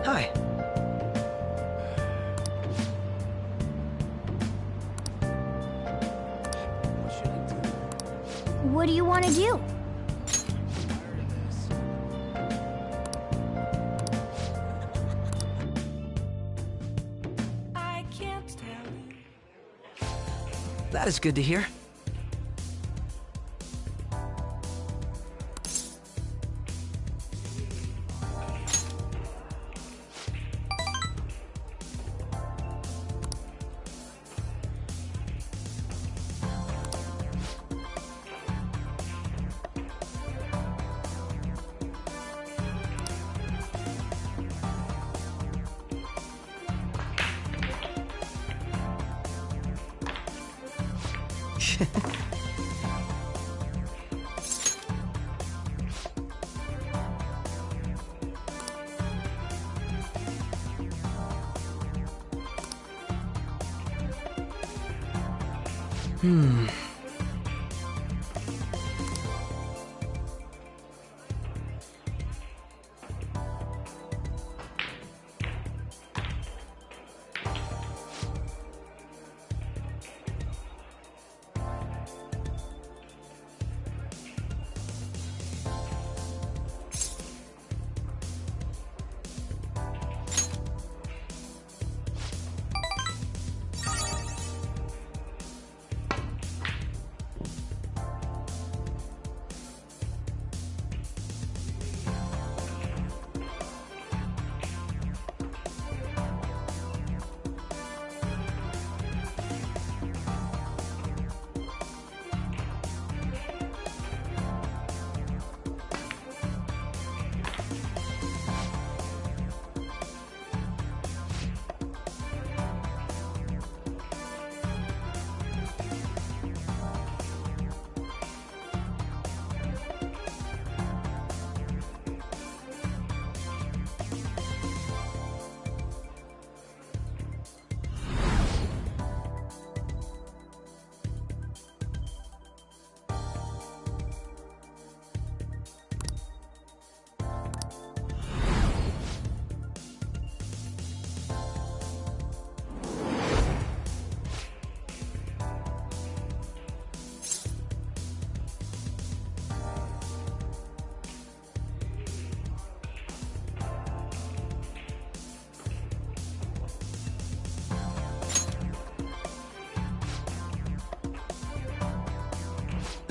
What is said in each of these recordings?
Hi. What do you want to do? I can't tell you. That is good to hear.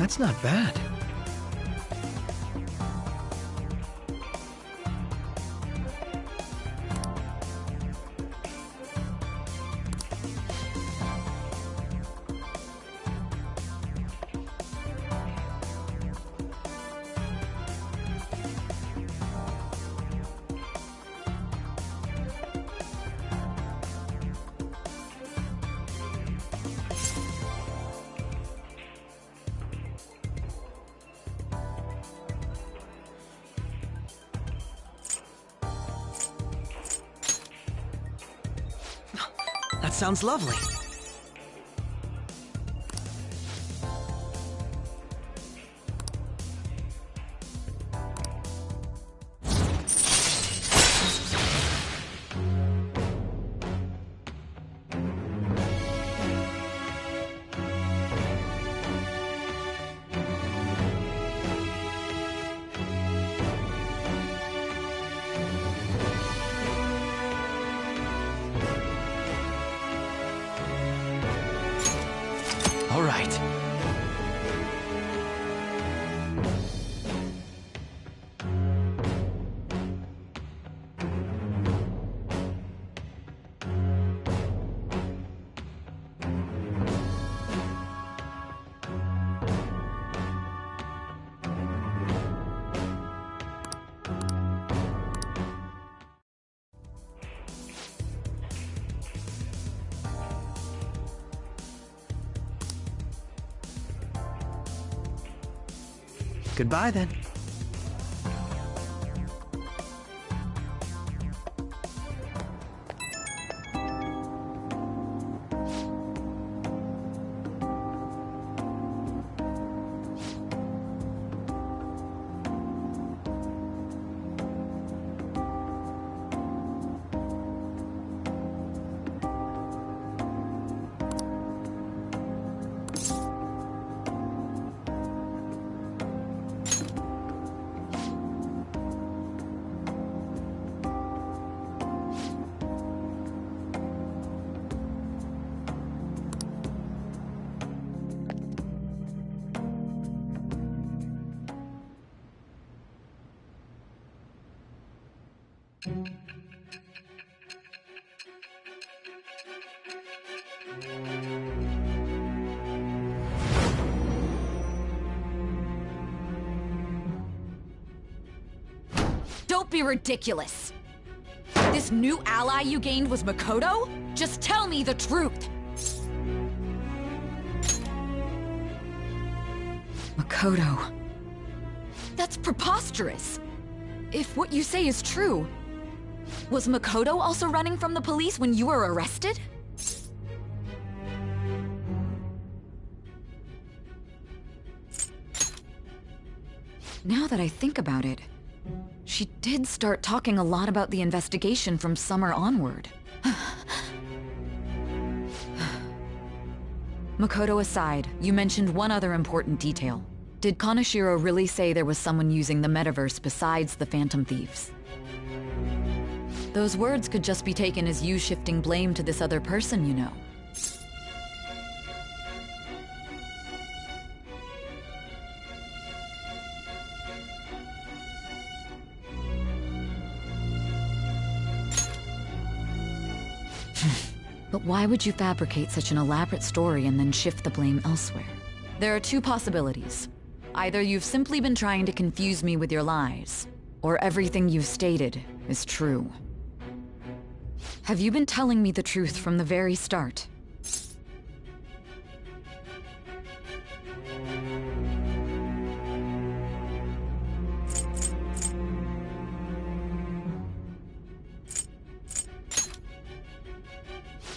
That's not bad. That sounds lovely. All right. Goodbye, then. Don't be ridiculous! This new ally you gained was Makoto? Just tell me the truth! Makoto... That's preposterous! If what you say is true, was Makoto also running from the police when you were arrested? Now that I think about it, she did start talking a lot about the investigation from summer onward. Makoto aside, you mentioned one other important detail. Did Kaneshiro really say there was someone using the metaverse besides the Phantom Thieves? Those words could just be taken as you shifting blame to this other person, you know. But why would you fabricate such an elaborate story and then shift the blame elsewhere? There are two possibilities. Either you've simply been trying to confuse me with your lies, or everything you've stated is true. Have you been telling me the truth from the very start?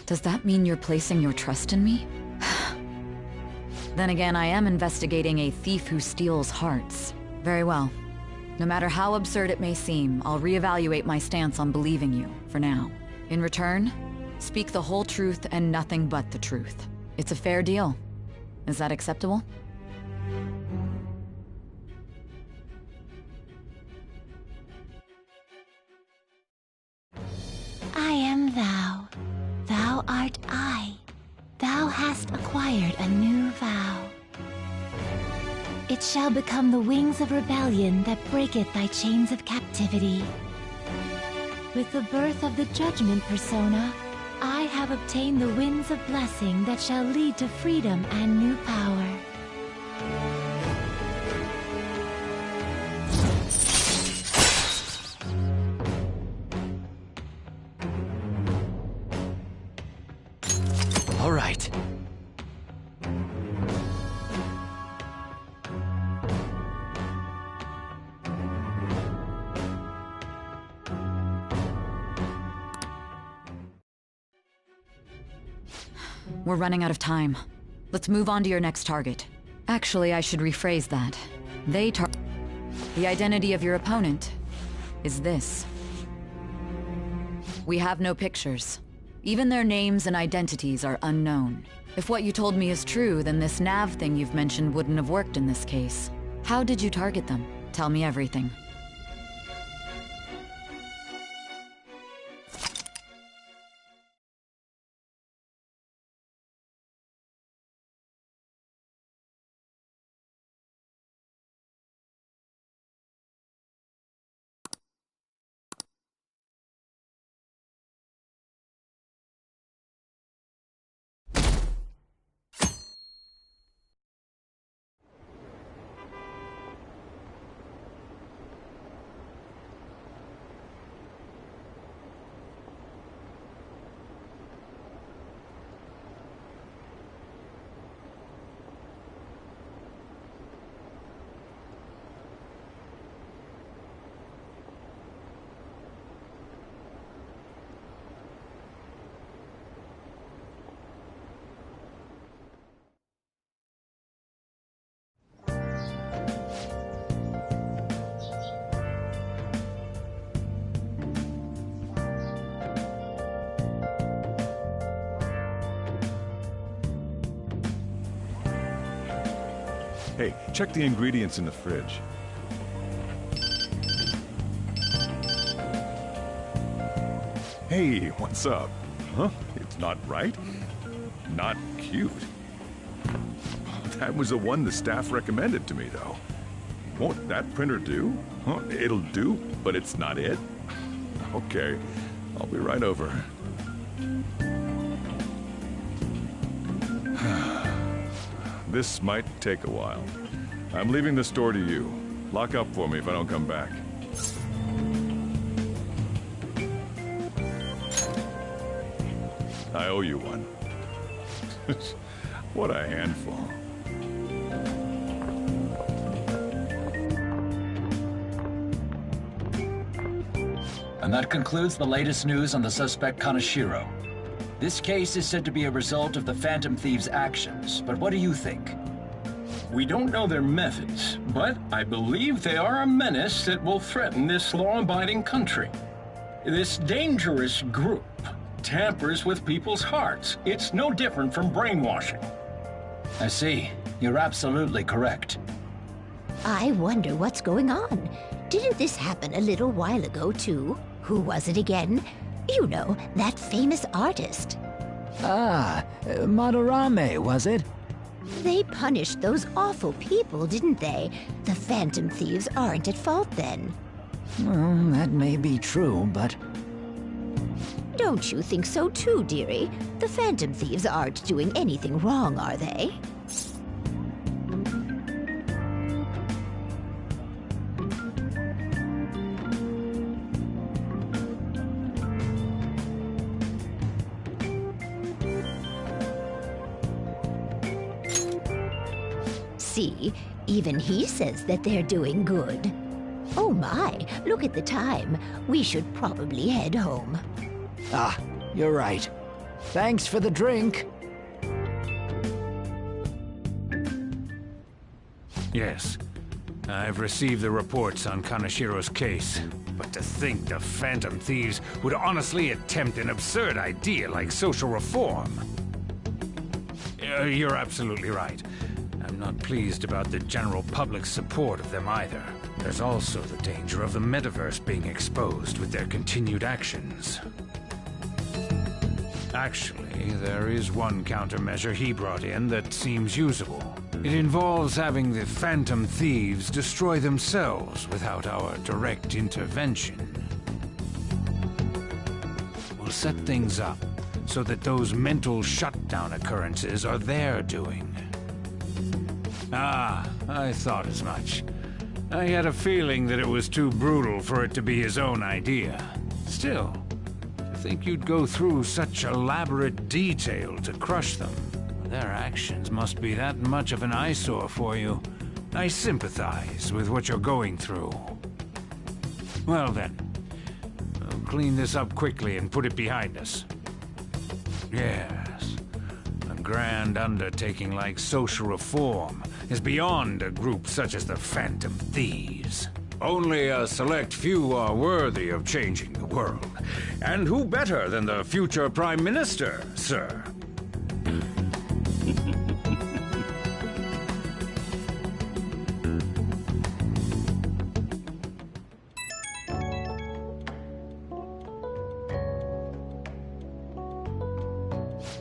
Does that mean you're placing your trust in me? Then again, I am investigating a thief who steals hearts. Very well. No matter how absurd it may seem, I'll reevaluate my stance on believing you, for now. In return, speak the whole truth and nothing but the truth. It's a fair deal. Is that acceptable? I am thou. Thou art I. Thou hast acquired a new vow. It shall become the wings of rebellion that breaketh thy chains of captivity. With the birth of the Judgment Persona, I have obtained the winds of blessing that shall lead to freedom and new power. All right. We're running out of time. Let's move on to your next target. Actually, I should rephrase that. The identity of your opponent is this. We have no pictures. Even their names and identities are unknown. If what you told me is true, then this nav thing you've mentioned wouldn't have worked in this case. How did you target them? Tell me everything. Hey, check the ingredients in the fridge. Hey, what's up? Huh? It's not right? Not cute. That was the one the staff recommended to me, though. Won't that printer do? Huh? It'll do, but it's not it? Okay, I'll be right over. This might take a while. I'm leaving the store to you. Lock up for me if I don't come back. I owe you one. What a handful. And that concludes the latest news on the suspect Kaneshiro. This case is said to be a result of the Phantom Thieves' actions, but what do you think? We don't know their methods, but I believe they are a menace that will threaten this law-abiding country. This dangerous group tampers with people's hearts. It's no different from brainwashing. I see. You're absolutely correct. I wonder what's going on. Didn't this happen a little while ago, too? Who was it again? You know, that famous artist. Ah, Madarame, was it? They punished those awful people, didn't they? The Phantom Thieves aren't at fault then. Well, that may be true, but... Don't you think so too, dearie? The Phantom Thieves aren't doing anything wrong, are they? See, even he says that they're doing good. Oh my, look at the time. We should probably head home. Ah, you're right. Thanks for the drink. Yes, I've received the reports on Kaneshiro's case. But to think the Phantom Thieves would honestly attempt an absurd idea like social reform. You're absolutely right. I'm not pleased about the general public's support of them either. There's also the danger of the metaverse being exposed with their continued actions. Actually, there is one countermeasure he brought in that seems usable. It involves having the Phantom Thieves destroy themselves without our direct intervention. We'll set things up so that those mental shutdown occurrences are their doing. Ah, I thought as much. I had a feeling that it was too brutal for it to be his own idea. Still, to think you'd go through such elaborate detail to crush them. Their actions must be that much of an eyesore for you. I sympathize with what you're going through. Well then, I'll clean this up quickly and put it behind us. Yes, a grand undertaking like social reform is beyond a group such as the Phantom Thieves. Only a select few are worthy of changing the world. And who better than the future Prime Minister, sir?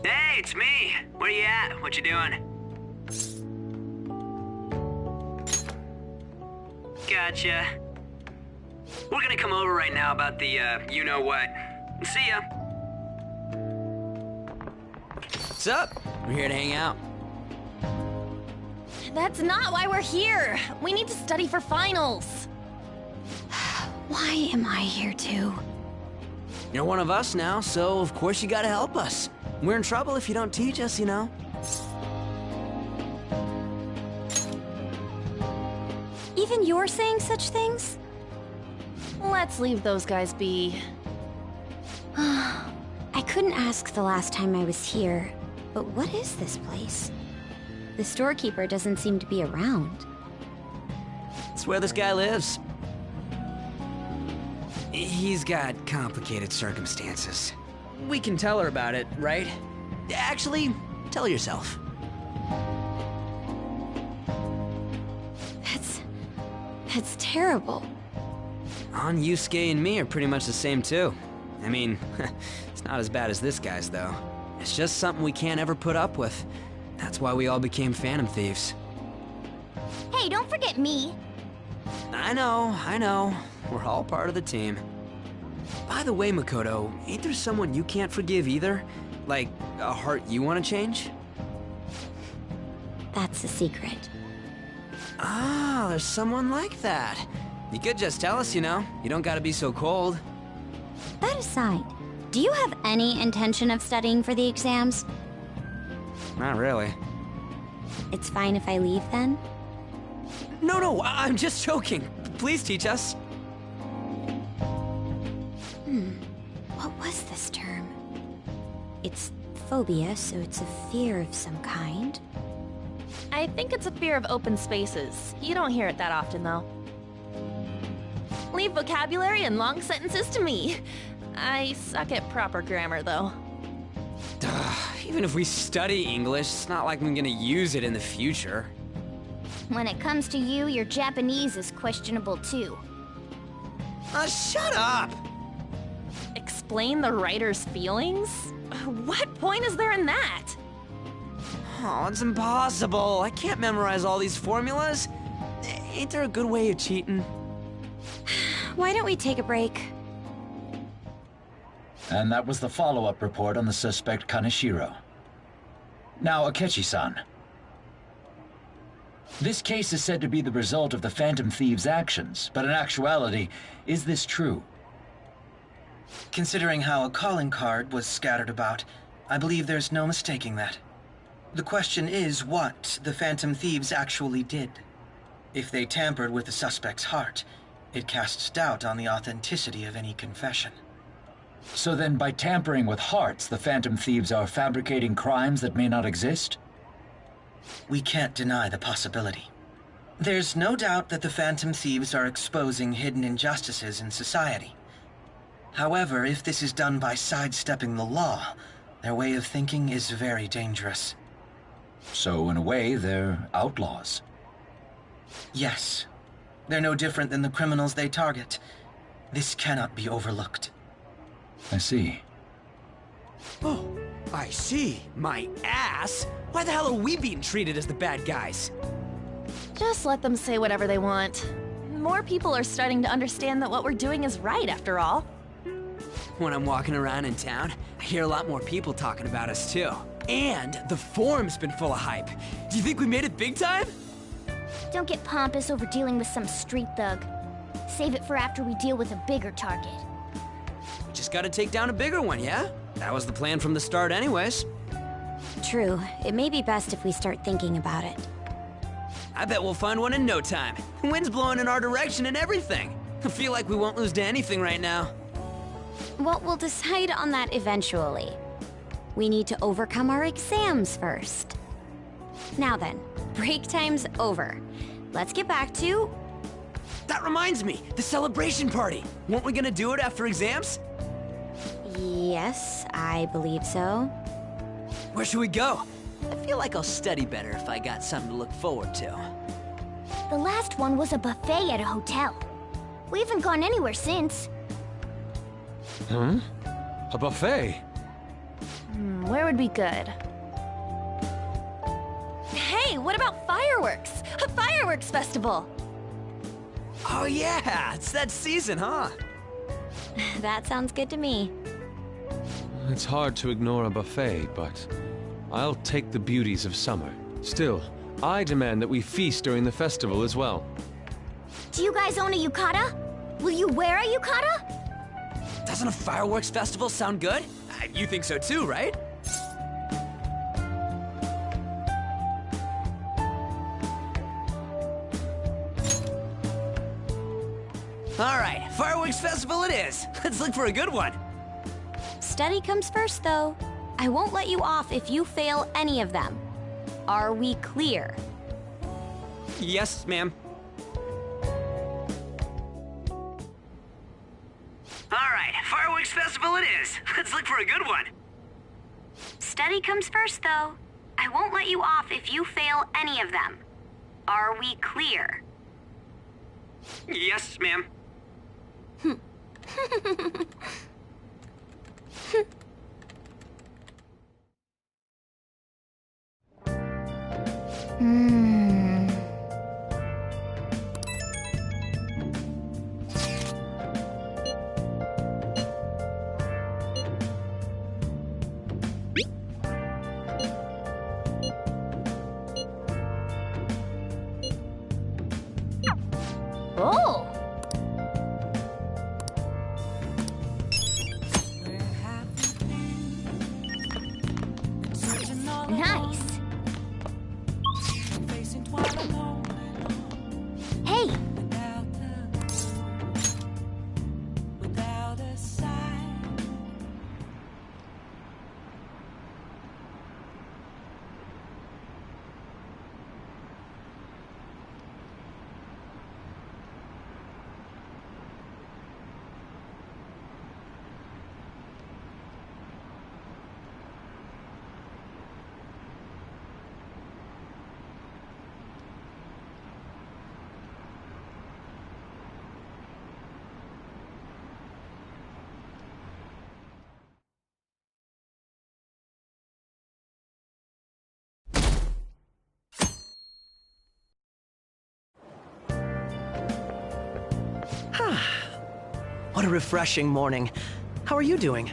Hey, it's me. Where you at? What you doing? Gotcha. We're gonna come over right now about the, you-know-what. See ya. What's up? We're here to hang out. That's not why we're here. We need to study for finals. Why am I here too? You're one of us now, so of course you gotta help us. We're in trouble if you don't teach us, you know. Even you're saying such things? Let's leave those guys be. I couldn't ask the last time I was here, but what is this place? The storekeeper doesn't seem to be around. It's where this guy lives. He's got complicated circumstances. We can tell her about it, right? Actually, tell her yourself. That's terrible. On Yusuke and me are pretty much the same too. I mean, it's not as bad as this guy's though. It's just something we can't ever put up with. That's why we all became Phantom Thieves. Hey, don't forget me. I know. We're all part of the team. By the way, Makoto, ain't there someone you can't forgive either? Like, a heart you want to change? That's a secret. Ah, there's someone like that. You could just tell us, you know. You don't gotta be so cold. That aside, do you have any intention of studying for the exams? Not really. It's fine if I leave then? No, I'm just joking. Please teach us. What was this term? It's phobia, so it's a fear of some kind. I think it's a fear of open spaces. You don't hear it that often, though. Leave vocabulary and long sentences to me. I suck at proper grammar, though. Even if we study English, it's not like I'm gonna use it in the future. When it comes to you, your Japanese is questionable too. Shut up! Explain the writer's feelings? What point is there in that? Oh, it's impossible. I can't memorize all these formulas. Ain't there a good way of cheating? Why don't we take a break? And that was the follow-up report on the suspect Kaneshiro. Now, Akechi-san. This case is said to be the result of the Phantom Thieves' actions, but in actuality, is this true? Considering how a calling card was scattered about, I believe there's no mistaking that. The question is what the Phantom Thieves actually did. If they tampered with the suspect's heart, it casts doubt on the authenticity of any confession. So then, by tampering with hearts, the Phantom Thieves are fabricating crimes that may not exist? We can't deny the possibility. There's no doubt that the Phantom Thieves are exposing hidden injustices in society. However, if this is done by sidestepping the law, their way of thinking is very dangerous. So, in a way, they're outlaws. Yes. They're no different than the criminals they target. This cannot be overlooked. I see. Oh, I see. My ass? Why the hell are we being treated as the bad guys? Just let them say whatever they want. More people are starting to understand that what we're doing is right, after all. When I'm walking around in town, I hear a lot more people talking about us too. And the forum's been full of hype. Do you think we made it big time? Don't get pompous over dealing with some street thug. Save it for after we deal with a bigger target. We just gotta take down a bigger one, yeah? That was the plan from the start anyways. True. It may be best if we start thinking about it. I bet we'll find one in no time. Wind's blowing in our direction and everything. I feel like we won't lose to anything right now. Well, we'll decide on that eventually. We need to overcome our exams first. Now then, break time's over. Let's get back to... That reminds me, the celebration party. Weren't we gonna do it after exams? Yes, I believe so. Where should we go? I feel like I'll study better if I got something to look forward to. The last one was a buffet at a hotel. We haven't gone anywhere since. Hmm? A buffet? Where would be good? Hey, what about fireworks? A fireworks festival! Oh yeah, it's that season, huh? That sounds good to me. It's hard to ignore a buffet, but I'll take the beauties of summer. Still, I demand that we feast during the festival as well. Do you guys own a yukata? Will you wear a yukata? Doesn't a fireworks festival sound good? You think so too, right? All right, fireworks festival it is. Let's look for a good one. Study comes first, though. I won't let you off if you fail any of them. Are we clear? Yes, ma'am. All right, fireworks festival it is. Let's look for a good one. Study comes first, though. I won't let you off if you fail any of them. Are we clear? Yes, ma'am. Oh! Nice! Hey! What a refreshing morning. How are you doing?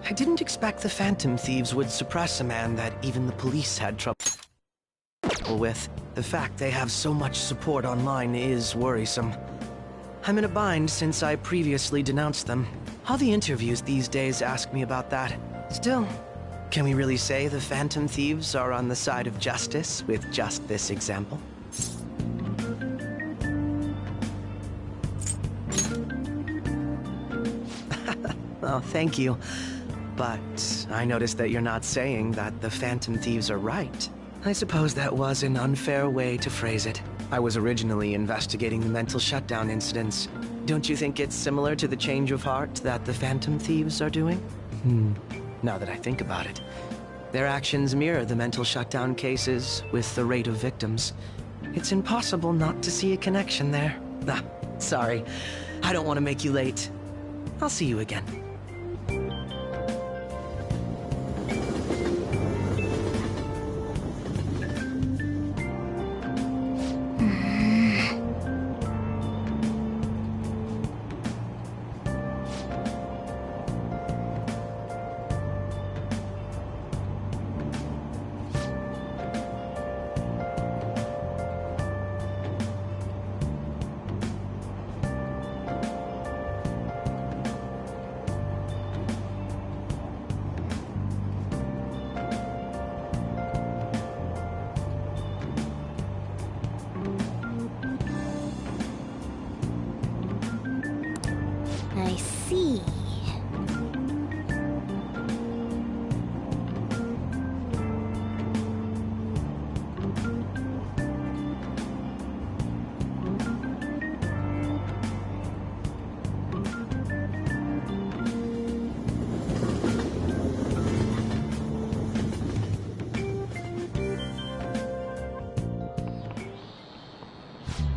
I didn't expect the Phantom Thieves would suppress a man that even the police had trouble with. The fact they have so much support online is worrisome. I'm in a bind since I previously denounced them. All the interviews these days ask me about that. Still, can we really say the Phantom Thieves are on the side of justice with just this example? Oh, thank you. But I noticed that you're not saying that the Phantom Thieves are right. I suppose that was an unfair way to phrase it. I was originally investigating the mental shutdown incidents. Don't you think it's similar to the change of heart that the Phantom Thieves are doing? Now that I think about it. Their actions mirror the mental shutdown cases with the rate of victims. It's impossible not to see a connection there. Ah, sorry. I don't want to make you late. I'll see you again. see.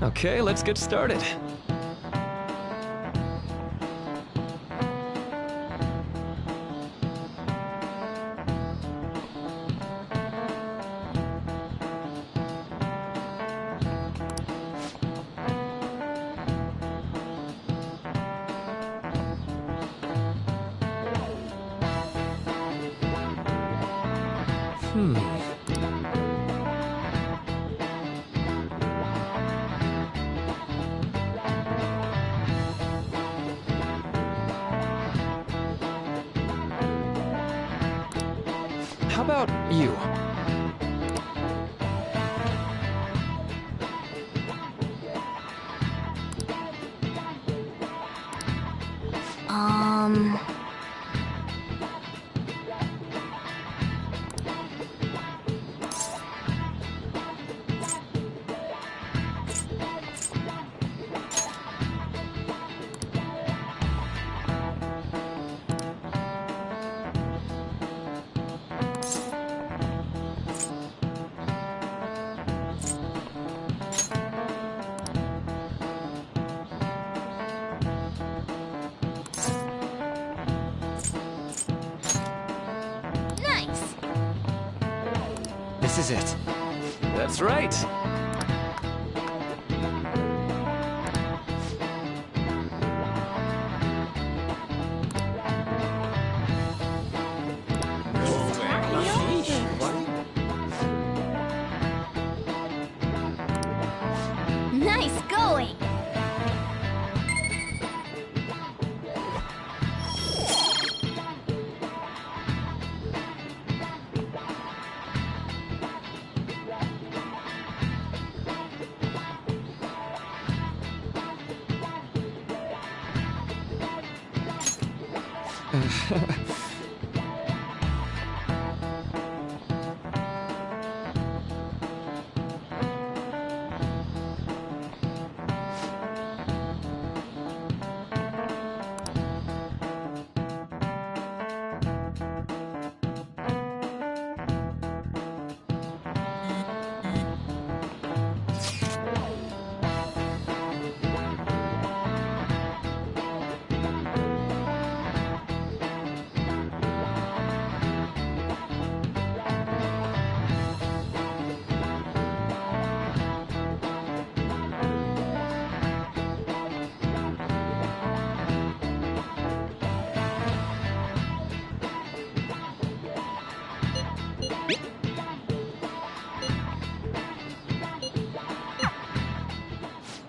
Okay, let's get started. How about you? Nice! This is it. That's right. Nice going!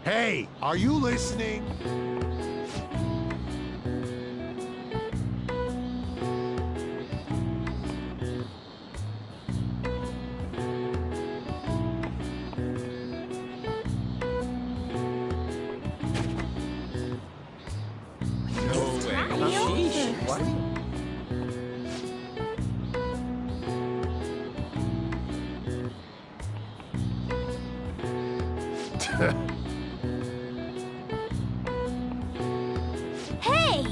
Hey, are you listening? Hey!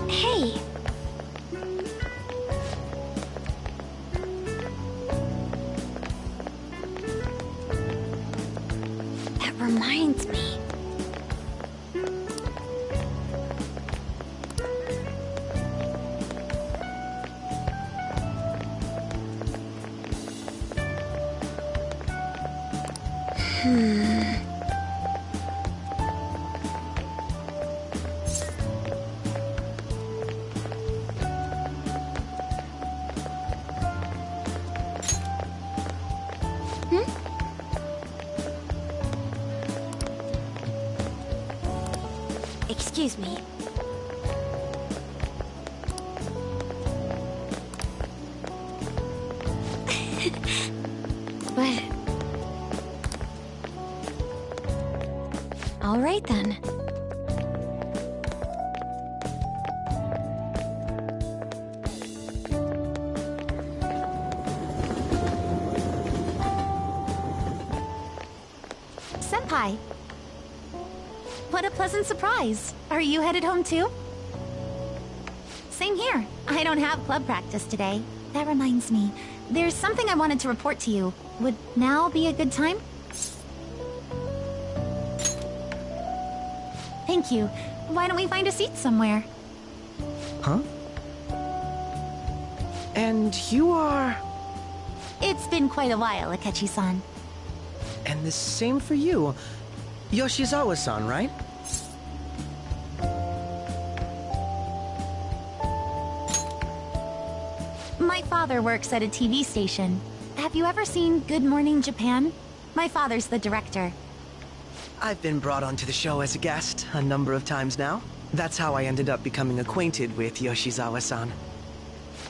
Hey! That reminds me. Excuse me. But... all right then. Senpai. What a pleasant surprise. Are you headed home too? Same here. I don't have club practice today. That reminds me, there's something I wanted to report to you. Would now be a good time? Thank you. Why don't we find a seat somewhere? Huh? And you are... It's been quite a while, Akechi-san. And the same for you. Yoshizawa-san, right? My father works at a TV station. Have you ever seen Good Morning Japan? My father's the director. I've been brought onto the show as a guest a number of times now. That's how I ended up becoming acquainted with Yoshizawa-san.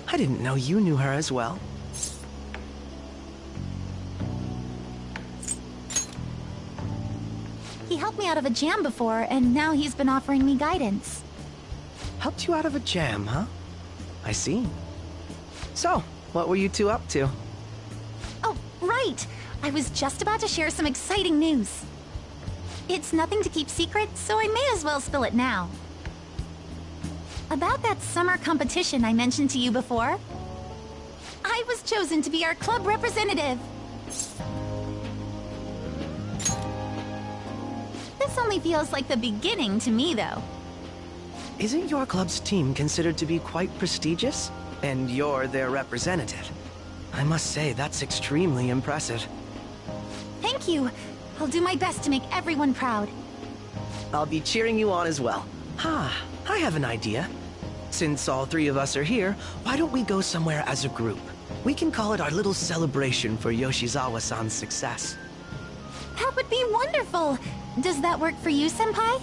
I didn't know you knew her as well. He helped me out of a jam before, and now he's been offering me guidance. Helped you out of a jam, huh? I see. So, what were you two up to? Oh, right! I was just about to share some exciting news. It's nothing to keep secret, so I may as well spill it now. About that summer competition I mentioned to you before, I was chosen to be our club representative. This only feels like the beginning to me, though. Isn't your club's team considered to be quite prestigious? And you're their representative. I must say, that's extremely impressive. Thank you. I'll do my best to make everyone proud. I'll be cheering you on as well. I have an idea. Since all three of us are here, why don't we go somewhere as a group? We can call it our little celebration for Yoshizawa-san's success. That would be wonderful! Does that work for you, Senpai?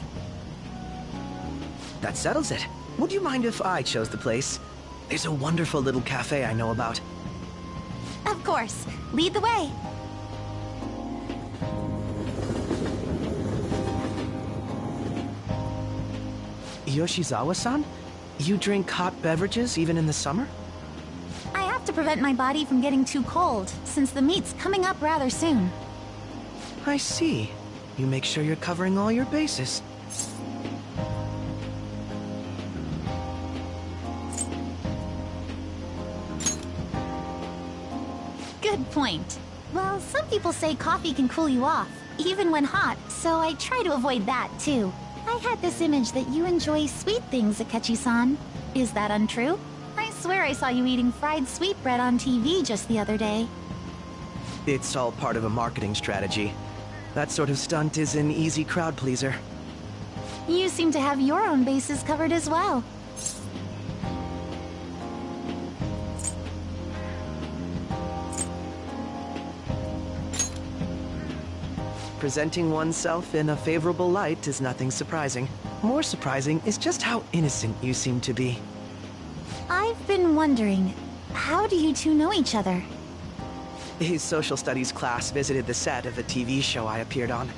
That settles it. Would you mind if I chose the place? There's a wonderful little cafe I know about. Of course. Lead the way. Yoshizawa-san? You drink hot beverages even in the summer? I have to prevent my body from getting too cold, since the meet's coming up rather soon. I see. You make sure you're covering all your bases. Good point. Well, some people say coffee can cool you off, even when hot, so I try to avoid that, too. I had this image that you enjoy sweet things, Akechi-san. Is that untrue? I swear I saw you eating fried sweetbread on TV just the other day. It's all part of a marketing strategy. That sort of stunt is an easy crowd pleaser. You seem to have your own bases covered as well. Presenting oneself in a favorable light is nothing surprising. More surprising is just how innocent you seem to be. I've been wondering, how do you two know each other? His social studies class visited the set of a TV show I appeared on.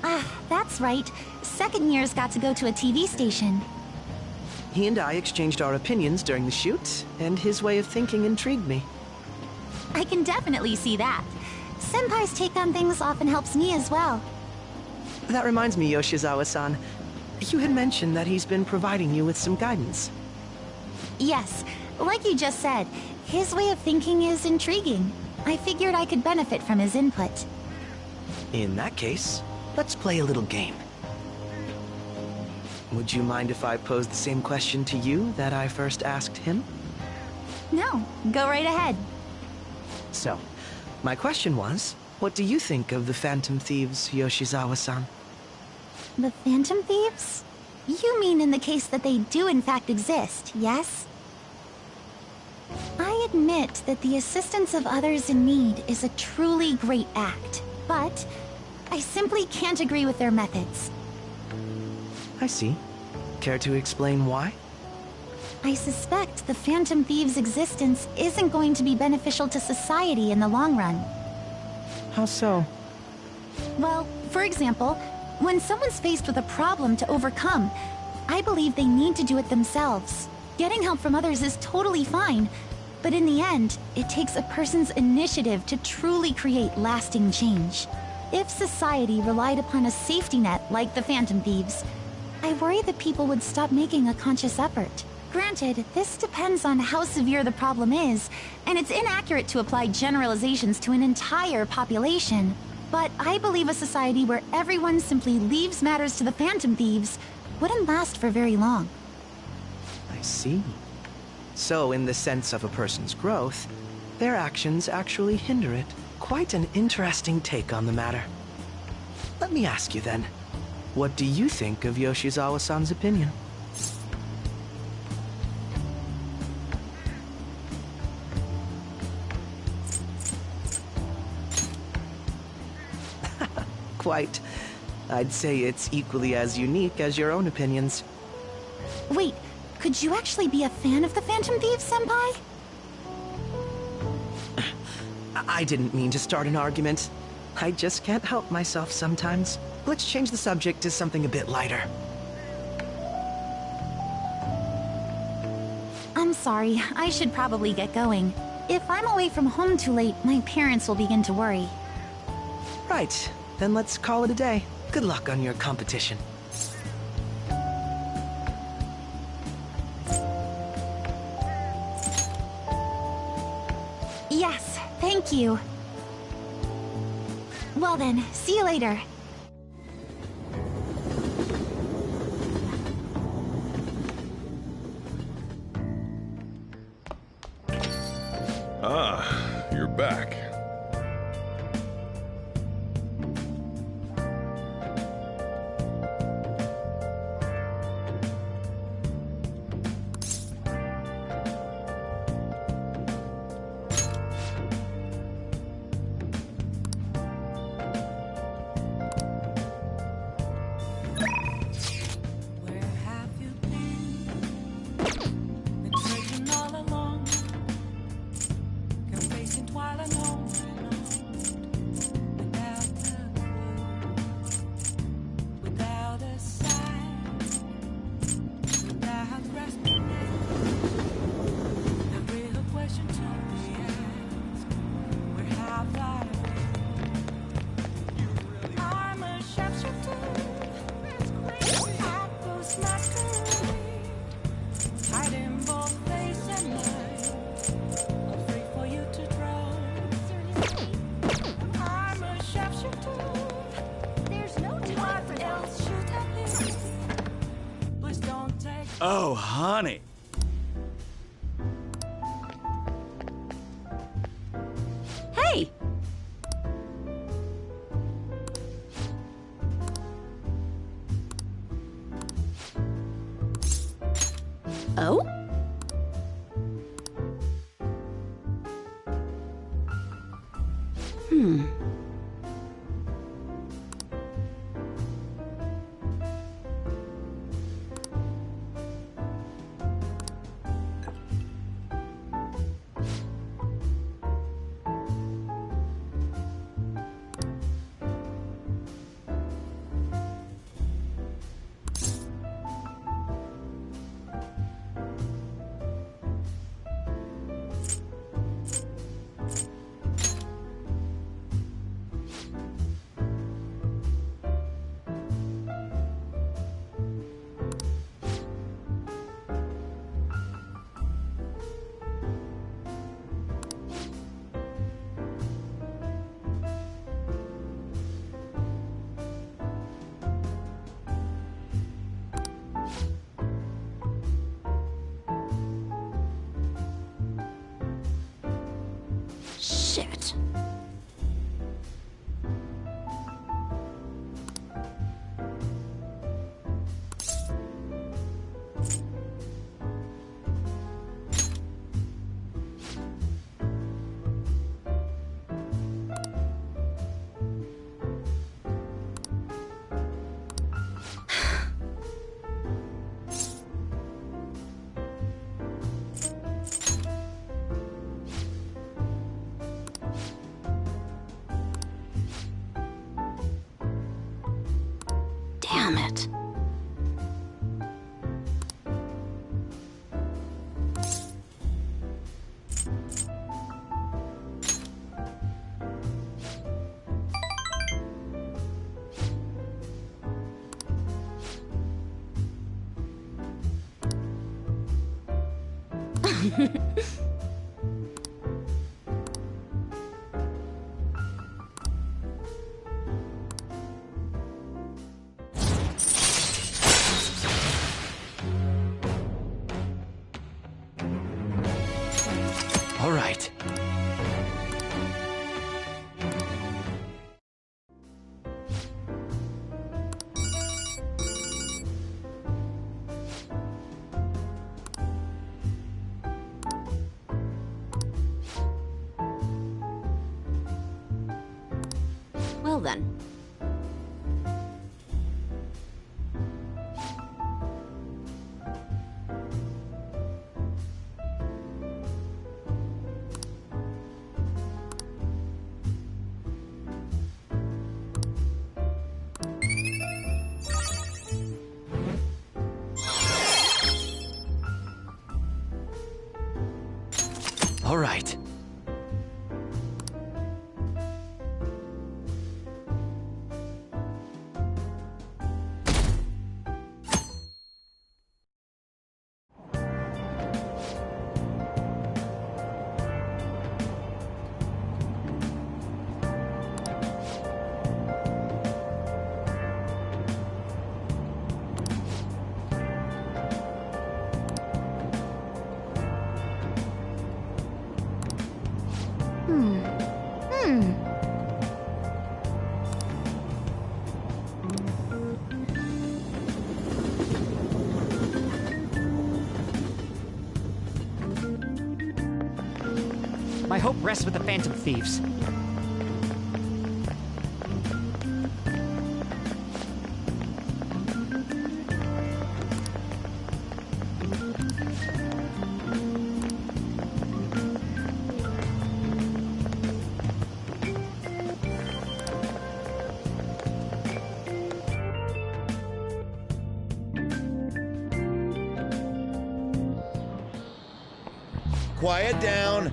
Ah, that's right. Second years got to go to a TV station. He and I exchanged our opinions during the shoot, and his way of thinking intrigued me. I can definitely see that. Senpai's take on things often helps me as well. That reminds me, Yoshizawa-san. You had mentioned that he's been providing you with some guidance. Yes, like you just said, his way of thinking is intriguing. I figured I could benefit from his input. In that case, let's play a little game. Would you mind if I pose the same question to you that I first asked him? No, go right ahead. So, my question was, what do you think of the Phantom Thieves, Yoshizawa-san? The Phantom Thieves? You mean in the case that they do in fact exist, yes? I admit that the assistance of others in need is a truly great act, but I simply can't agree with their methods. I see. Care to explain why? I suspect the Phantom Thieves' existence isn't going to be beneficial to society in the long run. How so? Well, for example, when someone's faced with a problem to overcome, I believe they need to do it themselves. Getting help from others is totally fine, but in the end, it takes a person's initiative to truly create lasting change. If society relied upon a safety net like the Phantom Thieves, I worry that people would stop making a conscious effort. Granted, this depends on how severe the problem is, and it's inaccurate to apply generalizations to an entire population. But I believe a society where everyone simply leaves matters to the Phantom Thieves wouldn't last for very long. I see. So, in the sense of a person's growth, their actions actually hinder it. Quite an interesting take on the matter. Let me ask you then, what do you think of Yoshizawa-san's opinion? Quite. I'd say it's equally as unique as your own opinions. Wait, could you actually be a fan of the Phantom Thieves, Senpai? I didn't mean to start an argument. I just can't help myself sometimes. Let's change the subject to something a bit lighter. I'm sorry, I should probably get going. If I'm away from home too late, my parents will begin to worry. Right, then let's call it a day. Good luck on your competition. Yes, thank you. Well then, see you later. Ah, you're back. Oh, honey. Hey! Oh? All right. Well then. All right. My hope rests with the Phantom Thieves. Quiet down.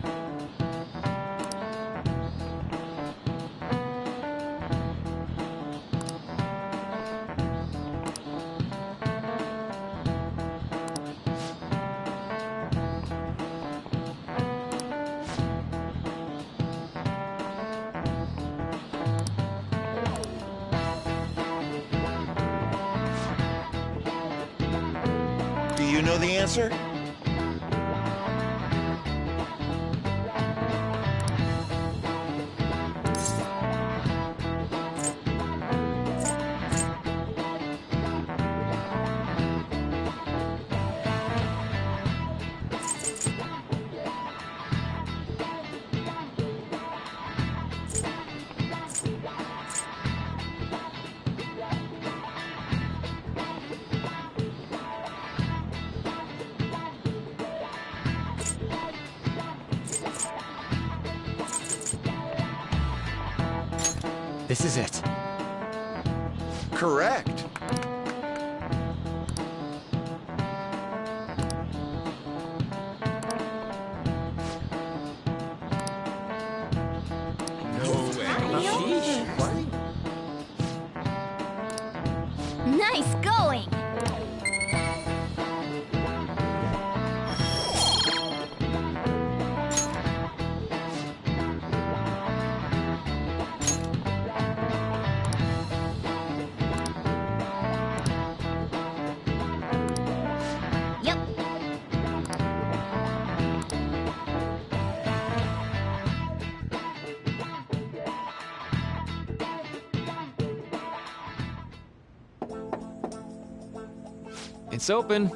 Do you know the answer? This is it. Correct. Nice going! Yep. It's open.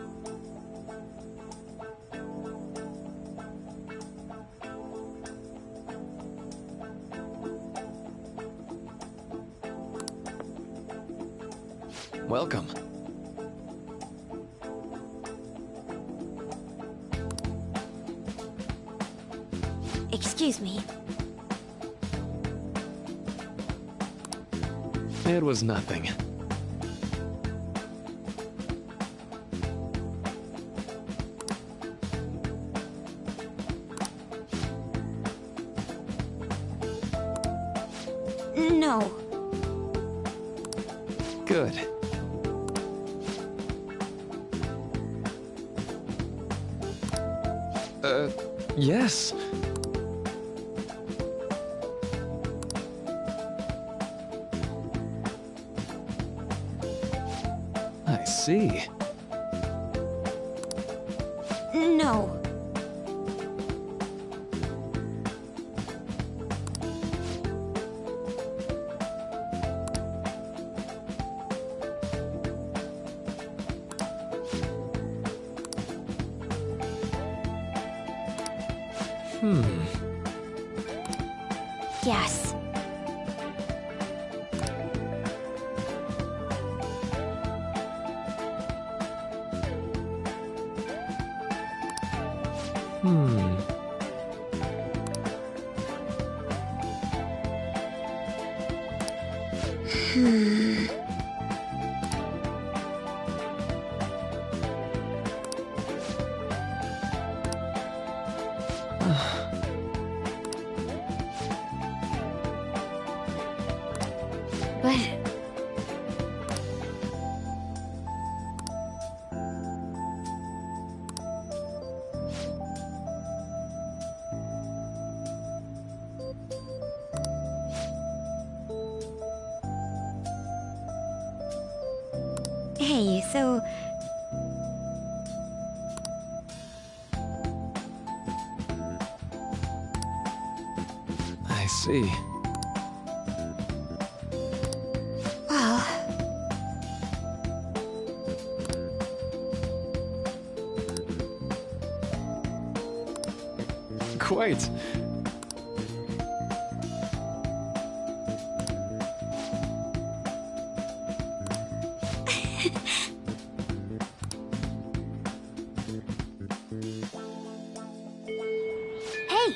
Welcome. Excuse me. It was nothing. No. Good. Yes. I see. No. Yes. But... Hey, so... I see. Well... Quite. Hey!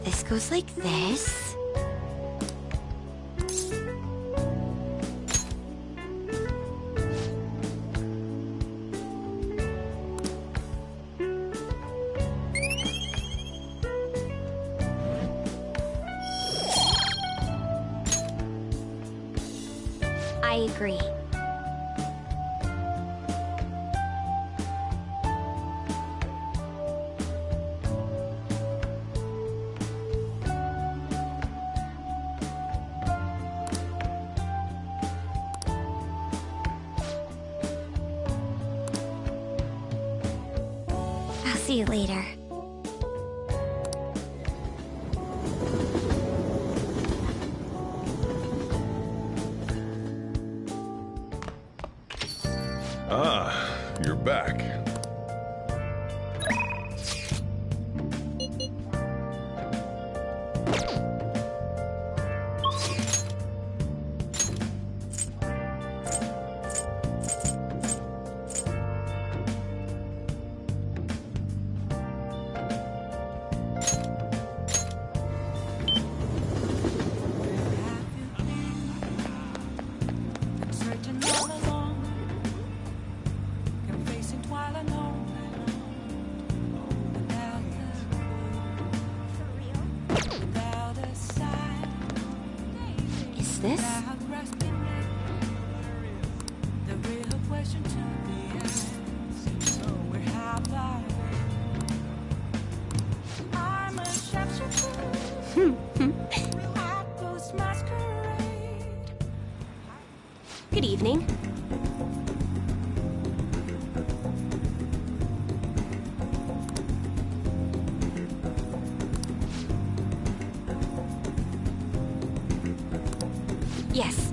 This goes like this. I agree. See you later. Ah, you're back. Searching all along, confessing while alone. Without a sign, Is this? without grasping it, the real question to be asked. Where have I been? I'm a sharpshooter. I post masquerade. Good evening. Yes.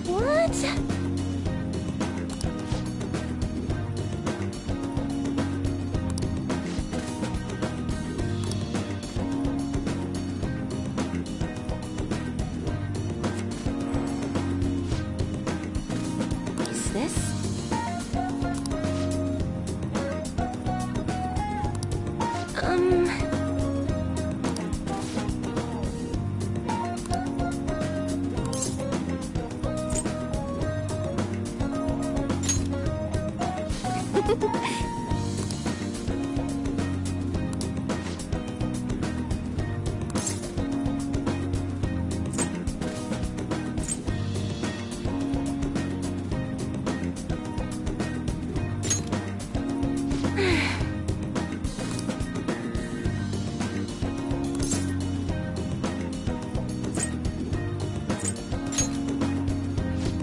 What? Is this?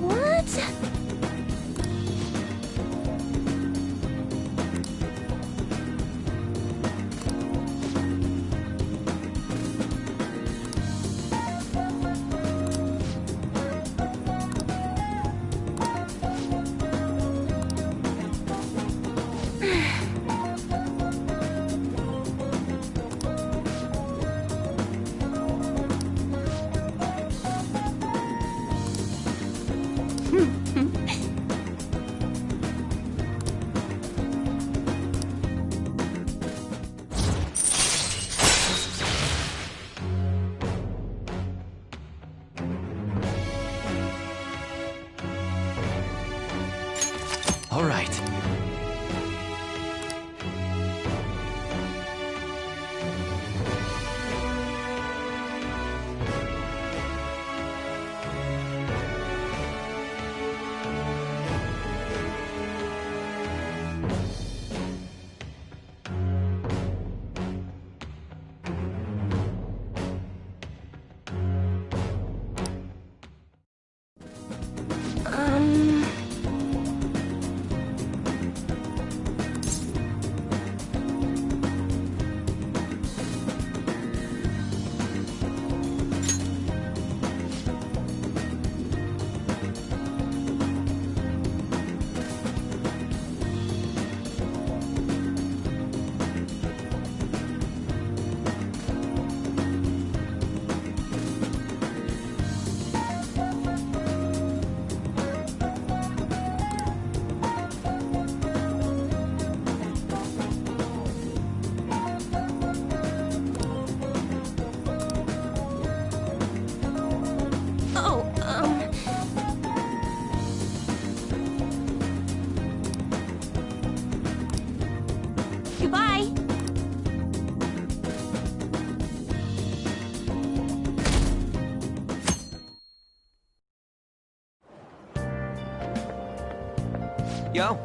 What? Yo.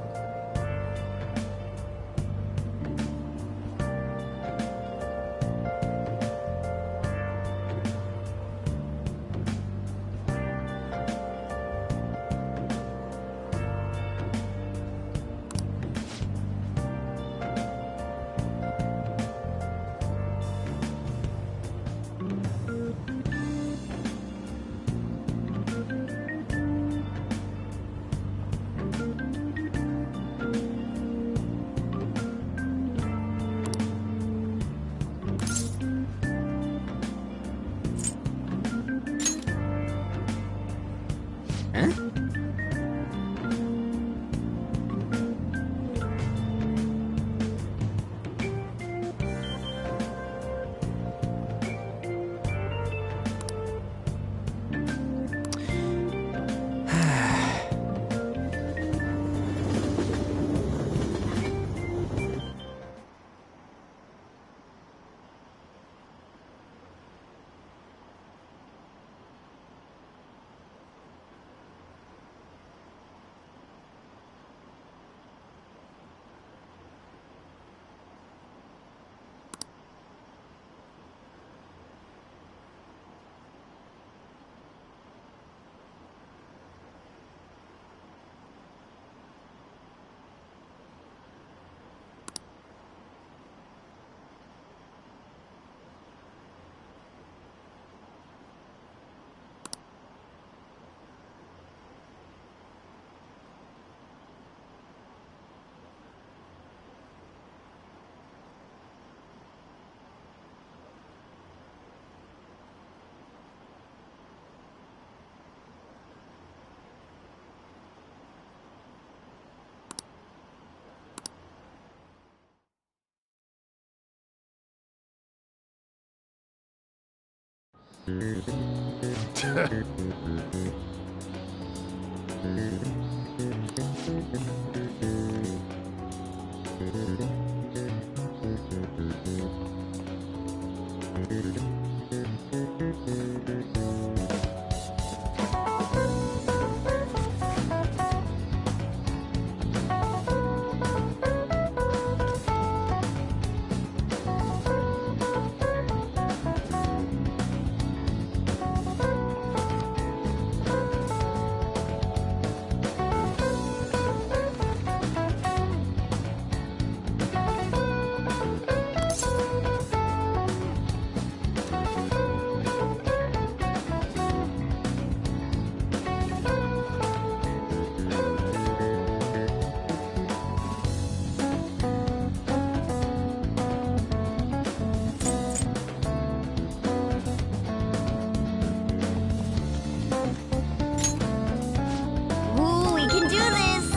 Ooh, we can do this!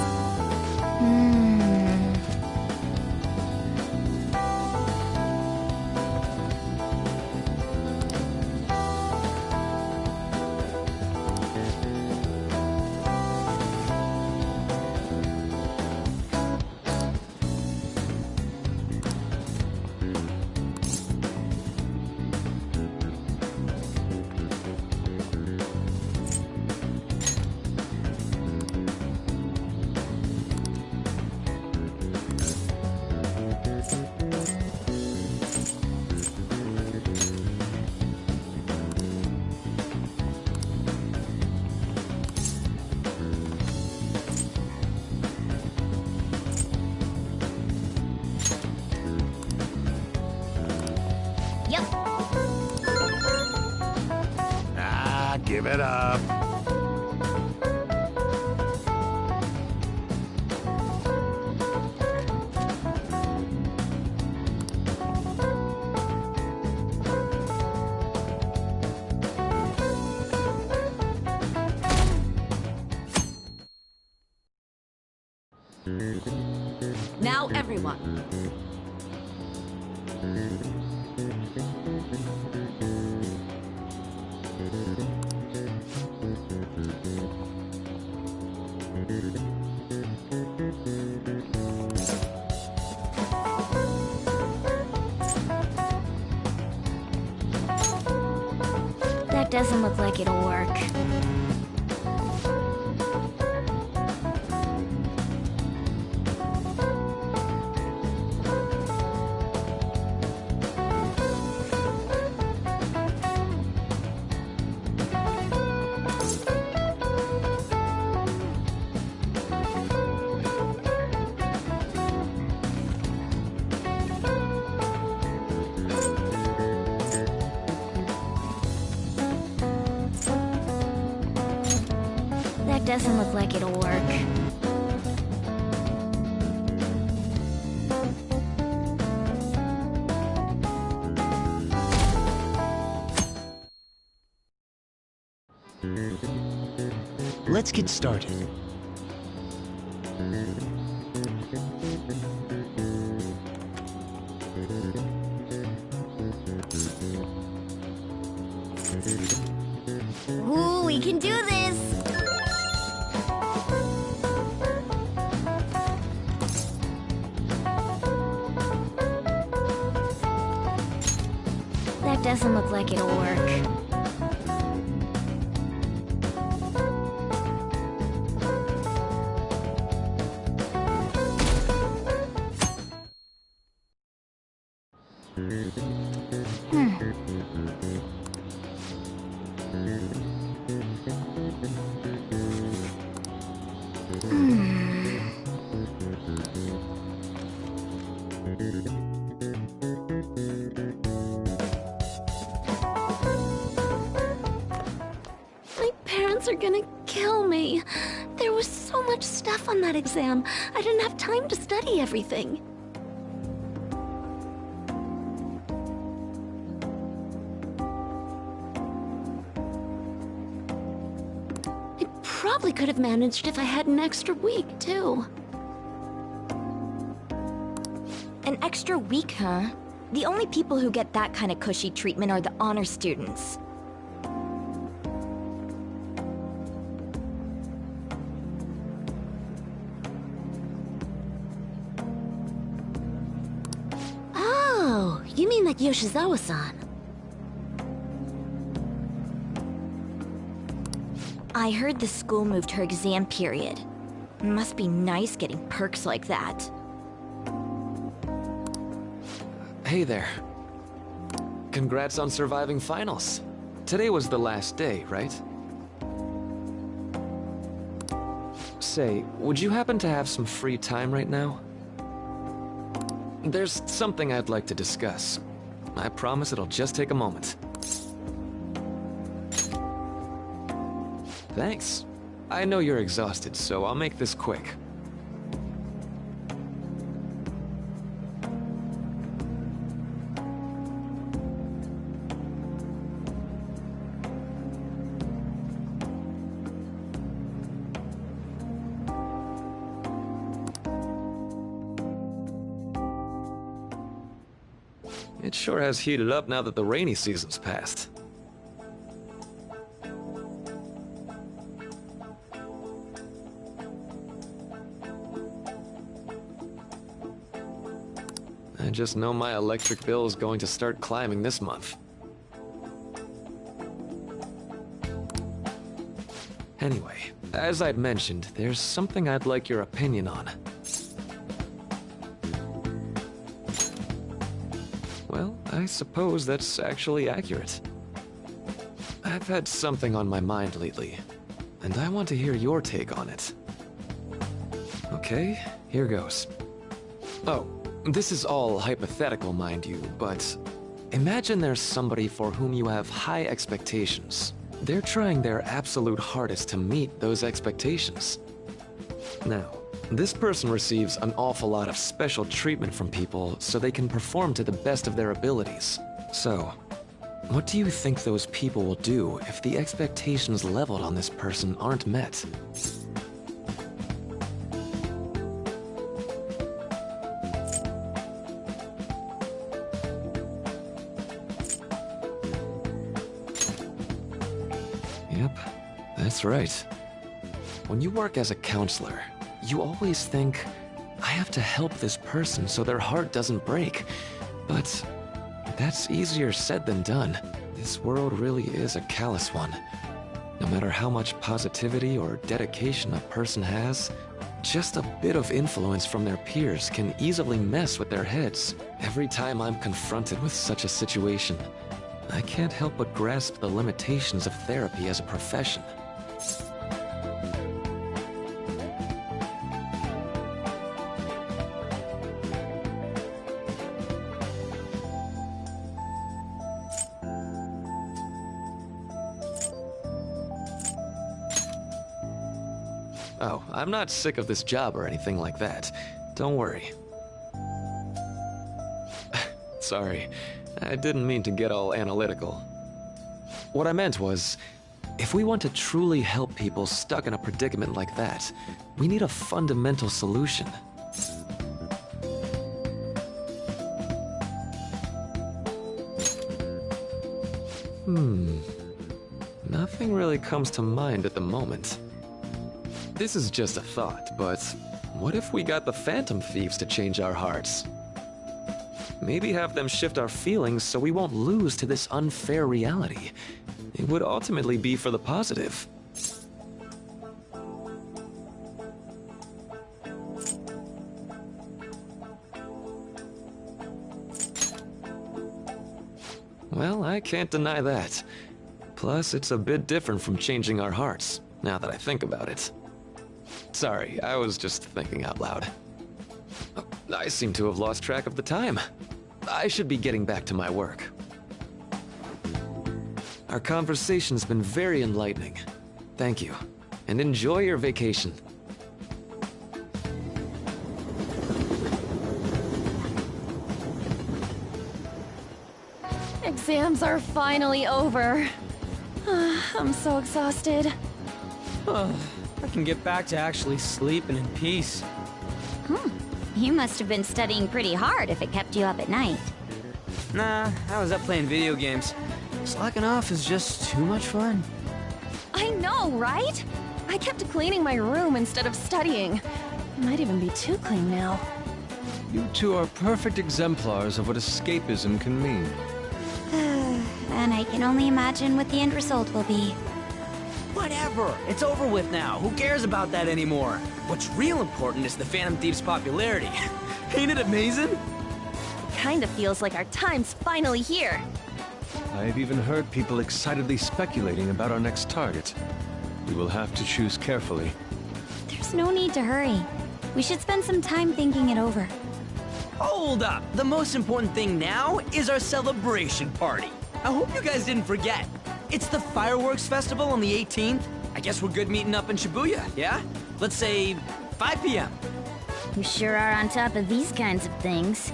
Yep. Ah, give it up. Now, everyone. That doesn't look like it'll work. doesn't look like it'll work. Let's get started. Ooh, we can do this! That doesn't look like it'll work. My parents are gonna kill me. There was so much stuff on that exam. I didn't have time to study everything. I probably could have managed if I had an extra week, too. An extra week, huh? The only people who get that kind of cushy treatment are the honor students. Oh, you mean like Yoshizawa-san? I heard the school moved her exam period. Must be nice getting perks like that. Hey there. Congrats on surviving finals. Today was the last day, right? Say, would you happen to have some free time right now? There's something I'd like to discuss. I promise it'll just take a moment. Thanks. I know you're exhausted, so I'll make this quick. It sure has heated up now that the rainy season's passed. I just know my electric bill is going to start climbing this month. Anyway, as I'd mentioned, there's something I'd like your opinion on. Well, I suppose that's actually accurate. I've had something on my mind lately, and I want to hear your take on it. Okay, here goes. Oh, this is all hypothetical, mind you, but imagine there's somebody for whom you have high expectations. They're trying their absolute hardest to meet those expectations. Now, this person receives an awful lot of special treatment from people so they can perform to the best of their abilities. So, what do you think those people will do if the expectations leveled on this person aren't met? Yep, that's right. When you work as a counselor, you always think, I have to help this person so their heart doesn't break. But that's easier said than done. This world really is a callous one. No matter how much positivity or dedication a person has, just a bit of influence from their peers can easily mess with their heads. Every time I'm confronted with such a situation, I can't help but grasp the limitations of therapy as a profession. Oh, I'm not sick of this job or anything like that. Don't worry. Sorry, I didn't mean to get all analytical. What I meant was, if we want to truly help people stuck in a predicament like that, we need a fundamental solution. Nothing really comes to mind at the moment. This is just a thought, but what if we got the Phantom Thieves to change our hearts? Maybe have them shift our feelings so we won't lose to this unfair reality. It would ultimately be for the positive. Well, I can't deny that. Plus, it's a bit different from changing our hearts, now that I think about it. Sorry, I was just thinking out loud. I seem to have lost track of the time. I should be getting back to my work. Our conversation's been very enlightening. Thank you, and enjoy your vacation. Exams are finally over. I'm so exhausted. I can get back to actually sleeping in peace. You must have been studying pretty hard if it kept you up at night. Nah, I was up playing video games. Slacking off is just too much fun. I know, right? I kept cleaning my room instead of studying. It might even be too clean now. You two are perfect exemplars of what escapism can mean. And I can only imagine what the end result will be. Whatever! It's over with now. Who cares about that anymore? What's real important is the Phantom Thieves' popularity. Ain't it amazing? Kinda feels like our time's finally here. I've even heard people excitedly speculating about our next target. We will have to choose carefully. There's no need to hurry. We should spend some time thinking it over. Hold up! The most important thing now is our celebration party. I hope you guys didn't forget. It's the fireworks festival on the 18th. I guess we're good meeting up in Shibuya, yeah? Let's say 5 p.m. You sure are on top of these kinds of things.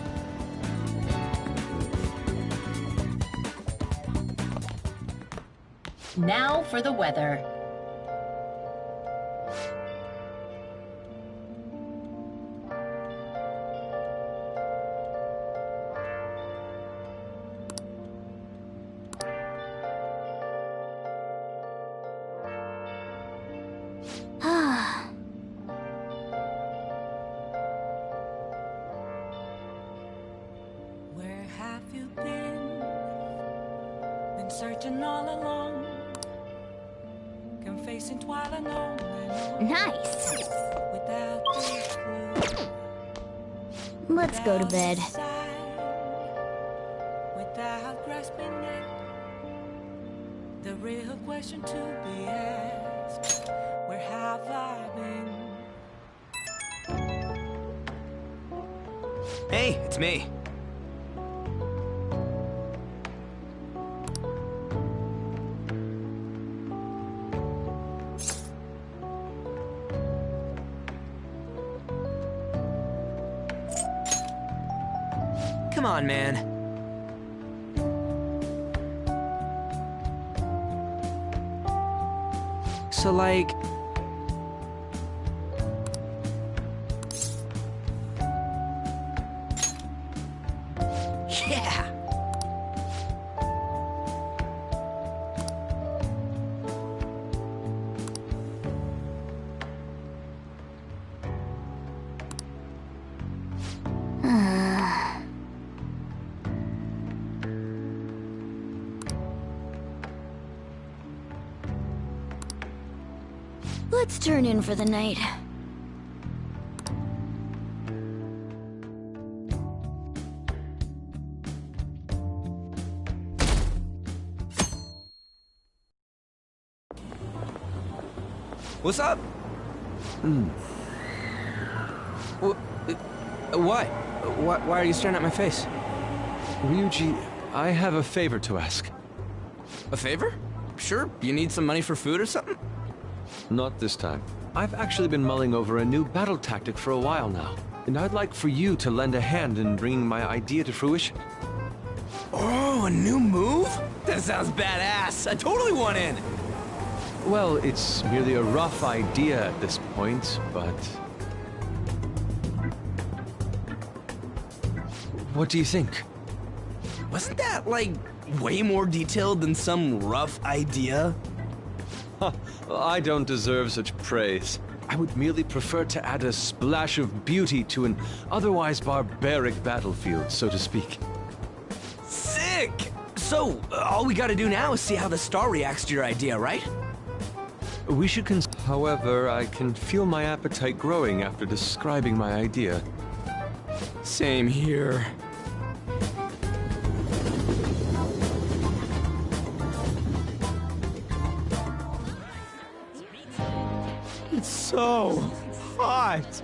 Now for the weather. Where have you been? Been searching all along. Confessing while alone and on. Nice. Without this clue. Let's go to bed. Without grasping it. The real question to be asked. Where have I been? Hey, it's me. Come on, man. So, like... Yeah! Let's turn in for the night. What's up? What? Why are you staring at my face? Ryuji, I have a favor to ask. A favor? Sure. You need some money for food or something? Not this time. I've actually been mulling over a new battle tactic for a while now, and I'd like for you to lend a hand in bringing my idea to fruition. Oh, a new move? That sounds badass. I totally want in. Well, it's merely a rough idea at this point, but... What do you think? Wasn't that, like, way more detailed than some rough idea? Huh, I don't deserve such praise. I would merely prefer to add a splash of beauty to an otherwise barbaric battlefield, so to speak. Sick! So, all we gotta do now is see how the star reacts to your idea, right? We should However, I can feel my appetite growing after describing my idea. Same here. It's so hot.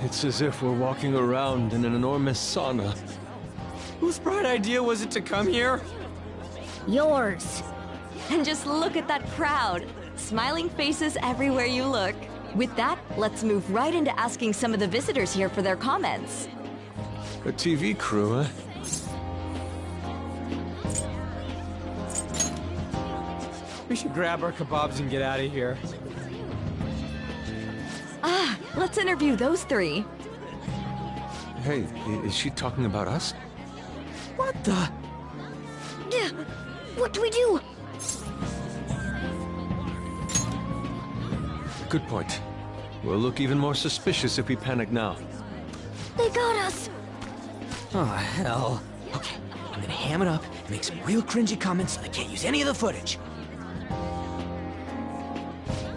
It's as if we're walking around in an enormous sauna. Whose bright idea was it to come here? Yours. And just look at that crowd. Smiling faces everywhere you look. With that, let's move right into asking some of the visitors here for their comments. A TV crew, huh? We should grab our kebabs and get out of here. Ah, let's interview those three. Hey, is she talking about us? What the? Yeah. What do we do? Good point. We'll look even more suspicious if we panic now. They got us. Oh, hell. Okay, I'm gonna ham it up and make some real cringy comments so they can't use any of the footage.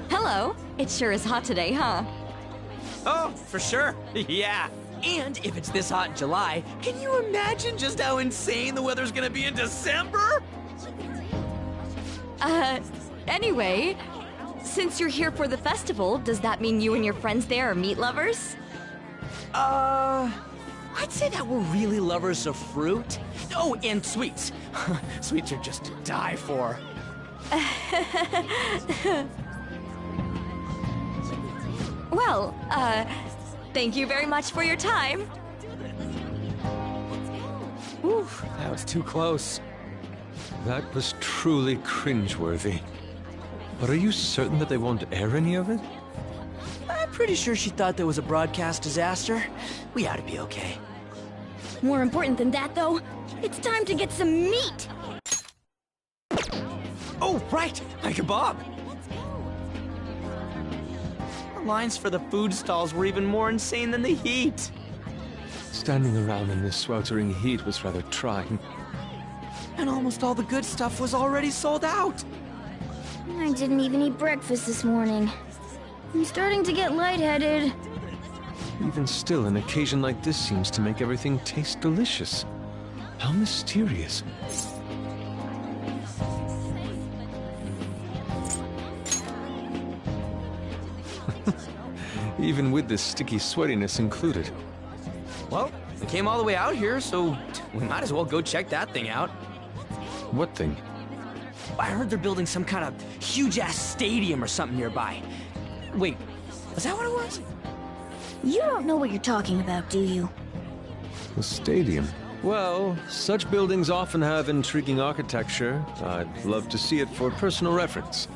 Hello. It sure is hot today, huh? Oh, for sure. Yeah. And if it's this hot in July, can you imagine just how insane the weather's gonna be in December? Anyway, since you're here for the festival, does that mean you and your friends there are meat lovers? I'd say that we're really lovers of fruit. Oh, and sweets. Sweets are just to die for. Well, thank you very much for your time. Oof, that was too close. That was truly cringeworthy. But are you certain that they won't air any of it? I'm pretty sure she thought there was a broadcast disaster. We ought to be okay. More important than that, though, it's time to get some meat. Oh, right, my kebab. The lines for the food stalls were even more insane than the heat. Standing around in this sweltering heat was rather trying. And almost all the good stuff was already sold out. I didn't even eat breakfast this morning. I'm starting to get lightheaded. Even still, an occasion like this seems to make everything taste delicious. How mysterious. Even with this sticky sweatiness included. Well, we came all the way out here, so we might as well go check that thing out. What thing? I heard they're building some kind of huge-ass stadium or something nearby. Wait, was that what it was? You don't know what you're talking about, do you? A stadium? Well, such buildings often have intriguing architecture. I'd love to see it for personal reference.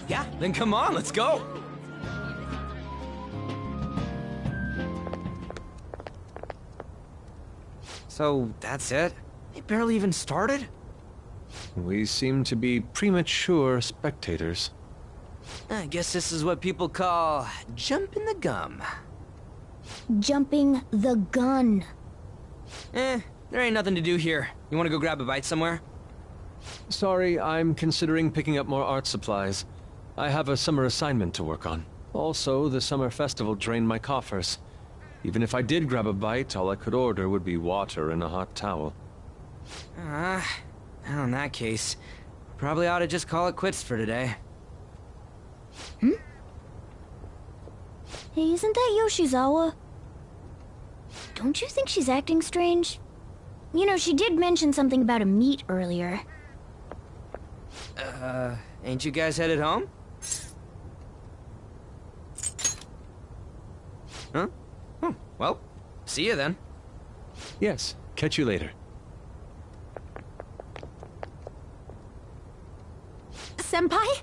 Yeah, then come on, let's go! So, that's it? They barely even started? We seem to be premature spectators. I guess this is what people call jumping the gum. Jumping the gun. There ain't nothing to do here. You wanna go grab a bite somewhere? Sorry, I'm considering picking up more art supplies. I have a summer assignment to work on. Also, the summer festival drained my coffers. Even if I did grab a bite, all I could order would be water and a hot towel. Well, in that case, probably ought to just call it quits for today. Hmm? Hey, isn't that Yoshizawa? Don't you think she's acting strange? You know, she did mention something about a meat earlier. Ain't you guys headed home? Huh? Well, see you then. Yes, catch you later. Senpai?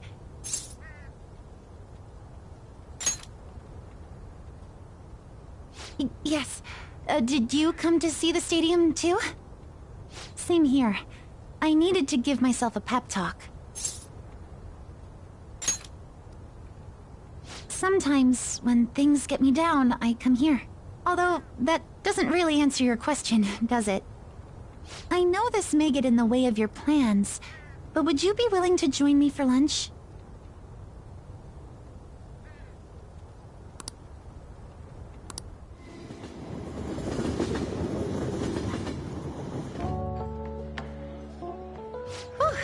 Yes. Did you come to see the stadium, too? Same here. I needed to give myself a pep talk. Sometimes, when things get me down, I come here. Although, that doesn't really answer your question, does it? I know this may get in the way of your plans, but would you be willing to join me for lunch? Whew,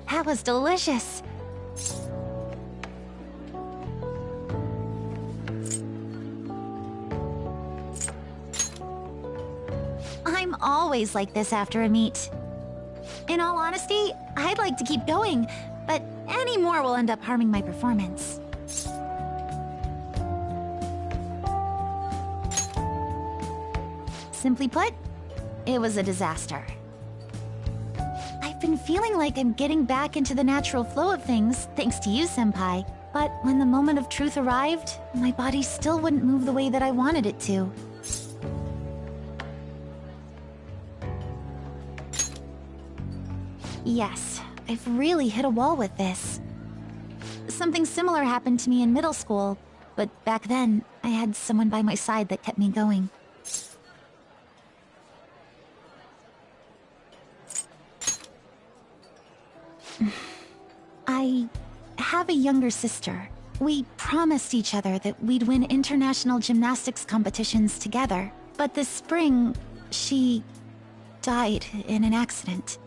that was delicious. I'm always like this after a meet. In all honesty, I'd like to keep going, but any more will end up harming my performance. Simply put, it was a disaster. I've been feeling like I'm getting back into the natural flow of things, thanks to you, Senpai. But when the moment of truth arrived, my body still wouldn't move the way that I wanted it to. Yes, I've really hit a wall with this. Something similar happened to me in middle school, but back then, I had someone by my side that kept me going. I have a younger sister. We promised each other that we'd win international gymnastics competitions together. But this spring, she died in an accident.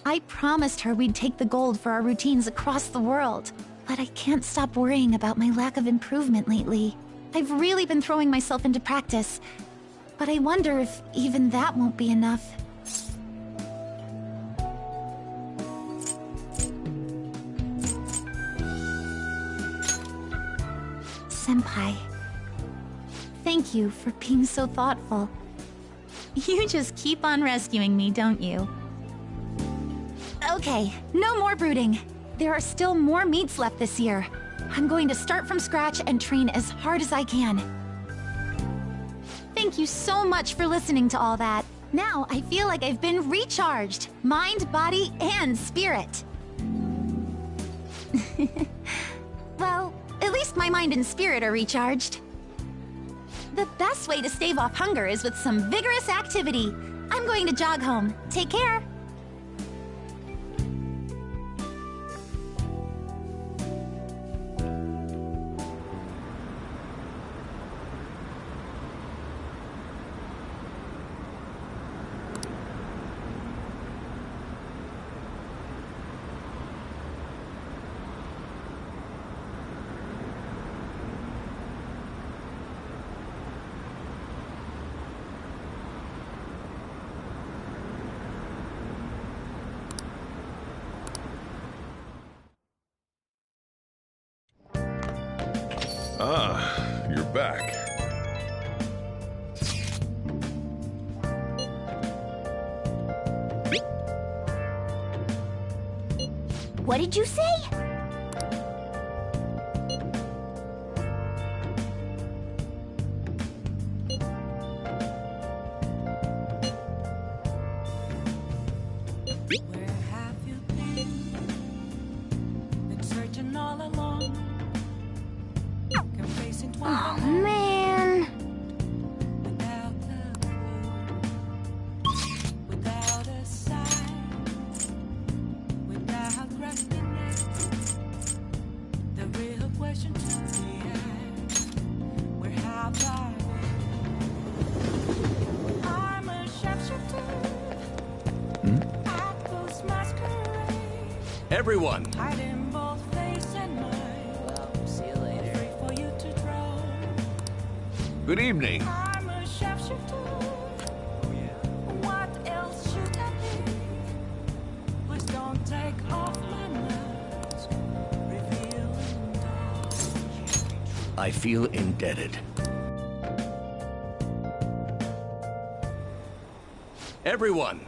I promised her we'd take the gold for our routines across the world, but I can't stop worrying about my lack of improvement lately. I've really been throwing myself into practice, but I wonder if even that won't be enough. Senpai, thank you for being so thoughtful. You just keep on rescuing me, don't you? Okay, no more brooding. There are still more meets left this year. I'm going to start from scratch and train as hard as I can. Thank you so much for listening to all that. Now I feel like I've been recharged. Mind, body, and spirit. Well, at least my mind and spirit are recharged. The best way to stave off hunger is with some vigorous activity. I'm going to jog home. Take care. Ah, you're back. What did you say? Where have you been? Been searching all along. Confessing Oh, man. Without a clue, without a sign, without recognition. The real question to be asked: where have I been? I'm a sharpshooter. At those masquerade. Everyone, Hiding both face and mind. Well, see you later. Free for you to draw. good evening. I'm a sharpshooter. What else should I be? Please don't take off my mask. Revealing dark. I feel indebted. Everyone!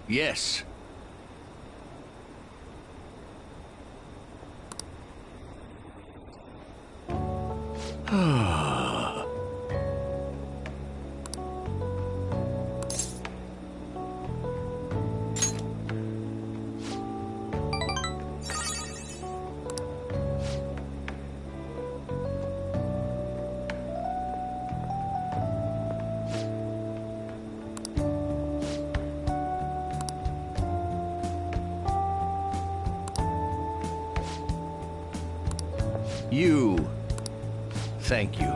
Yes. You. Thank you.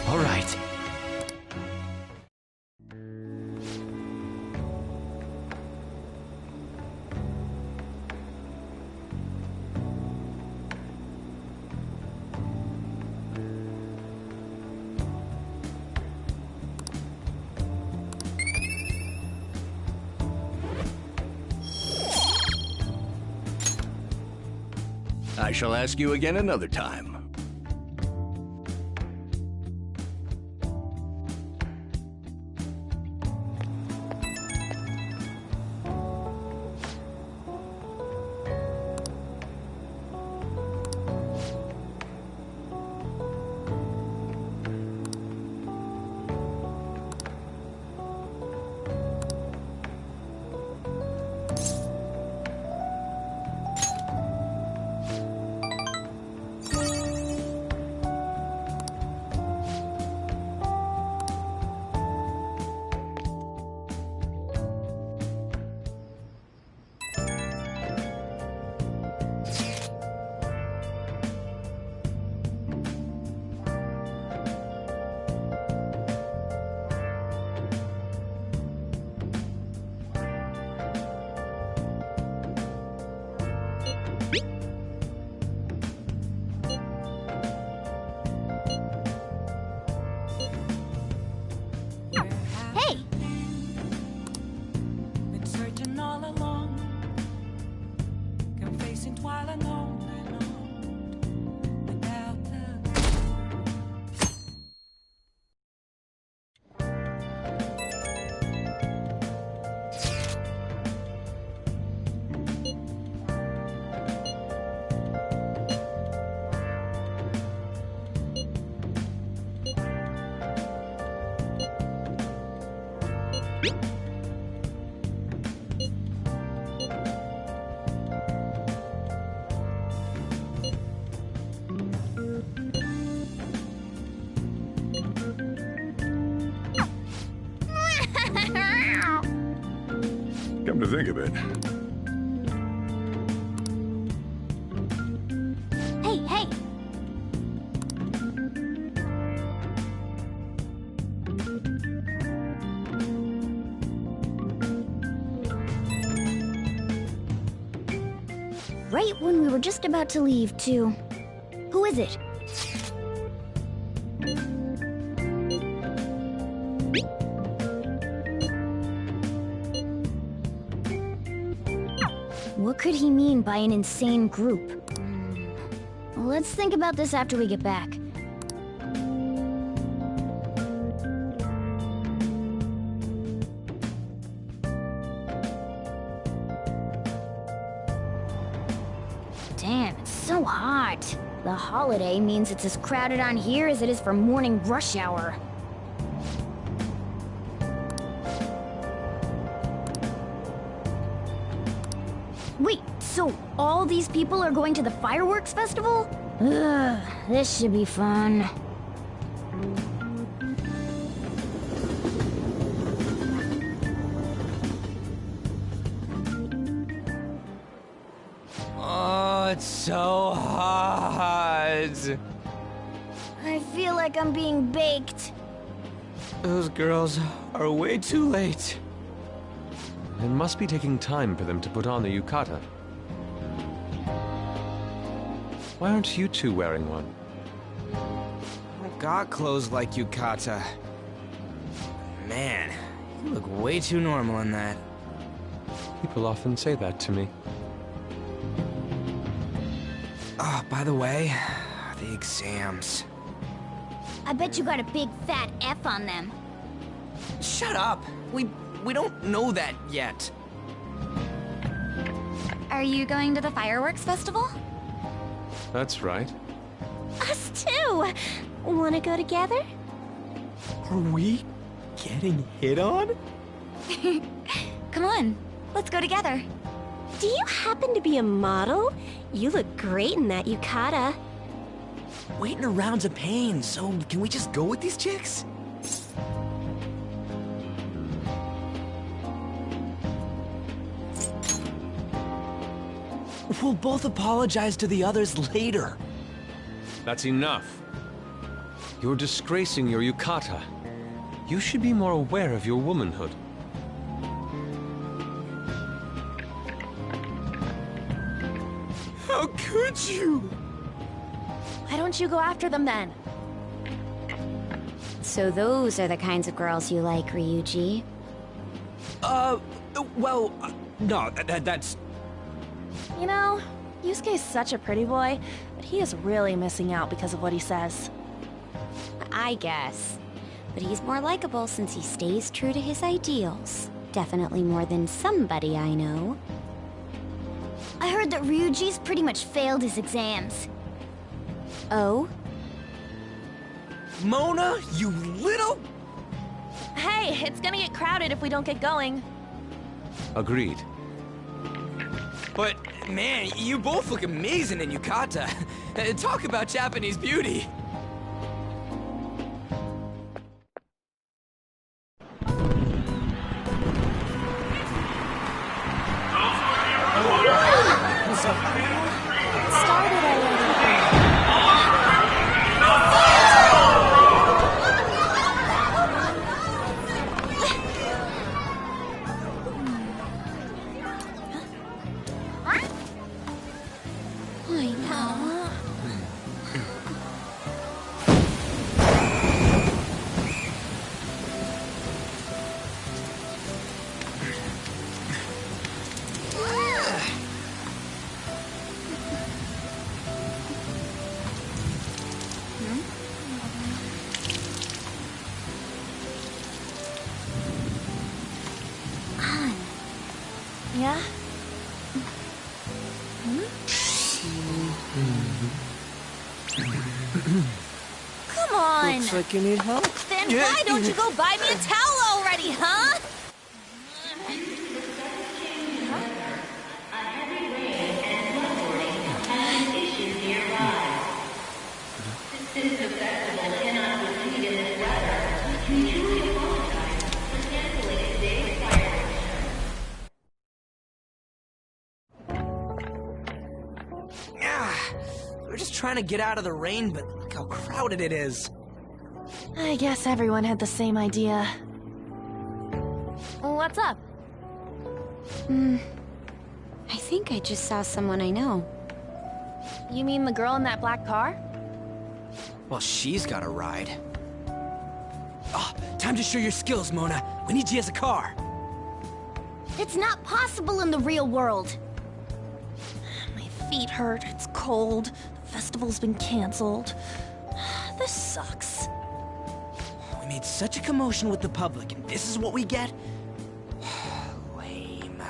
All right. I shall ask you again another time. Been searching all along, confessing while alone and on, without Come to think of it, Hey, hey! Right when we were just about to leave, too. Who is it? What could he mean by an insane group? Let's think about this after we get back. Damn, it's so hot. The holiday means it's as crowded on here as it is for morning rush hour. Wait, so all these people are going to the fireworks festival? Ugh, this should be fun. Oh, it's so hot. I feel like I'm being baked. Those girls are way too late. It must be taking time for them to put on the yukata. Why aren't you two wearing one? I got clothes like yukata. Man, you look way too normal in that. People often say that to me. Oh, by the way, the exams. I bet you got a big fat F on them. Shut up! We don't know that yet. Are you going to the fireworks festival? That's right. Us too! Wanna go together? Are we getting hit on? Come on, let's go together. Do you happen to be a model? You look great in that yukata. Waiting around's a pain, so can we just go with these chicks? We'll both apologize to the others later. That's enough. You're disgracing your yukata. You should be more aware of your womanhood. How could you? Why don't you go after them then? So those are the kinds of girls you like, Ryuji. Well, no, that's... You know, Yusuke's such a pretty boy, but he is really missing out because of what he says. I guess. But he's more likable since he stays true to his ideals. Definitely more than somebody I know. I heard that Ryuji's pretty much failed his exams. Oh? Mona, you little... Hey, it's gonna get crowded if we don't get going. Agreed. But, man, you both look amazing in yukata. Talk about Japanese beauty. Yeah? Come on! Looks like you need help. Then why don't you go buy me a towel already, huh? We're just trying to get out of the rain, but look how crowded it is. I guess everyone had the same idea. What's up? I think I just saw someone I know. You mean the girl in that black car? Well, she's got a ride. Oh, time to show your skills, Mona. We need you as a car. It's not possible in the real world. My feet hurt, it's cold, the festival's been canceled. This sucks. We made such a commotion with the public, and this is what we get? Lame.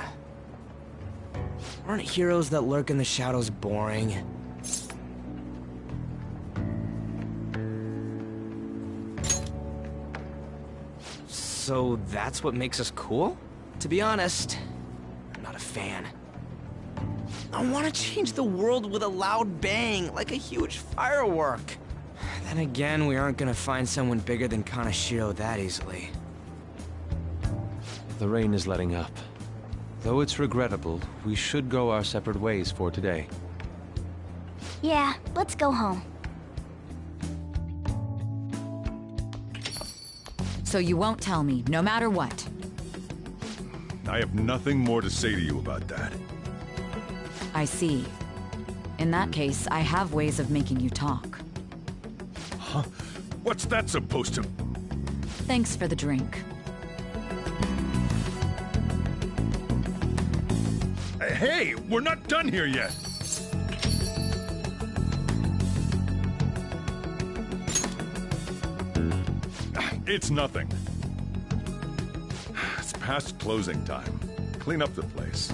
Aren't heroes that lurk in the shadows boring? So that's what makes us cool? To be honest, I'm not a fan. I want to change the world with a loud bang, like a huge firework. Then again, we aren't gonna find someone bigger than Kaneshiro that easily. The rain is letting up. Though it's regrettable, we should go our separate ways for today. Yeah, let's go home. So you won't tell me, no matter what. I have nothing more to say to you about that. I see. In that case, I have ways of making you talk. Huh? What's that supposed to... Thanks for the drink. Hey, we're not done here yet! It's nothing. It's past closing time. Clean up the place.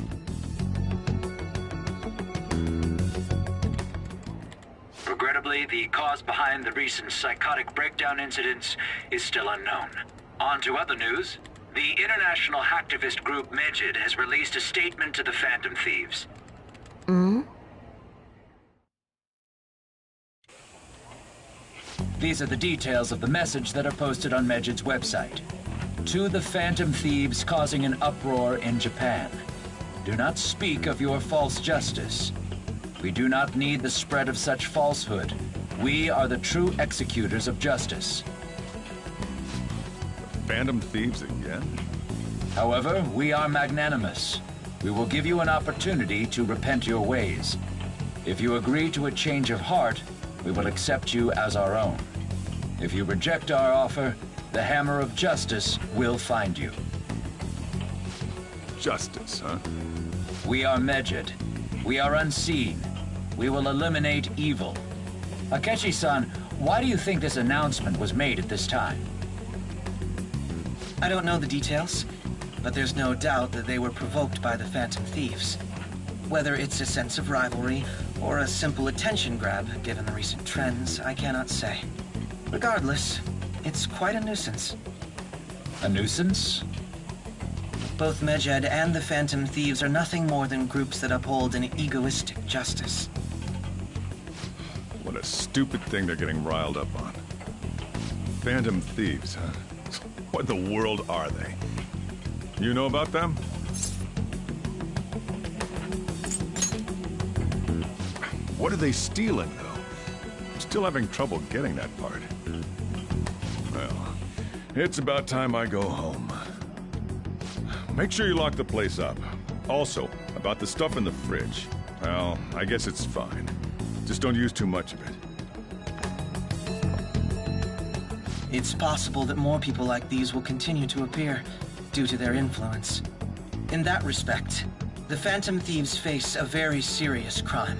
Regrettably, the cause behind the recent psychotic breakdown incidents is still unknown. On to other news. The international hacktivist group Medjed has released a statement to the Phantom Thieves. These are the details of the message that are posted on Medjed's website. To the Phantom Thieves causing an uproar in Japan. Do not speak of your false justice. We do not need the spread of such falsehood. We are the true executors of justice. Phantom Thieves again? However, we are magnanimous. We will give you an opportunity to repent your ways. If you agree to a change of heart, we will accept you as our own. If you reject our offer, the hammer of justice will find you. Justice, huh? We are Medjed. We are unseen. We will eliminate evil. Akechi-san, why do you think this announcement was made at this time? I don't know the details, but there's no doubt that they were provoked by the Phantom Thieves. Whether it's a sense of rivalry or a simple attention grab, given the recent trends, I cannot say. Regardless, it's quite a nuisance. A nuisance? Both Medjed and the Phantom Thieves are nothing more than groups that uphold an egoistic justice. What a stupid thing they're getting riled up on. Phantom Thieves, huh? What in the world are they? You know about them? What are they stealing, though? I'm still having trouble getting that part. Well, it's about time I go home. Make sure you lock the place up. Also, about the stuff in the fridge. Well, I guess it's fine. Just don't use too much of it. It's possible that more people like these will continue to appear, due to their influence. In that respect, the Phantom Thieves face a very serious crime.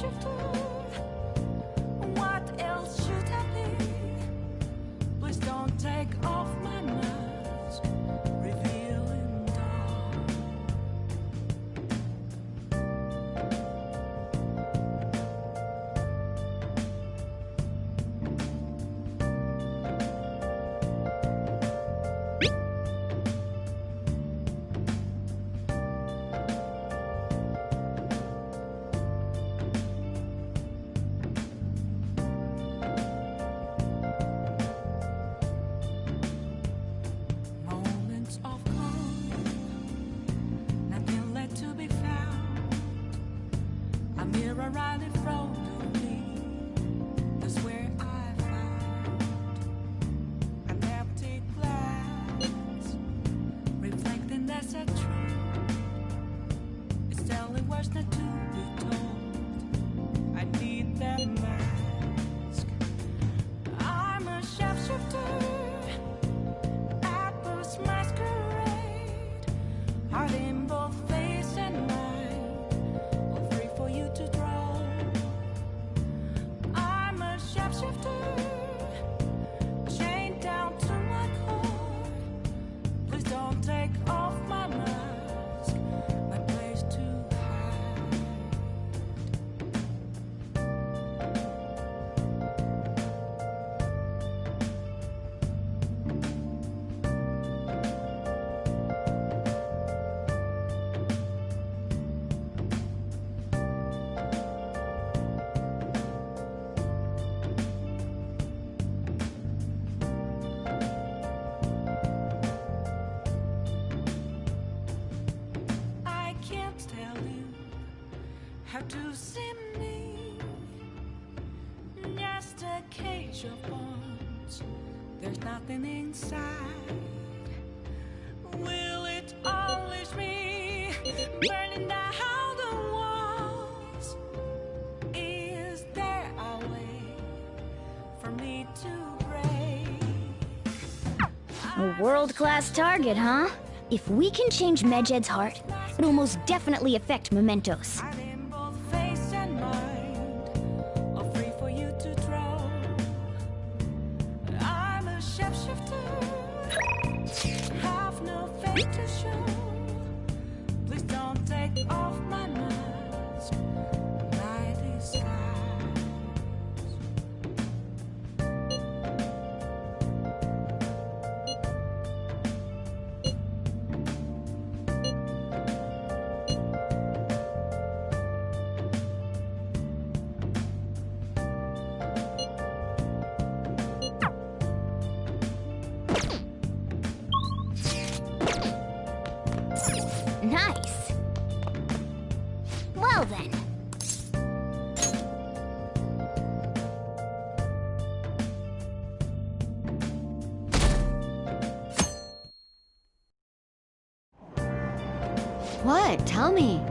shapeshifter. What else should I be? Please don't take off my mask, revealing dark. Moments of calm, nothing left to be found. A mirror right in front of me, that's where I found an empty glass, reflecting that's a truth. It's telling words not to be told. I need that mask. I'm a shapeshifter. Apples masquerade, heart in both face and mind, all free for you to draw. I'm a shapeshifter, chained down to my core. Please don't take off my mask, my place to hide. I can't tell you how to see me. Just a cage of bones. There's nothing inside. Will it unleash me? Burning down the walls. Is there a way for me to break? A world-class target, huh? If we can change Medjed's heart, it'll most definitely affect Mementos. In both face and mind, all free for you to draw. I'm a shapeshifter, have no fate to show. Please don't take off my mask, my disguise. Nice. Well then. What? Tell me.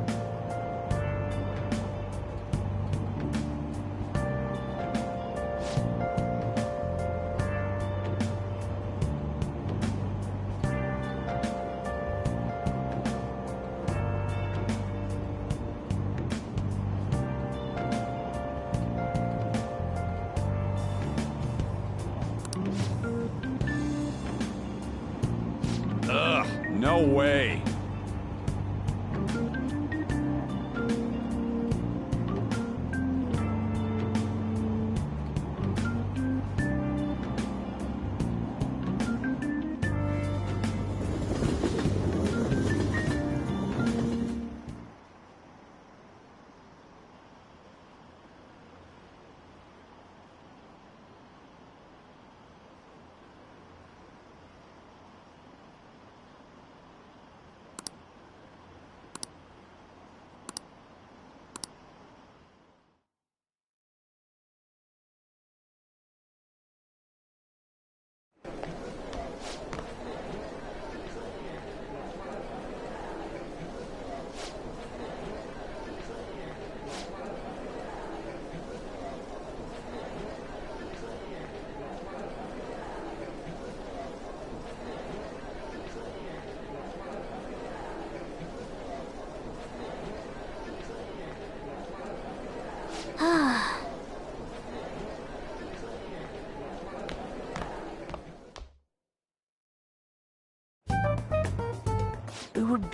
Ugh, no way.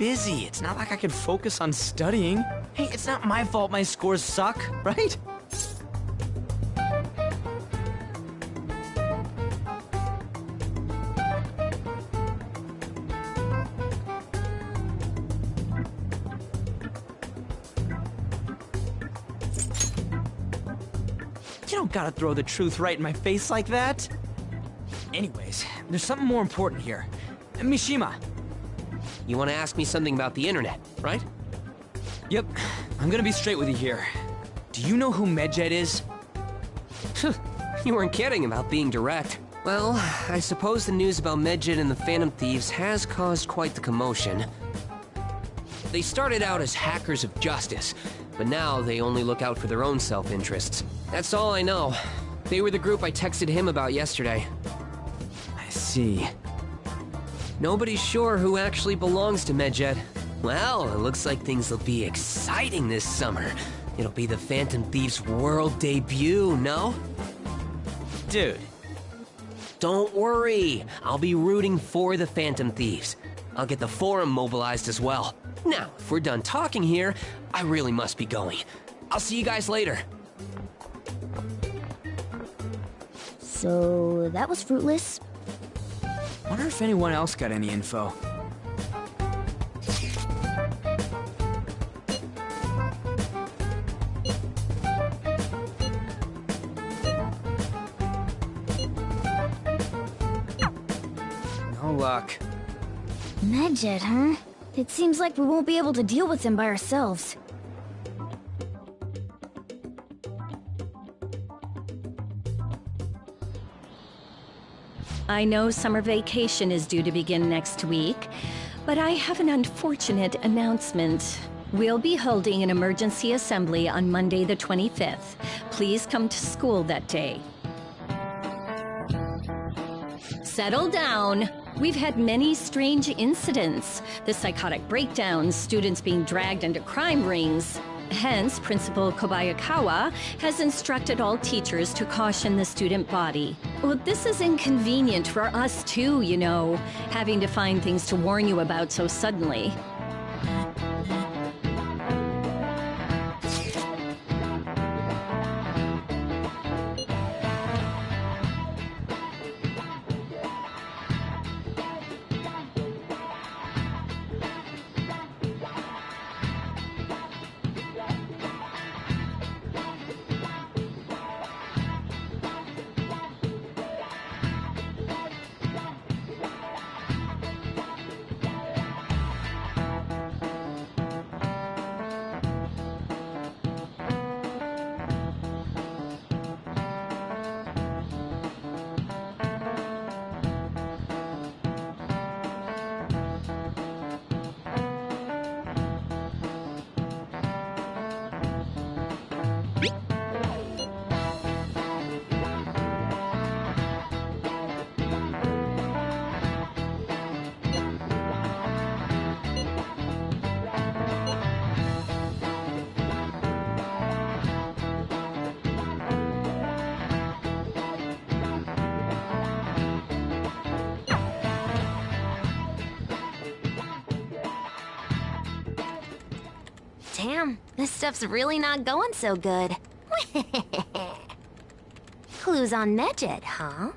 busy. It's not like I could focus on studying. Hey, it's not my fault my scores suck, right? You don't gotta throw the truth right in my face like that. Anyways, there's something more important here. Mishima. You want to ask me something about the internet, right? Yep, I'm gonna be straight with you here. Do you know who Medjed is? You weren't kidding about being direct. Well, I suppose the news about Medjed and the Phantom Thieves has caused quite the commotion. They started out as hackers of justice, but now they only look out for their own self-interests. That's all I know. They were the group I texted him about yesterday. I see. Nobody's sure who actually belongs to Medjed. Well, it looks like things will be exciting this summer. It'll be the Phantom Thieves' world debut, no? Dude. Don't worry. I'll be rooting for the Phantom Thieves. I'll get the forum mobilized as well. Now, if we're done talking here, I really must be going. I'll see you guys later. So, that was fruitless. Wonder if anyone else got any info. No luck. Medjed, huh? It seems like we won't be able to deal with him by ourselves. I know summer vacation is due to begin next week, but I have an unfortunate announcement. We'll be holding an emergency assembly on Monday the 25th. Please come to school that day. Settle down. We've had many strange incidents. The psychotic breakdowns, students being dragged into crime rings. Hence, Principal Kobayakawa has instructed all teachers to caution the student body. Well, this is inconvenient for us too, you know, having to find things to warn you about so suddenly. Damn, this stuff's really not going so good. Clues on Medjed, huh?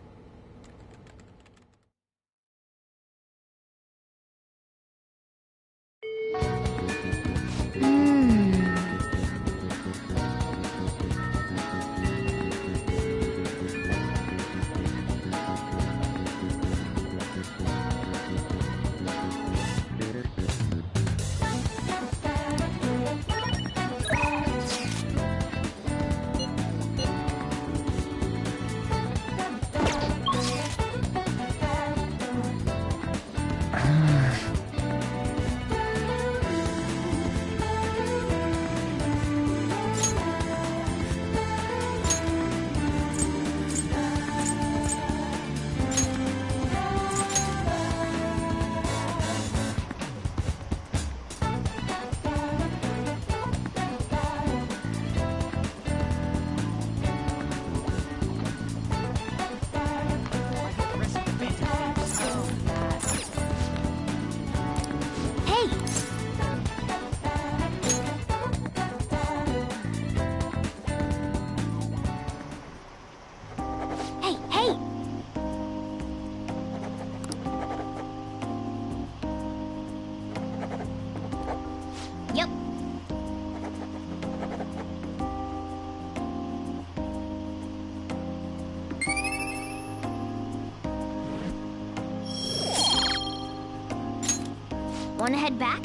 Wanna head back?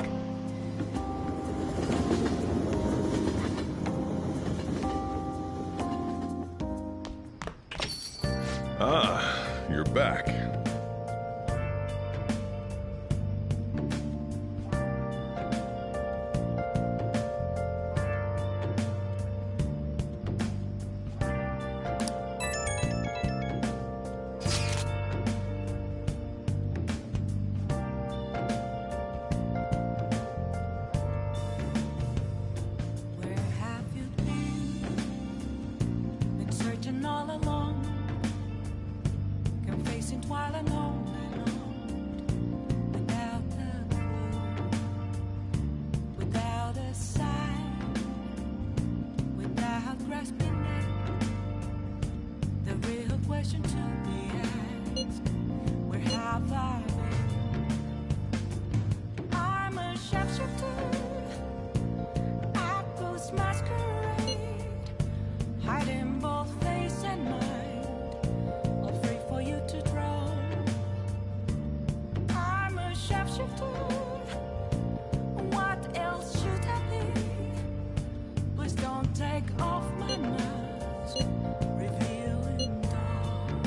Ah, you're back. Where have you been? Been searching all along, confessing while alone and on, without a clue, without a sign, without grasping at the real question to be asked. Where have I been? I'm a shapeshifter. Apples masquerade, hiding both face and mind, all free for you to draw. I'm a shapeshifter. What else should I be? Please don't take off my mask, revealing dawn.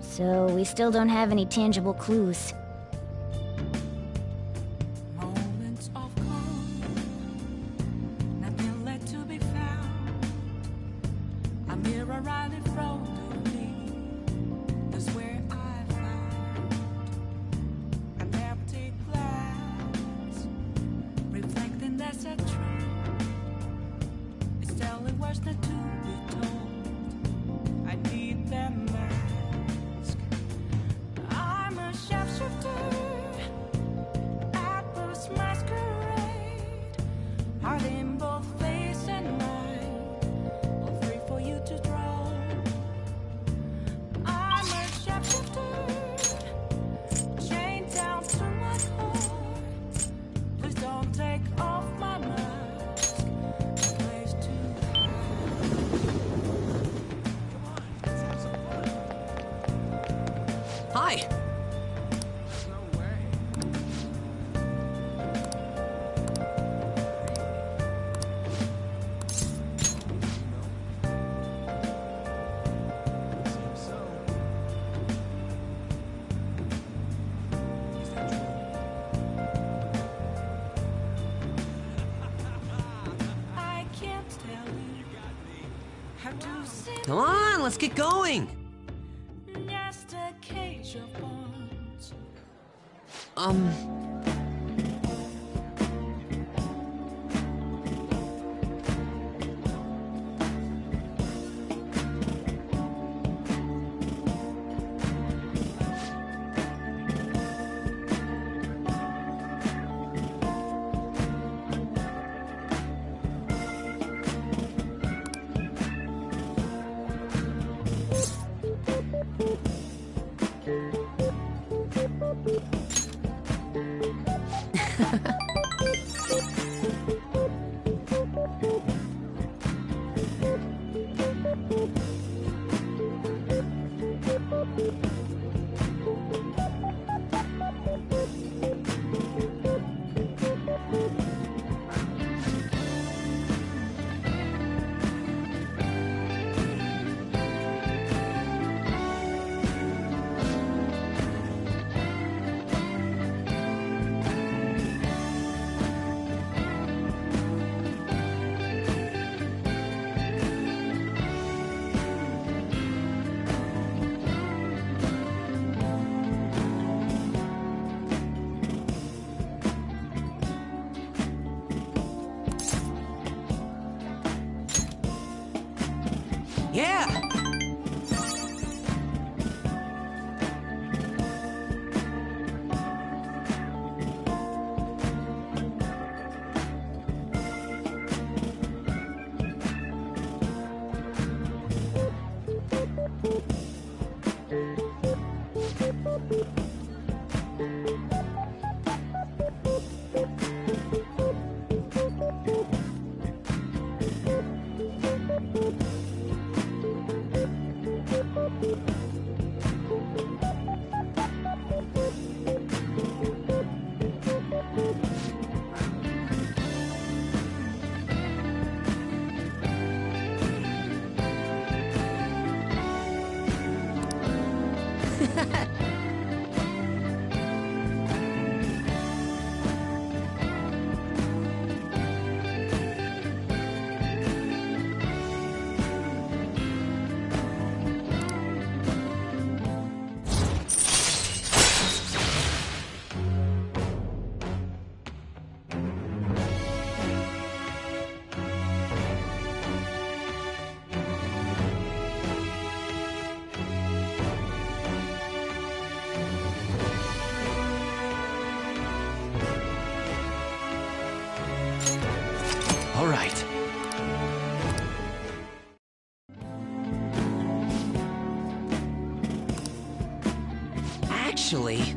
So we still don't have any tangible clues. Moments of calm, nothing left to be found. A mirror right in front of me, that's where I found an empty glass, reflecting that's a truth. It's telling words not to be told. I need them mask. I'm a shapeshifter. Apples masquerade, hiding both face and mind, all free for you to draw. I'm a shapeshifter, chained down to my heart. Please don't take off my mask, a place to Hi! I can't tell you how to say Come on, let's get going! just a cage of bones. Yeah! All right. Actually...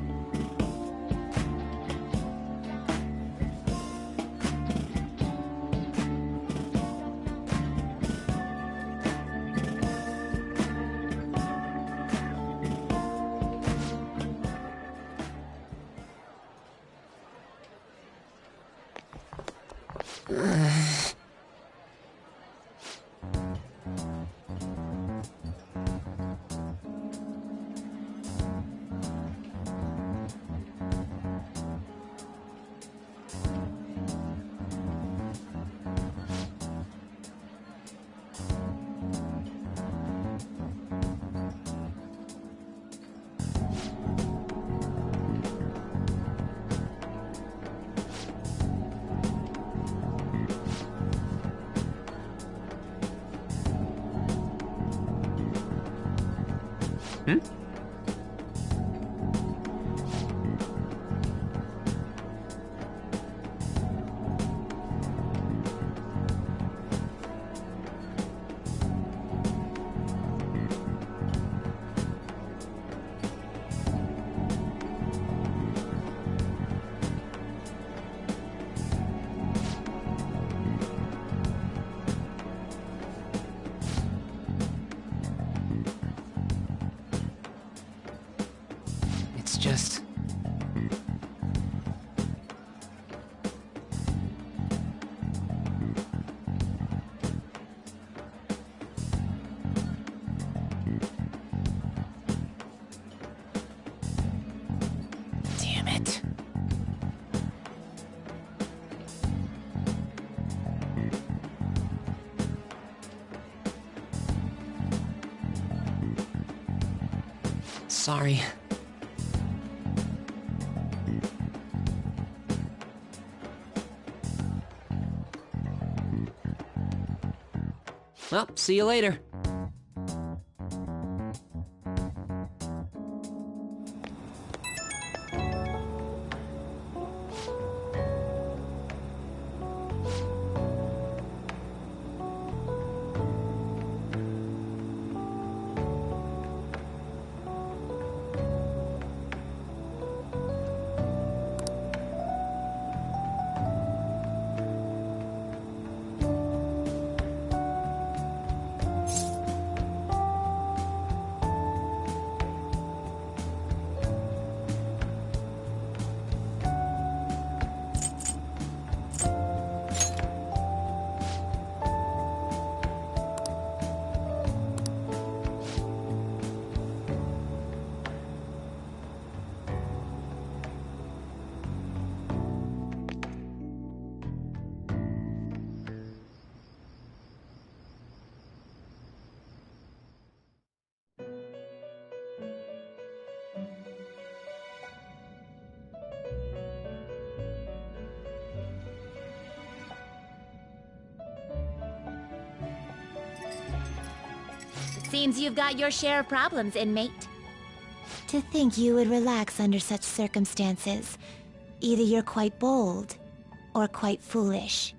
It's just... Damn it. Sorry. Well, see you later. Seems you've got your share of problems, inmate. To think you would relax under such circumstances. Either you're quite bold, or quite foolish.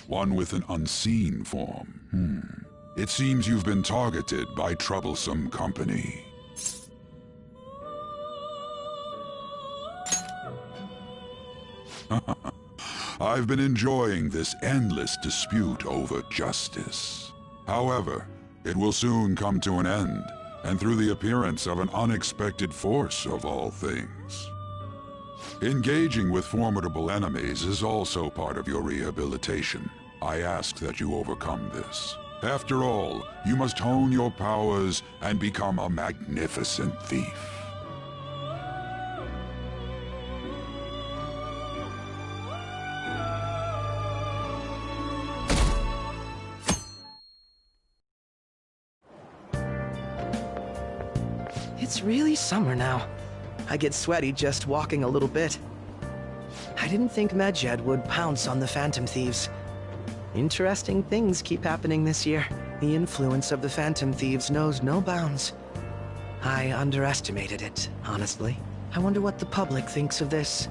One with an unseen form. It seems you've been targeted by troublesome company. I've been enjoying this endless dispute over justice. However, it will soon come to an end, and through the appearance of an unexpected force of all things. Engaging with formidable enemies is also part of your rehabilitation. I ask that you overcome this. After all, you must hone your powers and become a magnificent thief. It's really summer now. I get sweaty just walking a little bit. I didn't think Medjed would pounce on the Phantom Thieves. Interesting things keep happening this year. The influence of the Phantom Thieves knows no bounds. I underestimated it, honestly. I wonder what the public thinks of this.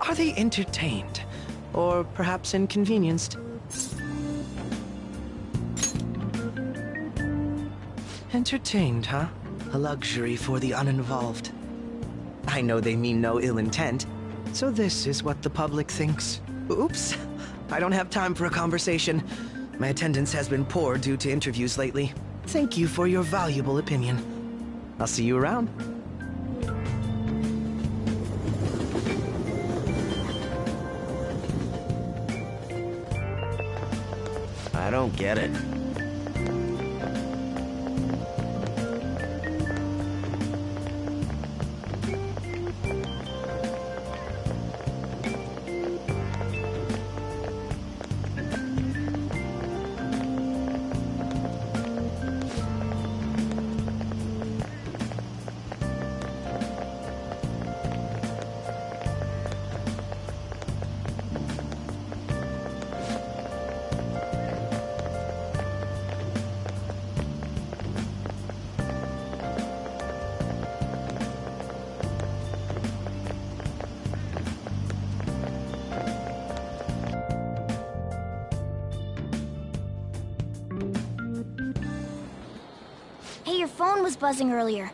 Are they entertained? Or perhaps inconvenienced? Entertained, huh? A luxury for the uninvolved. I know they mean no ill intent, so this is what the public thinks. Oops, I don't have time for a conversation. My attendance has been poor due to interviews lately. Thank you for your valuable opinion. I'll see you around. I don't get it. Hey, your phone was buzzing earlier.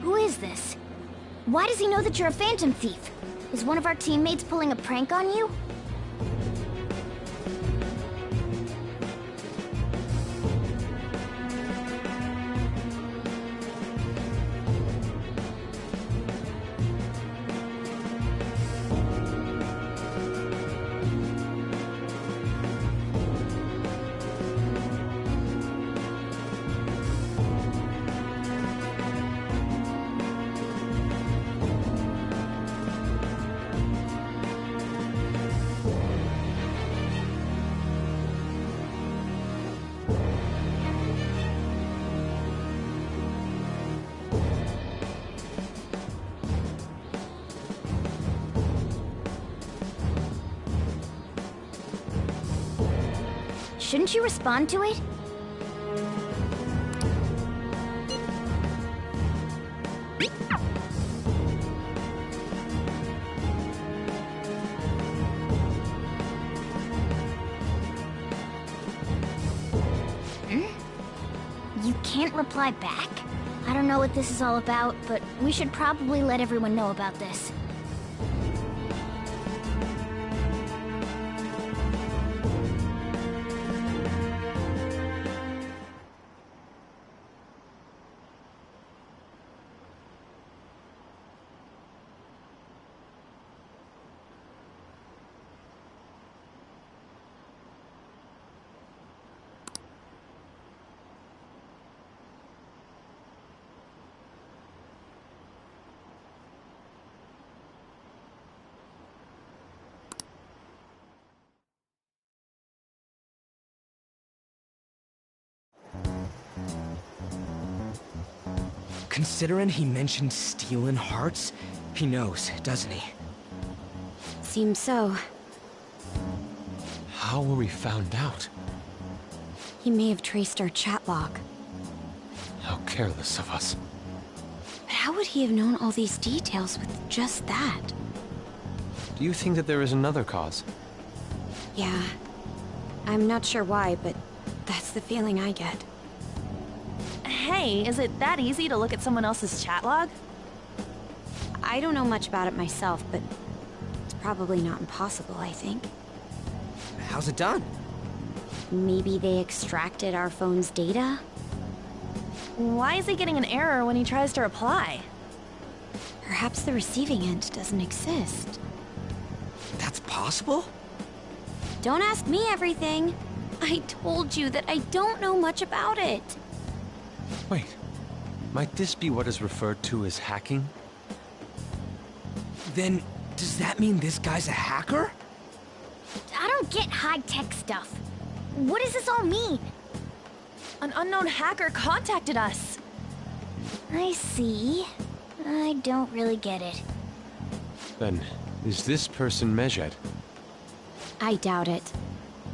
Who is this? Why does he know that you're a Phantom Thief? Is one of our teammates pulling a prank on you? Shouldn't you respond to it? You can't reply back? I don't know what this is all about, but we should probably let everyone know about this. Considering he mentioned stealing hearts, he knows, doesn't he? Seems so. How were we found out? He may have traced our chat log. How careless of us. But how would he have known all these details with just that? Do you think that there is another cause? Yeah. I'm not sure why, but that's the feeling I get. Hey, is it that easy to look at someone else's chat log? I don't know much about it myself, but it's probably not impossible, I think. How's it done? Maybe they extracted our phone's data? Why is he getting an error when he tries to reply? Perhaps the receiving end doesn't exist. That's possible? Don't ask me everything. I told you that I don't know much about it. Wait. Might this be what is referred to as hacking? Then, does that mean this guy's a hacker? I don't get high-tech stuff. What does this all mean? An unknown hacker contacted us. I see. I don't really get it. Then, is this person Medjed? I doubt it.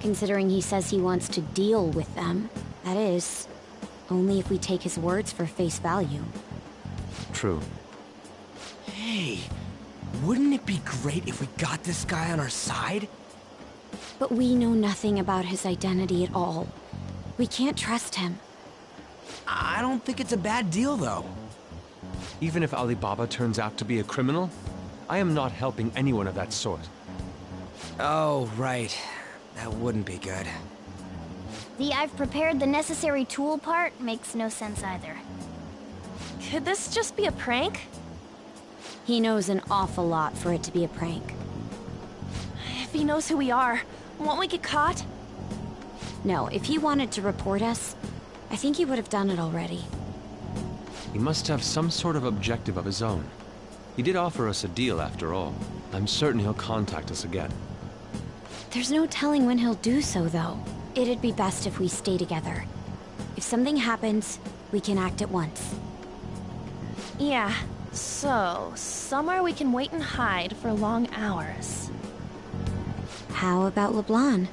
Considering he says he wants to deal with them. That is, only if we take his words for face value. True. Hey, wouldn't it be great if we got this guy on our side? But we know nothing about his identity at all. We can't trust him. I don't think it's a bad deal, though. Even if Alibaba turns out to be a criminal, I am not helping anyone of that sort. Oh, right. That wouldn't be good. The "I've prepared the necessary tool" part makes no sense either. Could this just be a prank? He knows an awful lot for it to be a prank. If he knows who we are, won't we get caught? No, if he wanted to report us, I think he would have done it already. He must have some sort of objective of his own. He did offer us a deal after all. I'm certain he'll contact us again. There's no telling when he'll do so, though. It'd be best if we stay together. If something happens, we can act at once. Yeah, so somewhere we can wait and hide for long hours. How about LeBlanc?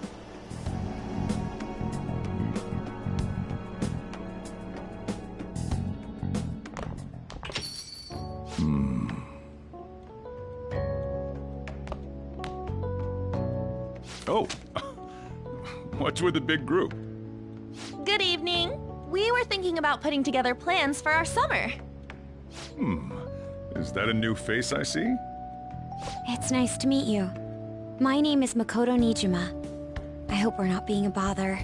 Oh, what's with the big group? Good evening. We were thinking about putting together plans for our summer. Is that a new face I see? It's nice to meet you. My name is Makoto Nijima. I hope we're not being a bother.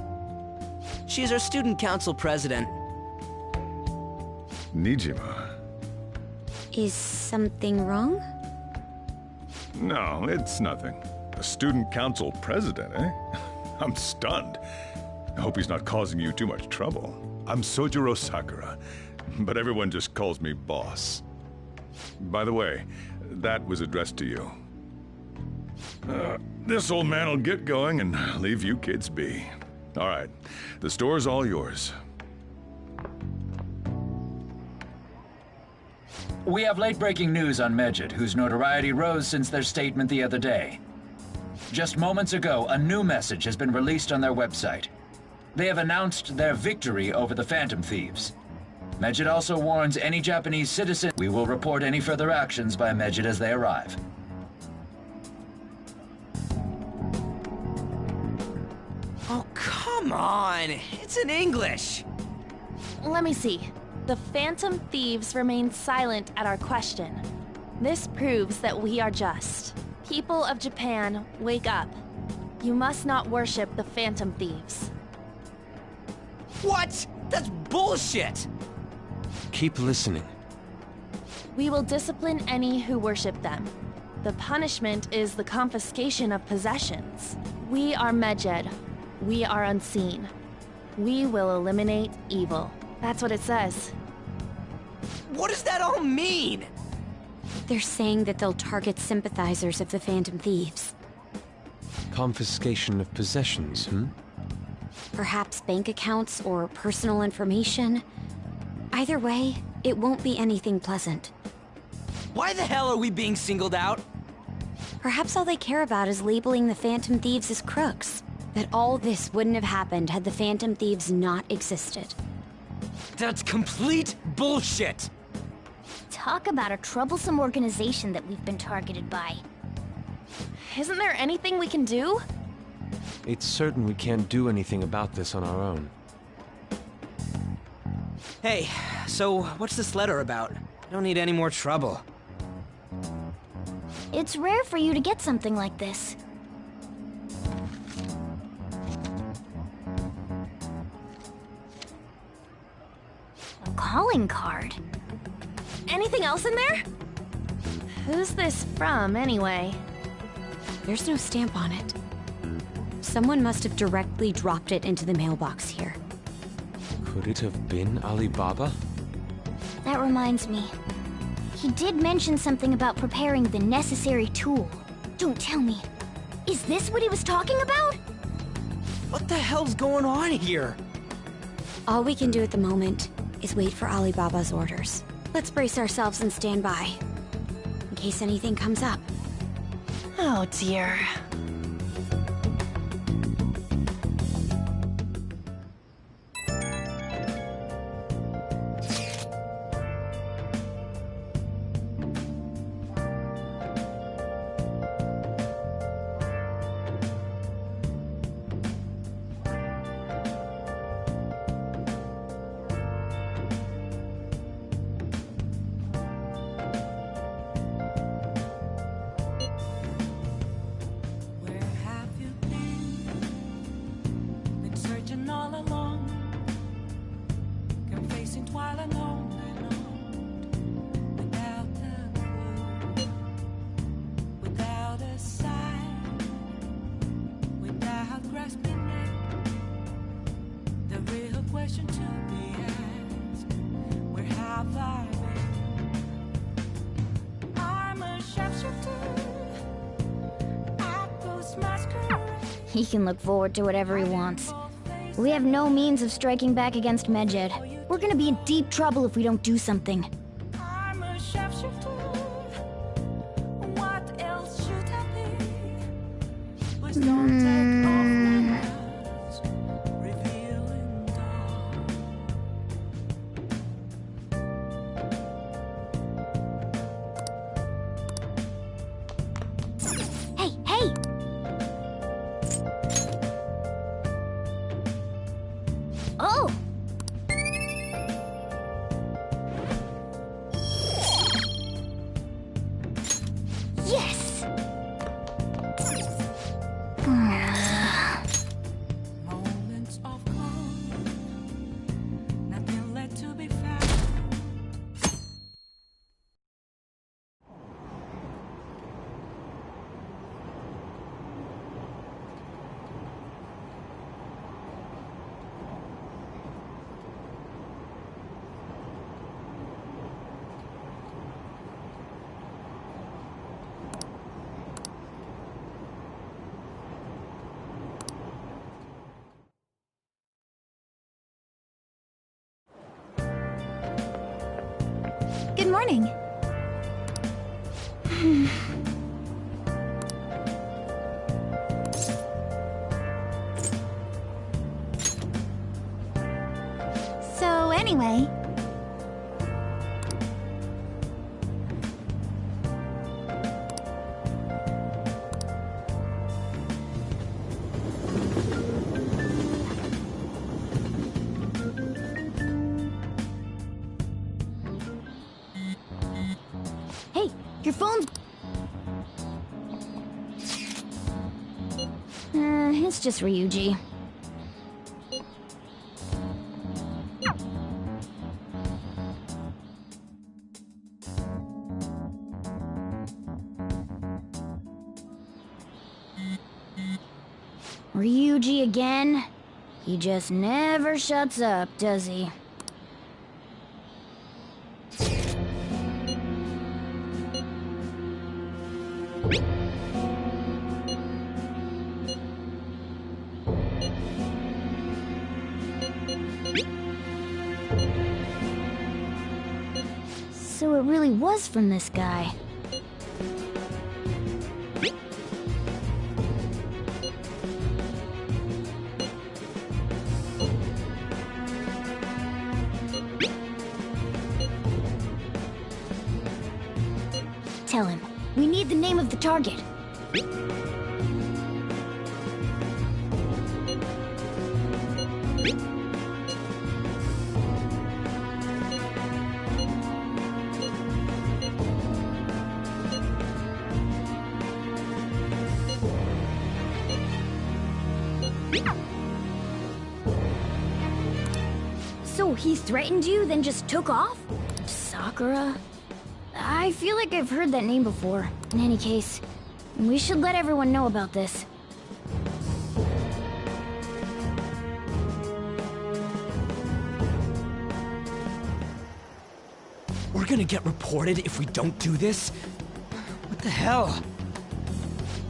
She's our student council president. Nijima? Is something wrong? No, it's nothing. A student council president, eh? I'm stunned. I hope he's not causing you too much trouble. I'm Sojiro Sakura, but everyone just calls me boss. By the way, that was addressed to you. This old man will get going and leave you kids be. All right, the store's all yours. We have late-breaking news on Medjed, whose notoriety rose since their statement the other day. Just moments ago, a new message has been released on their website. They have announced their victory over the Phantom Thieves. Medjed also warns any Japanese citizen we will report any further actions by Medjed as they arrive. Oh, come on! It's in English! Let me see. The Phantom Thieves remain silent at our question. This proves that we are just. People of Japan, wake up. You must not worship the Phantom Thieves. What? That's bullshit! Keep listening. We will discipline any who worship them. The punishment is the confiscation of possessions. We are Medjed. We are unseen. We will eliminate evil. That's what it says. What does that all mean? They're saying that they'll target sympathizers of the Phantom Thieves. Confiscation of possessions, hmm? Perhaps bank accounts or personal information. Either way, it won't be anything pleasant. Why the hell are we being singled out? Perhaps all they care about is labeling the Phantom Thieves as crooks. that all this wouldn't have happened had the Phantom Thieves not existed. That's complete bullshit! Talk about a troublesome organization that we've been targeted by. Isn't there anything we can do? It's certain we can't do anything about this on our own. Hey, so what's this letter about? I don't need any more trouble. It's rare for you to get something like this. A calling card. Anything else in there? Who's this from, anyway? There's no stamp on it. Someone must have directly dropped it into the mailbox here. Could it have been Alibaba? That reminds me. He did mention something about preparing the necessary tool. Don't tell me. Is this what he was talking about? What the hell's going on here? All we can do at the moment is wait for Alibaba's orders. Let's brace ourselves and stand by, in case anything comes up. Oh dear. He can look forward to whatever he wants. We have no means of striking back against Medjed. We're gonna be in deep trouble if we don't do something. Hey, hey! Oh! Yes! Moments of calm, nothing left to be found. Good morning. So anyway... Hey, your phone's... it's just Ryuji. Ryuji again? He just never shuts up, does he? So it really was from this guy. name of the target. So he threatened you, then just took off? Sakura? I feel like I've heard that name before. In any case, we should let everyone know about this. We're gonna get reported if we don't do this? What the hell?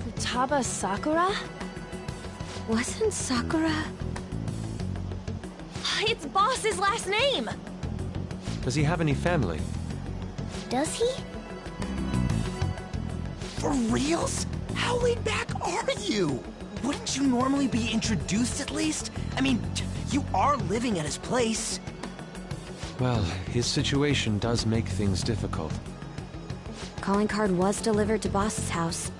Futaba Sakura? Wasn't Sakura... It's Boss's last name! Does he have any family? Does he? For reals? How laid back are you? Wouldn't you normally be introduced at least? I mean, you are living at his place. Well, his situation does make things difficult. Calling card was delivered to Boss's house.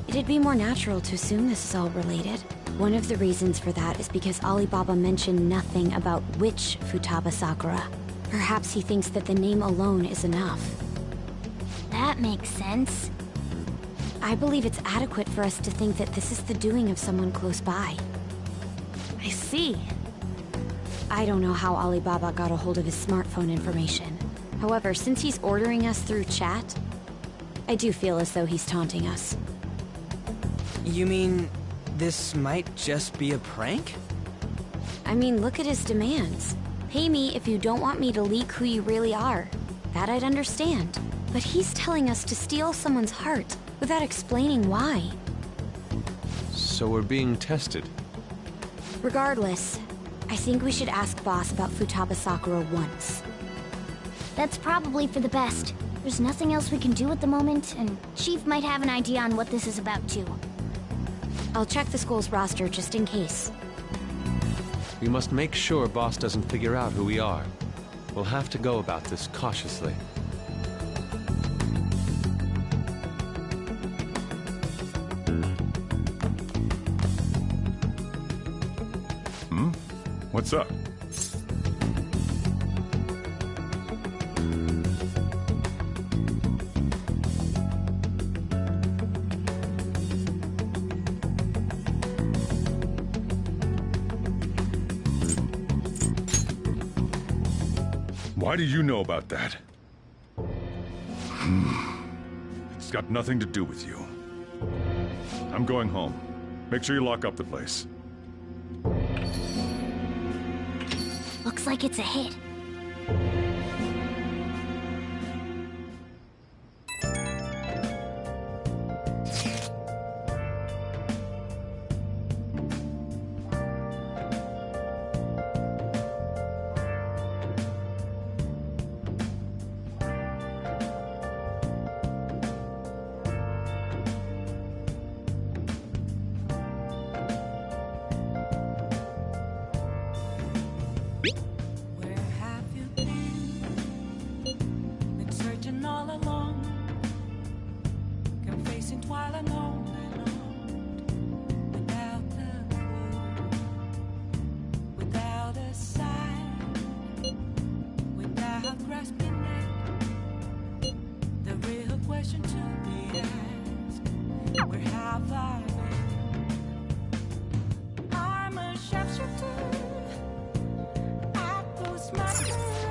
It'd be more natural to assume this is all related. One of the reasons for that is because Alibaba mentioned nothing about which Futaba Sakura. Perhaps he thinks that the name alone is enough. That makes sense. I believe it's adequate for us to think that this is the doing of someone close by. I see. I don't know how Alibaba got a hold of his smartphone information. However, since he's ordering us through chat, I do feel as though he's taunting us. You mean this might just be a prank? I mean, look at his demands. Pay me if you don't want me to leak who you really are. That I'd understand. But he's telling us to steal someone's heart without explaining why. So we're being tested. Regardless, I think we should ask Boss about Futaba Sakura once. That's probably for the best. There's nothing else we can do at the moment, and Chief might have an idea on what this is about too. I'll check the school's roster just in case. We must make sure Boss doesn't figure out who we are. We'll have to go about this cautiously. What's up? Why do you know about that? It's got nothing to do with you. I'm going home. Make sure you lock up the place. Looks like it's a hit.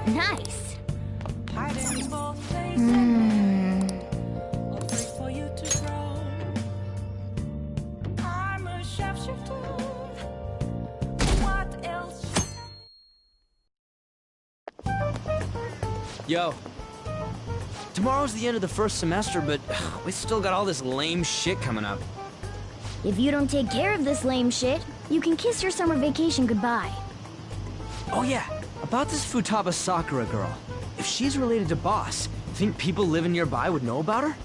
Nice. Yo. Tomorrow's the end of the first semester, but we still got all this lame shit coming up. If you don't take care of this lame shit, you can kiss your summer vacation goodbye. Oh yeah, about this Futaba Sakura girl. If she's related to Boss, think people living nearby would know about her?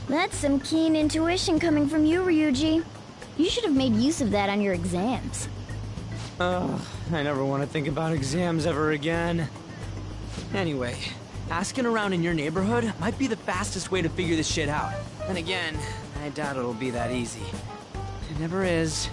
That's some keen intuition coming from you, Ryuji. You should have made use of that on your exams. Ugh, I never want to think about exams ever again. Anyway, asking around in your neighborhood might be the fastest way to figure this shit out. Then again, I doubt it'll be that easy. It never is.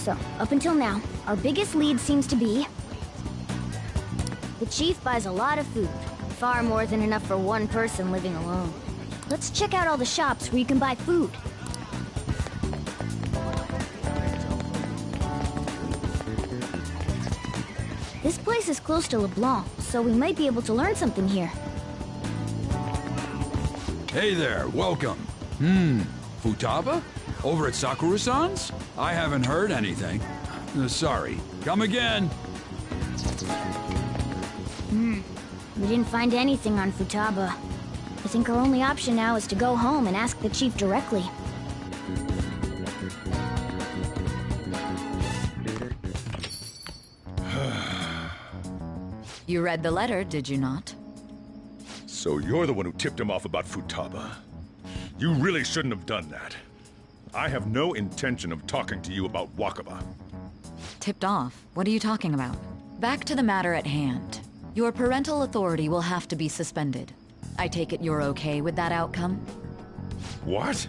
So, up until now, our biggest lead seems to be... the chief buys a lot of food. Far more than enough for one person living alone. Let's check out all the shops where you can buy food. This place is close to LeBlanc, so we might be able to learn something here. Hey there, welcome. Futaba? Over at Sakura-san's? I haven't heard anything. Sorry. Come again. We didn't find anything on Futaba. I think our only option now is to go home and ask the chief directly. You read the letter, did you not? So you're the one who tipped him off about Futaba. You really shouldn't have done that. I have no intention of talking to you about Wakaba. Tipped off? What are you talking about? Back to the matter at hand. Your parental authority will have to be suspended. I take it you're okay with that outcome? What?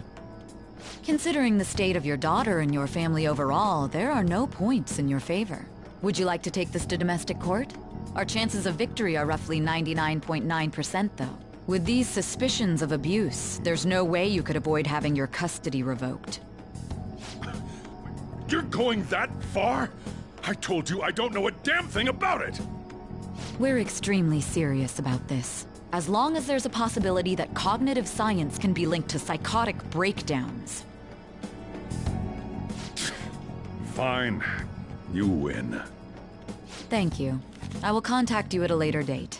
Considering the state of your daughter and your family overall, there are no points in your favor. Would you like to take this to domestic court? Our chances of victory are roughly 99.9%, though. With these suspicions of abuse, there's no way you could avoid having your custody revoked. You're going that far? I told you I don't know a damn thing about it! We're extremely serious about this. As long as there's a possibility that cognitive science can be linked to psychotic breakdowns. Fine. You win. Thank you. I will contact you at a later date.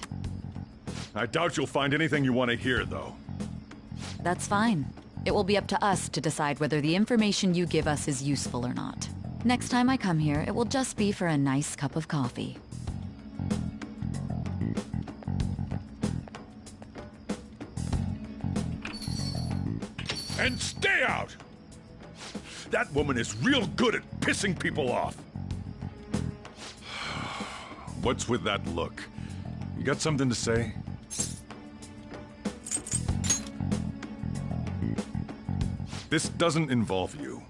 I doubt you'll find anything you want to hear, though. That's fine. It will be up to us to decide whether the information you give us is useful or not. Next time I come here, it will just be for a nice cup of coffee. And stay out! That woman is real good at pissing people off. What's with that look? You got something to say? This doesn't involve you.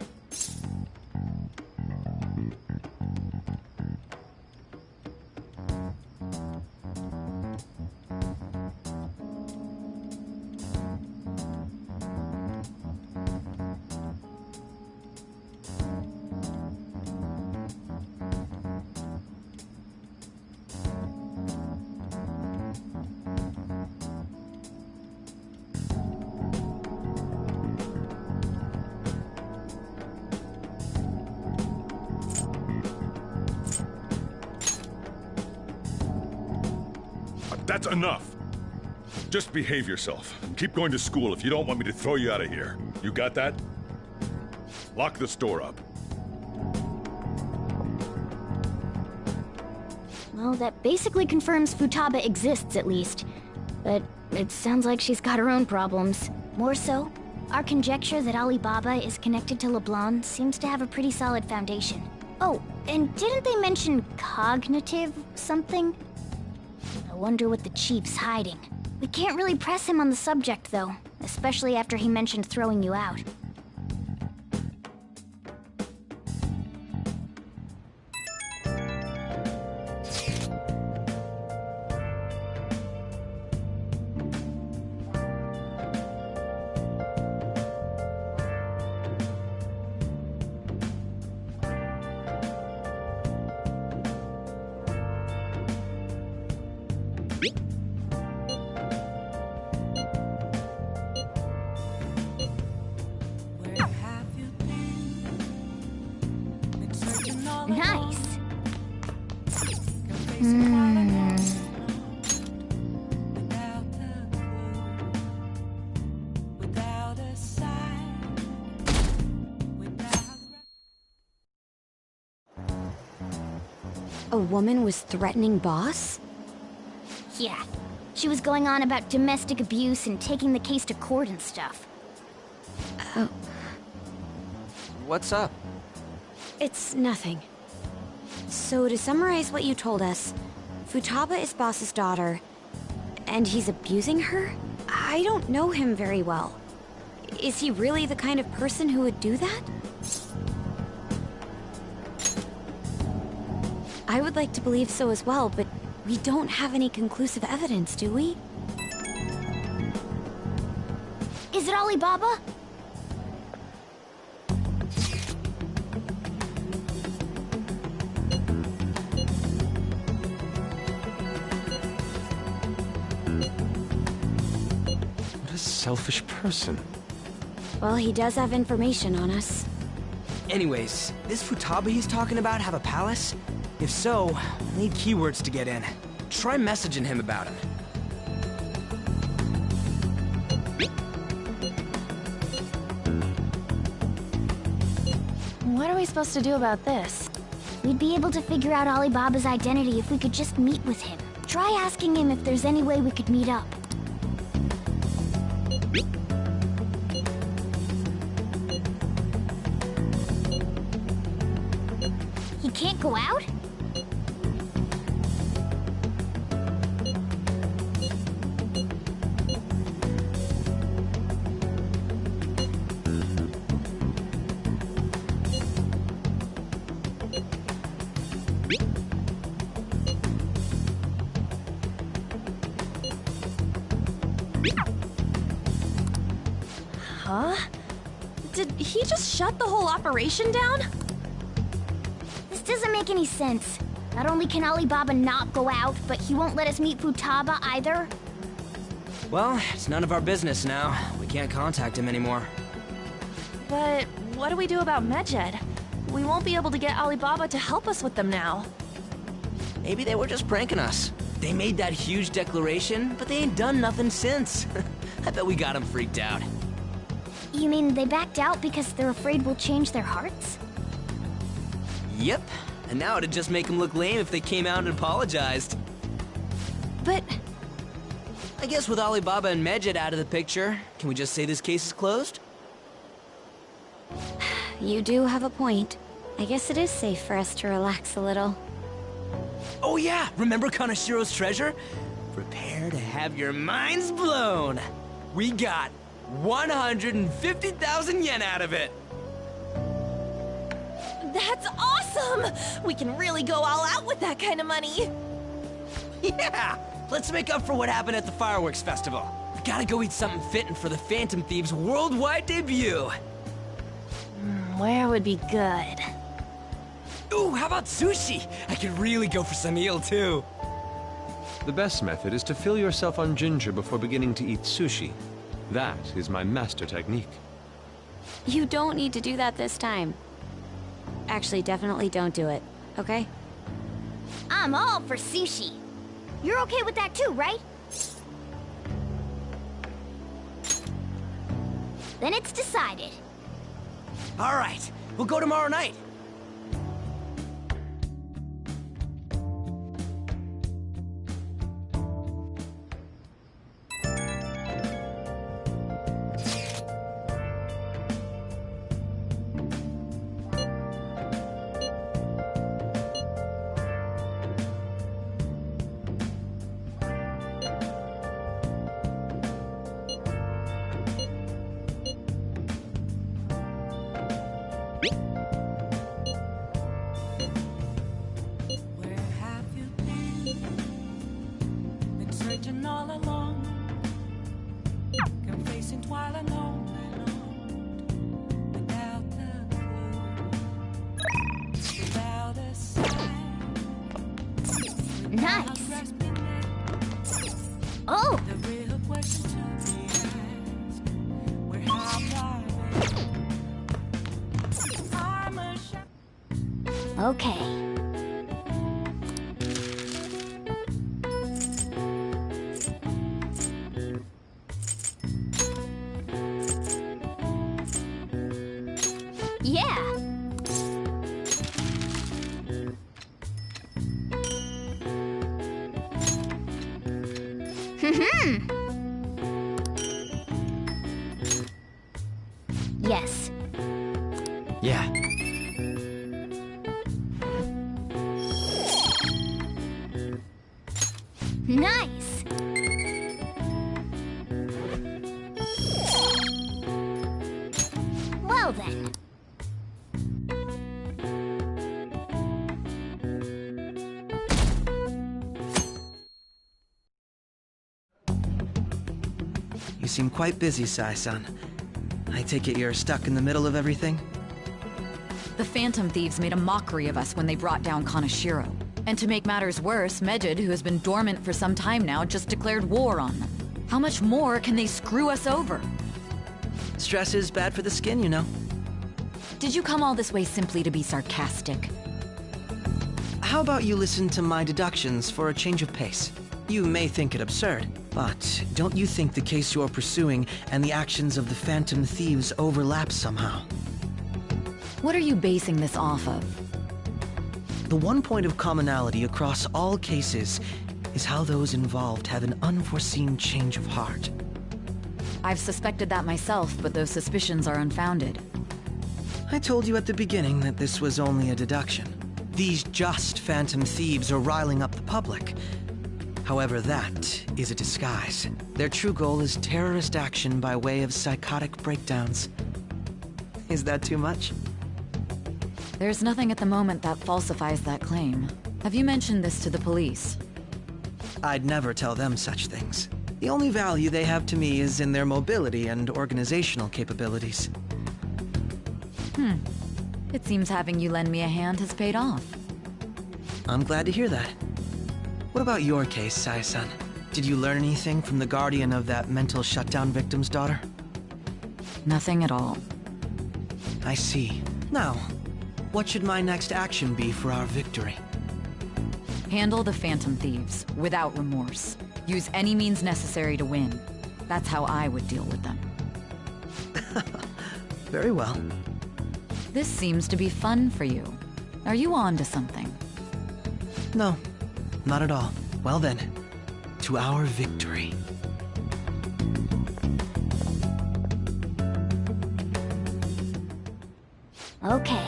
That's enough. Just behave yourself and keep going to school if you don't want me to throw you out of here. You got that? Lock the store up. Well, that basically confirms Futaba exists, at least. But it sounds like she's got her own problems. More so, our conjecture that Alibaba is connected to LeBlanc seems to have a pretty solid foundation. Oh, and didn't they mention cognitive something? I wonder what the chief's hiding. We can't really press him on the subject, though, especially after he mentioned throwing you out. Nice. A woman was threatening Boss? Yeah. She was going on about domestic abuse and taking the case to court and stuff. Oh. What's up? It's nothing. So to summarize what you told us, Futaba is Boss's daughter, and he's abusing her? I don't know him very well. Is he really the kind of person who would do that? I would like to believe so as well, but we don't have any conclusive evidence, do we? Is it Alibaba? What a selfish person. Well, he does have information on us. Anyways, this Futaba he's talking about have a palace? If so, we'll need keywords to get in. Try messaging him about it. What are we supposed to do about this? We'd be able to figure out Alibaba's identity if we could just meet with him. Try asking him if there's any way we could meet up. He can't go out? Huh? Did he just shut the whole operation down? This doesn't make any sense. Not only can Alibaba not go out, but he won't let us meet Futaba either. Well, it's none of our business now. We can't contact him anymore. But what do we do about Medjed? We won't be able to get Alibaba to help us with them now. Maybe they were just pranking us. They made that huge declaration, but they ain't done nothing since. I bet we got them freaked out. You mean they backed out because they're afraid we'll change their hearts? Yep. And now it'd just make them look lame if they came out and apologized. But I guess with Alibaba and Medjed out of the picture, can we just say this case is closed? You do have a point. I guess it is safe for us to relax a little. Oh yeah, remember Kanashiro's treasure? Prepare to have your minds blown. We got 150,000 yen out of it. that's awesome! We can really go all out with that kind of money. Yeah! Let's make up for what happened at the fireworks festival. We gotta go eat something fitting for the Phantom Thieves' worldwide debut. Where would be good? Ooh, how about sushi? I could really go for some eel, too. The best method is to fill yourself on ginger before beginning to eat sushi. That is my master technique. You don't need to do that this time. Actually, definitely don't do it, okay? I'm all for sushi. You're okay with that too, right? Then it's decided. All right, we'll go tomorrow night. Nice. Oh. Okay. Yeah. Yes. Yeah. Nice. Well then. You seem quite busy, Sai-san. I take it you're stuck in the middle of everything? The Phantom Thieves made a mockery of us when they brought down Kaneshiro. And to make matters worse, Medjed, who has been dormant for some time now, just declared war on them. How much more can they screw us over? Stress is bad for the skin, you know. Did you come all this way simply to be sarcastic? How about you listen to my deductions for a change of pace? You may think it absurd, but don't you think the case you're pursuing and the actions of the Phantom Thieves overlap somehow? What are you basing this off of? The one point of commonality across all cases is how those involved have an unforeseen change of heart. I've suspected that myself, but those suspicions are unfounded. I told you at the beginning that this was only a deduction. These just Phantom Thieves are riling up the public. However, that is a disguise. Their true goal is terrorist action by way of psychotic breakdowns. Is that too much? There's nothing at the moment that falsifies that claim. Have you mentioned this to the police? I'd never tell them such things. The only value they have to me is in their mobility and organizational capabilities. It seems having you lend me a hand has paid off. I'm glad to hear that. What about your case, Sai-san? Did you learn anything from the guardian of that mental shutdown victim's daughter? Nothing at all. I see. Now, what should my next action be for our victory? Handle the Phantom Thieves, without remorse. Use any means necessary to win. That's how I would deal with them. Very well. This seems to be fun for you. Are you on to something? No, not at all. Well then, to our victory. Okay.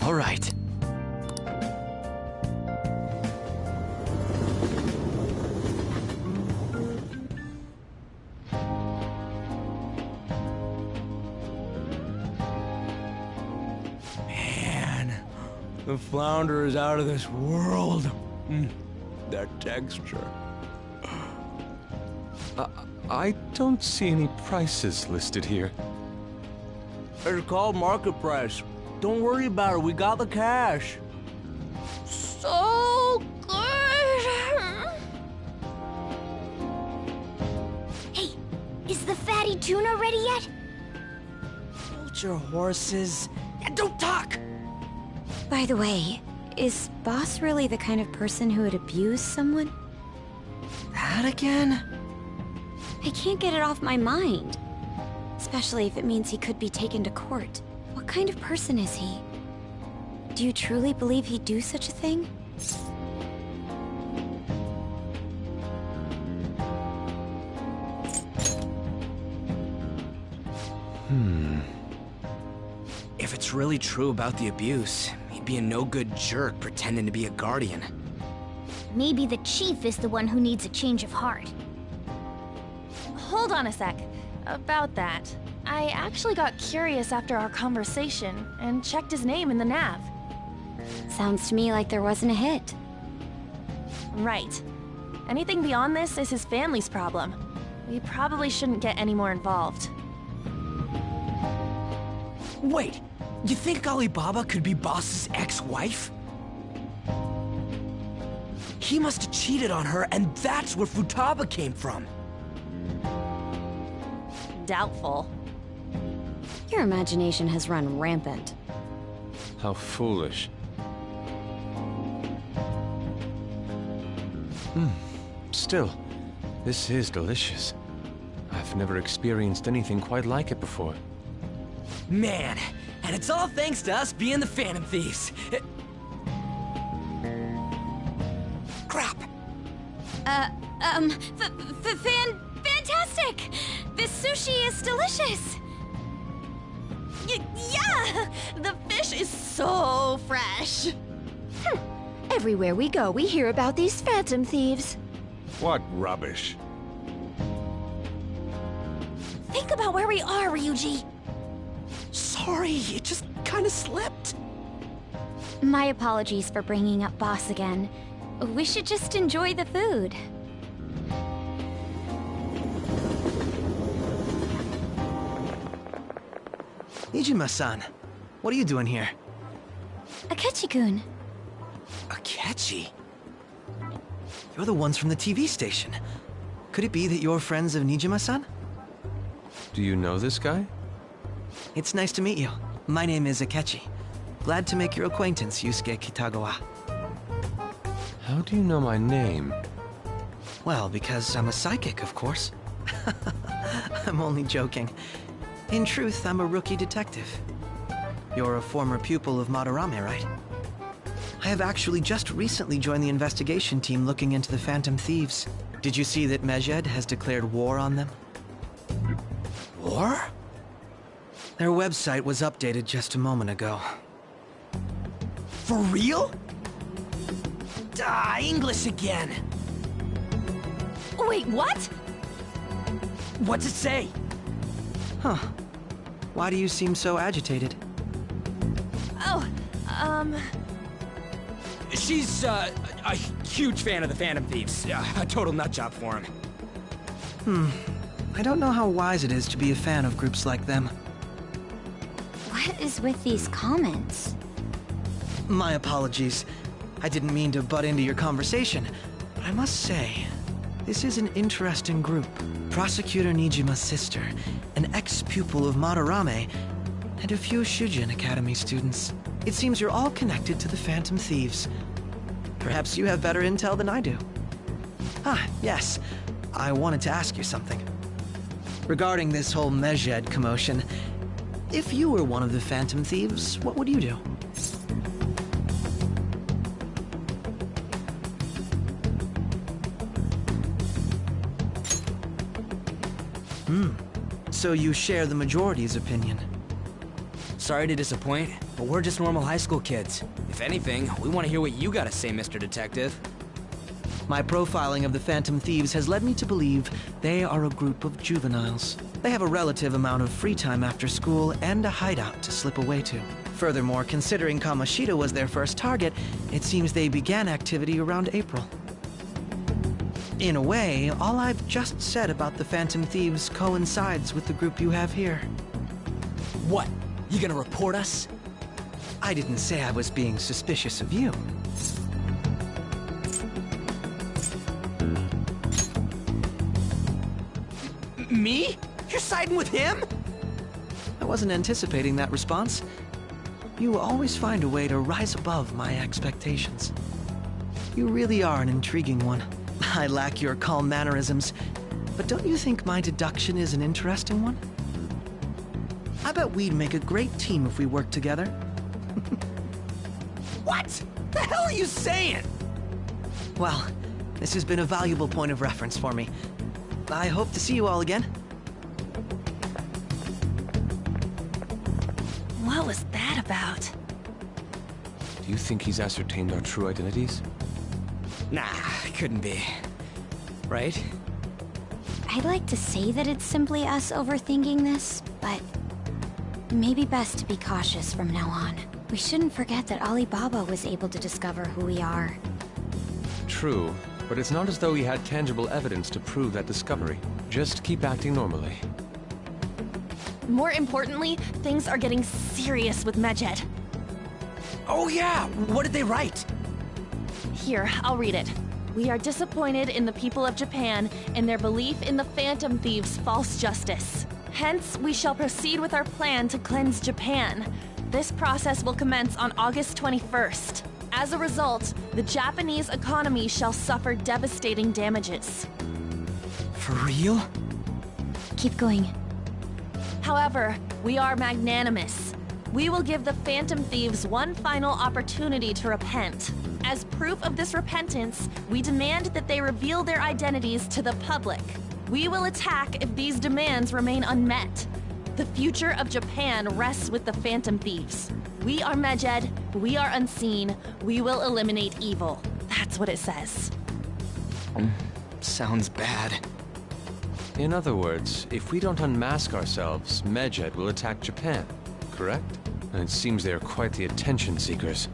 All right. Man, the flounder is out of this world. That texture. I don't see any prices listed here. It's called market price. Don't worry about it, we got the cash. So good. Hey, is the fatty tuna ready yet? butcher horses. And don't talk! By the way, is Boss really the kind of person who would abuse someone? That again? I can't get it off my mind. Especially if it means he could be taken to court. What kind of person is he? Do you truly believe he'd do such a thing? If it's really true about the abuse, he'd be a no-good jerk pretending to be a guardian. Maybe the chief is the one who needs a change of heart. Hold on a sec. About that, I actually got curious after our conversation and checked his name in the nav. Sounds to me like there wasn't a hit. Right. Anything beyond this is his family's problem. We probably shouldn't get any more involved. Wait, you think Alibaba could be Boss's ex-wife? He must have cheated on her, and that's where Futaba came from. Doubtful. Your imagination has run rampant. How foolish. Still, this is delicious. I've never experienced anything quite like it before. Man, and it's all thanks to us being the Phantom Thieves. Crap. Fantastic! This sushi is delicious! Yeah! The fish is so fresh! Everywhere we go, we hear about these Phantom Thieves. What rubbish. Think about where we are, Ryuji. Sorry, it just kinda slipped. My apologies for bringing up Boss again. We should just enjoy the food. Nijima-san, what are you doing here? Akechi-kun. Akechi? You're the ones from the TV station. Could it be that you're friends of Nijima-san? Do you know this guy? It's nice to meet you. My name is Akechi. Glad to make your acquaintance, Yusuke Kitagawa. How do you know my name? Well, because I'm a psychic, of course. I'm only joking. In truth, I'm a rookie detective. You're a former pupil of Madarame, right? I have actually just recently joined the investigation team looking into the Phantom Thieves. Did you see that Medjed has declared war on them? War? Their website was updated just a moment ago. For real? English again. Wait, what? What's it say? Huh. Why do you seem so agitated? Oh, She's, a huge fan of the Phantom Thieves. A total nutjob for him. I don't know how wise it is to be a fan of groups like them. What is with these comments? My apologies. I didn't mean to butt into your conversation, but I must say, this is an interesting group. Prosecutor Nijima's sister, an ex-pupil of Madarame, and a few Shujin Academy students. It seems you're all connected to the Phantom Thieves. Perhaps you have better intel than I do. Ah, yes. I wanted to ask you something. Regarding this whole Medjed commotion, if you were one of the Phantom Thieves, what would you do? So you share the majority's opinion. Sorry to disappoint, but we're just normal high school kids. If anything, we want to hear what you gotta say, Mr. Detective. My profiling of the Phantom Thieves has led me to believe they are a group of juveniles. They have a relative amount of free time after school and a hideout to slip away to. Furthermore, considering Kamoshida was their first target, it seems they began activity around April. In a way, all I've just said about the Phantom Thieves coincides with the group you have here. What? You gonna report us? I didn't say I was being suspicious of you. Me? You're siding with him? I wasn't anticipating that response. You always find a way to rise above my expectations. You really are an intriguing one. I lack your calm mannerisms, but don't you think my deduction is an interesting one? I bet we'd make a great team if we worked together. What the hell are you saying? Well, this has been a valuable point of reference for me. I hope to see you all again. What was that about? Do you think he's ascertained our true identities? Nah, couldn't be. Right? I'd like to say that it's simply us overthinking this, but maybe best to be cautious from now on. We shouldn't forget that Alibaba was able to discover who we are. True, but it's not as though he had tangible evidence to prove that discovery. Just keep acting normally. More importantly, things are getting serious with Medjed. Oh yeah, what did they write? Here, I'll read it. We are disappointed in the people of Japan and their belief in the Phantom Thieves' false justice. Hence, we shall proceed with our plan to cleanse Japan. This process will commence on August 21st. As a result, the Japanese economy shall suffer devastating damages. For real? Keep going. However, we are magnanimous. We will give the Phantom Thieves one final opportunity to repent. As proof of this repentance, we demand that they reveal their identities to the public. We will attack if these demands remain unmet. The future of Japan rests with the Phantom Thieves. We are Medjed, we are unseen, we will eliminate evil. That's what it says. Sounds bad. In other words, if we don't unmask ourselves, Medjed will attack Japan, correct? And it seems they are quite the attention seekers.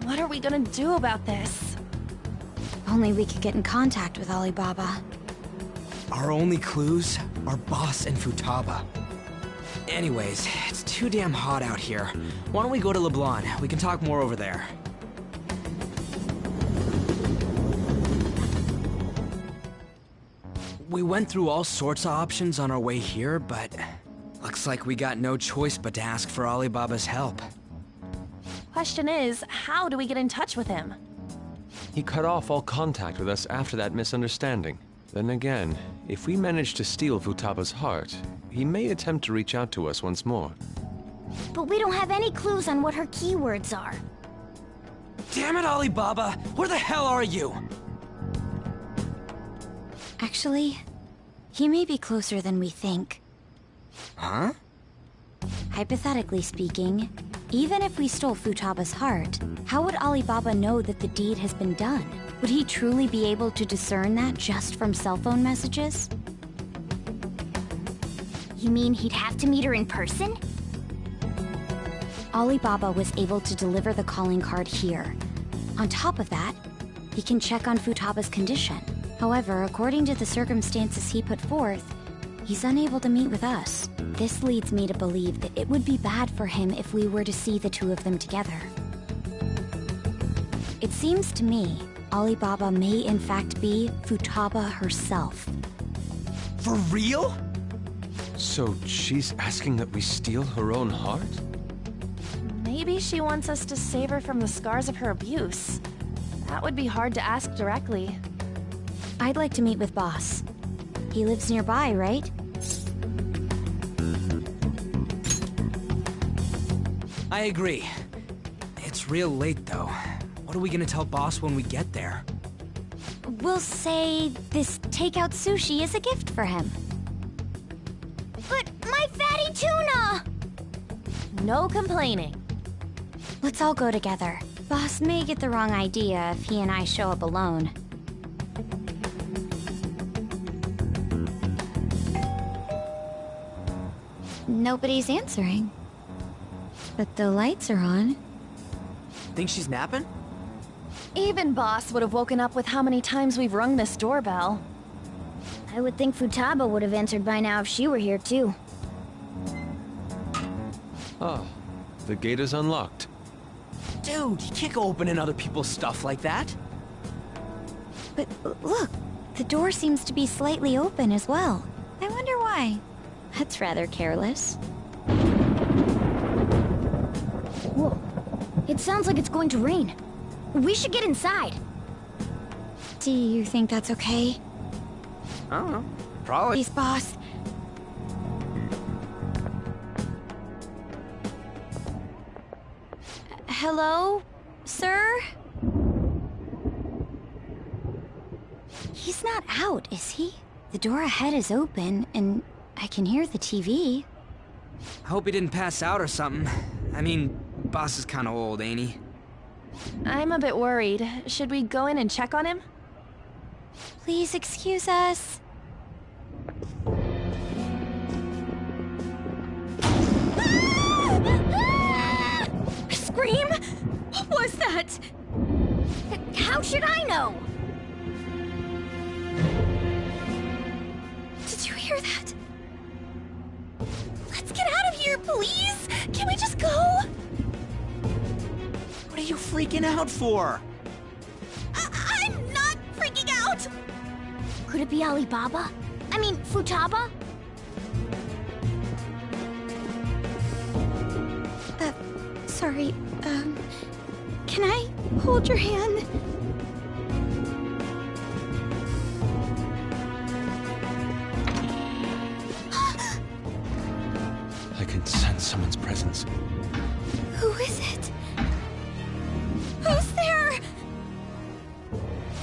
What are we gonna do about this? Only we could get in contact with Alibaba. Our only clues are Boss and Futaba. Anyways, it's too damn hot out here. Why don't we go to LeBlanc? We can talk more over there. We went through all sorts of options on our way here, but looks like we got no choice but to ask for Alibaba's help. Question is, how do we get in touch with him? He cut off all contact with us after that misunderstanding. Then again, if we manage to steal Futaba's heart, he may attempt to reach out to us once more. But we don't have any clues on what her keywords are. Damn it, Alibaba! Where the hell are you? Actually, he may be closer than we think. Huh? Hypothetically speaking, even if we stole Futaba's heart, how would Alibaba know that the deed has been done? Would he truly be able to discern that just from cell phone messages? You mean he'd have to meet her in person? Alibaba was able to deliver the calling card here. On top of that, he can check on Futaba's condition. However, according to the circumstances he put forth, he's unable to meet with us. This leads me to believe that it would be bad for him if we were to see the two of them together. It seems to me Alibaba may in fact be Futaba herself. For real? So she's asking that we steal her own heart? Maybe she wants us to save her from the scars of her abuse. That would be hard to ask directly. I'd like to meet with Boss. He lives nearby, right? I agree. It's real late, though. What are we gonna tell Boss when we get there? We'll say this takeout sushi is a gift for him. But my fatty tuna! No complaining. Let's all go together. Boss may get the wrong idea if he and I show up alone. Nobody's answering. But the lights are on. Think she's napping? Even Boss would have woken up with how many times we've rung this doorbell. I would think Futaba would have answered by now if she were here too. Ah, the gate is unlocked. Dude, you can't go opening other people's stuff like that. But look, the door seems to be slightly open as well. I wonder why. That's rather careless. Whoa. It sounds like it's going to rain. We should get inside. Do you think that's okay? I don't know. Probably. Please, boss. Hello, sir? He's not out, is he? The door ahead is open, and I can hear the TV. I hope he didn't pass out or something. I mean, boss is kinda old, ain't he? I'm a bit worried. Should we go in and check on him? Please excuse us. Scream? What was that? How should I know? Did you hear that? Let's get out of here, please! Can we just go? What are you freaking out for? I'm not freaking out! Could it be Alibaba? I mean, Futaba? Sorry, can I hold your hand? I can sense someone's presence. Who is it? Who's there?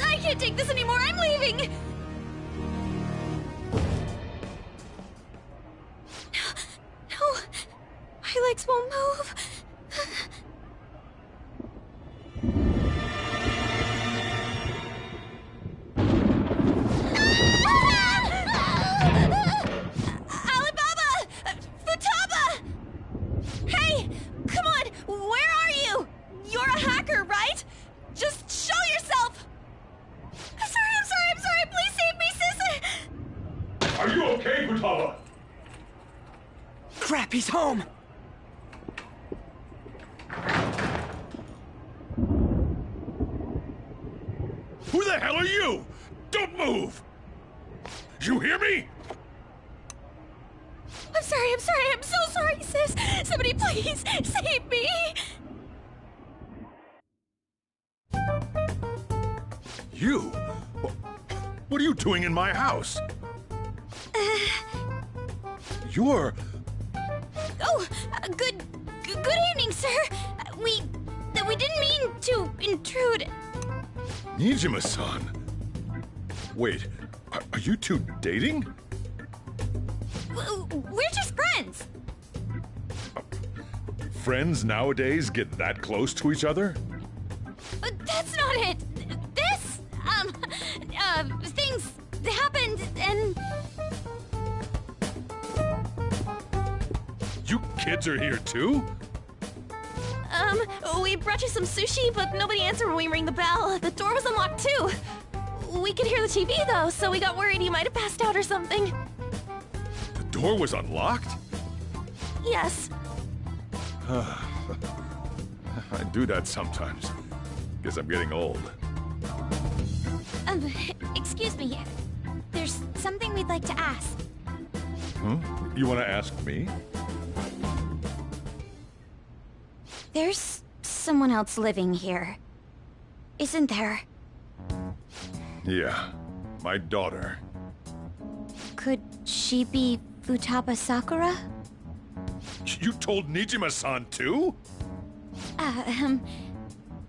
I can't take this anymore, I'm leaving! No, my legs won't move. Alibaba! Futaba! Hey, come on, where are you? You're a hacker, right? Just show yourself! I'm sorry, please save me, sis! Are you okay, Futaba? Crap, he's home! Who the hell are you? Don't move! You hear me? I'm so sorry, sis! Somebody please save me! You? What are you doing in my house? You're... Oh, good evening, sir. We didn't mean to intrude. Nijima-san. Wait, are you two dating? We're just friends. Friends nowadays get that close to each other? That's not it. This, things happened and... You kids are here too? We brought you some sushi, but nobody answered when we rang the bell. The door was unlocked too. We could hear the TV though, so we got worried you might have passed out or something. The door was unlocked? Yes. I do that sometimes. Guess I'm getting old. Excuse me. There's something we'd like to ask. Huh? You want to ask me? There's someone else living here, isn't there? Yeah, my daughter. Could she be Futaba Sakura? You told Nijima-san too?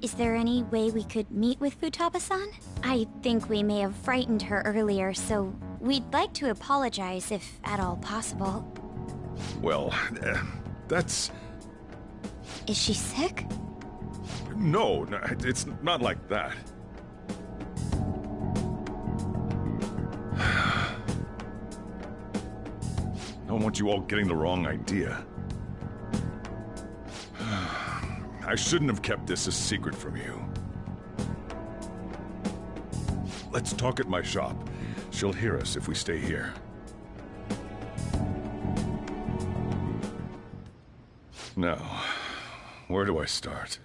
Is there any way we could meet with Futaba-san? I think we may have frightened her earlier, so we'd like to apologize if at all possible. Well, that's... Is she sick? No, it's not like that. I don't want you all getting the wrong idea. I shouldn't have kept this a secret from you. Let's talk at my shop. She'll hear us if we stay here. Now, where do I start?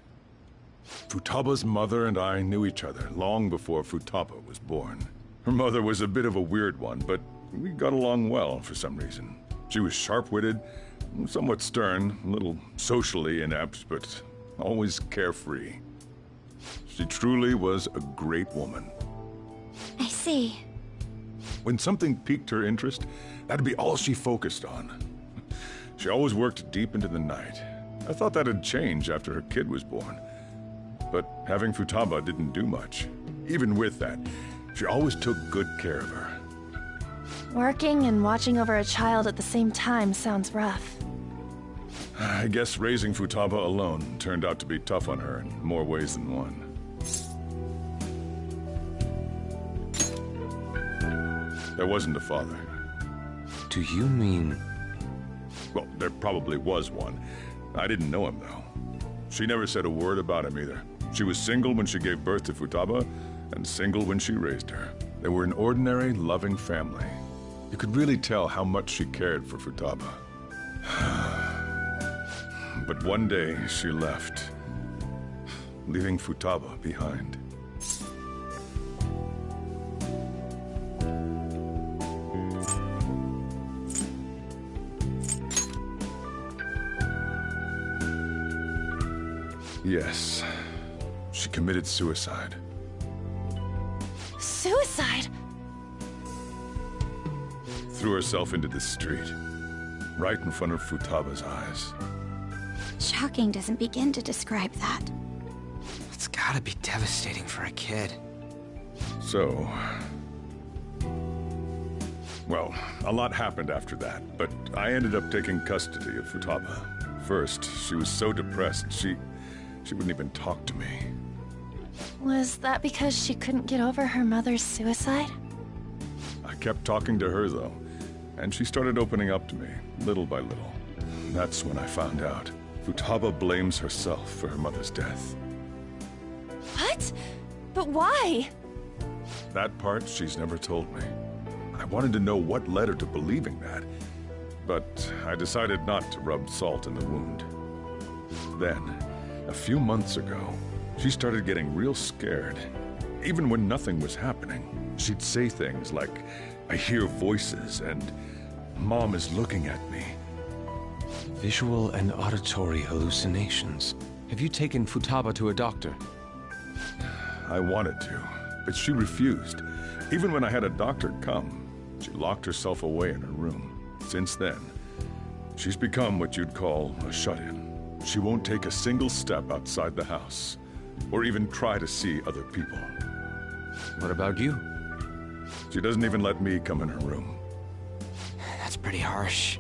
Futaba's mother and I knew each other long before Futaba was born. Her mother was a bit of a weird one, but we got along well for some reason. She was sharp-witted, somewhat stern, a little socially inept, but always carefree. She truly was a great woman. I see. When something piqued her interest, that'd be all she focused on. She always worked deep into the night. I thought that'd change after her kid was born. But having Futaba didn't do much. Even with that, she always took good care of her. Working and watching over a child at the same time sounds rough. I guess raising Futaba alone turned out to be tough on her in more ways than one. There wasn't a father. Do you mean... Well, there probably was one. I didn't know him, though. She never said a word about him either. She was single when she gave birth to Futaba, and single when she raised her. They were an ordinary, loving family. You could really tell how much she cared for Futaba. But one day, she left, leaving Futaba behind. Yes, she committed suicide. Suicide? Threw herself into the street, right in front of Futaba's eyes. Shocking doesn't begin to describe that. It's gotta be devastating for a kid. So... Well, a lot happened after that, but I ended up taking custody of Futaba. First, she was so depressed, she wouldn't even talk to me. Was that because she couldn't get over her mother's suicide? I kept talking to her, though, and she started opening up to me, little by little. That's when I found out. Futaba blames herself for her mother's death. What? But why? That part she's never told me. I wanted to know what led her to believing that, but I decided not to rub salt in the wound. Then, a few months ago, she started getting real scared. Even when nothing was happening, she'd say things like, "I hear voices," and "Mom is looking at me." Visual and auditory hallucinations. Have you taken Futaba to a doctor? I wanted to, but she refused. Even when I had a doctor come, she locked herself away in her room. Since then, she's become what you'd call a shut-in. She won't take a single step outside the house, or even try to see other people. What about you? She doesn't even let me come in her room. That's pretty harsh.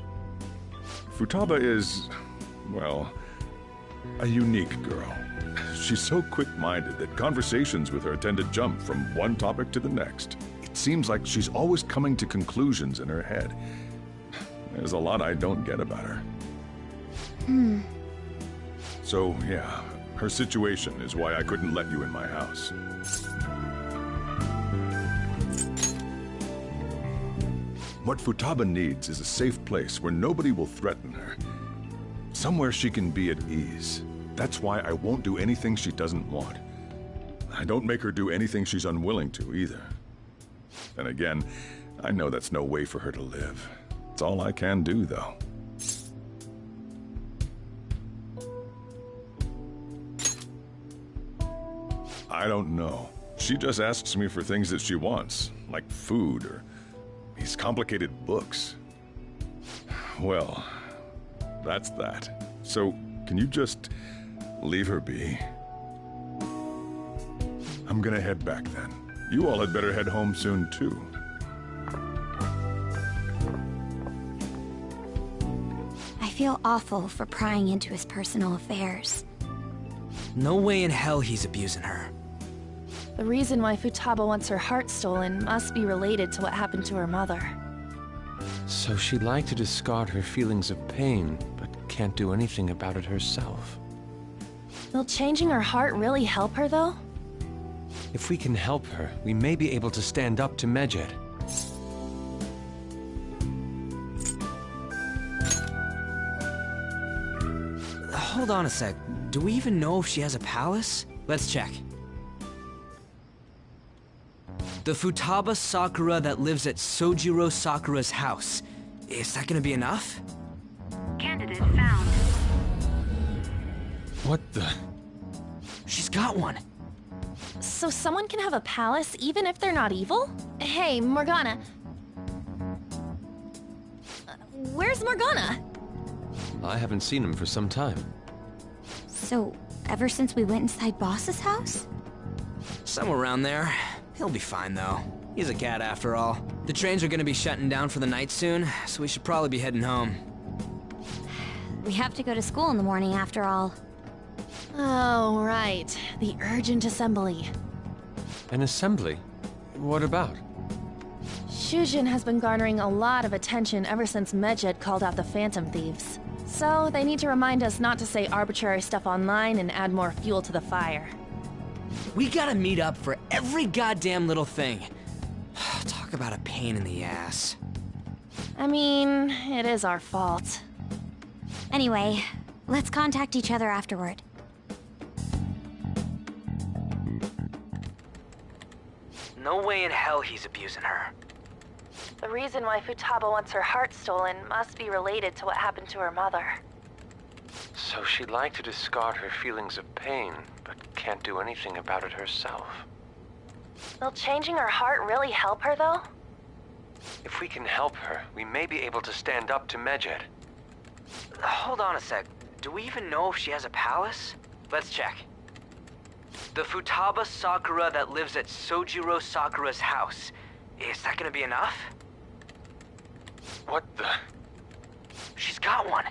Futaba is, well, a unique girl. She's so quick-minded that conversations with her tend to jump from one topic to the next. It seems like she's always coming to conclusions in her head. There's a lot I don't get about her. So, yeah, her situation is why I couldn't let you in my house. What Futaba needs is a safe place where nobody will threaten her. Somewhere she can be at ease. That's why I won't do anything she doesn't want. I don't make her do anything she's unwilling to, either. And again, I know that's no way for her to live. It's all I can do, though. I don't know. She just asks me for things that she wants, like food or these complicated books. Well, that's that. So, can you just leave her be? I'm gonna head back then. You all had better head home soon, too. I feel awful for prying into his personal affairs. No way in hell he's abusing her. The reason why Futaba wants her heart stolen must be related to what happened to her mother. So she'd like to discard her feelings of pain, but can't do anything about it herself. Will changing her heart really help her, though? If we can help her, we may be able to stand up to Medjed. Hold on a sec. Do we even know if she has a palace? Let's check. The Futaba Sakura that lives at Sojiro Sakura's house. Is that gonna be enough? Candidate found. What the? She's got one. So someone can have a palace even if they're not evil? Hey, Morgana. Where's Morgana? I haven't seen him for some time. So, ever since we went inside Boss's house? Somewhere around there. He'll be fine, though. He's a cat, after all. The trains are gonna be shutting down for the night soon, so we should probably be heading home. We have to go to school in the morning, after all. Oh, right. The urgent assembly. An assembly? What about? Shujin has been garnering a lot of attention ever since Medjed called out the Phantom Thieves. So, they need to remind us not to say arbitrary stuff online and add more fuel to the fire. We gotta meet up for every goddamn little thing. Talk about a pain in the ass. I mean, it is our fault. Anyway, let's contact each other afterward. No way in hell he's abusing her. The reason why Futaba wants her heart stolen must be related to what happened to her mother. So she'd like to discard her feelings of pain, but can't do anything about it herself. Will changing her heart really help her, though? If we can help her, we may be able to stand up to Medjed. Hold on a sec. Do we even know if she has a palace? Let's check. The Futaba Sakura that lives at Sojiro Sakura's house. Is that gonna be enough? What the? She's got one.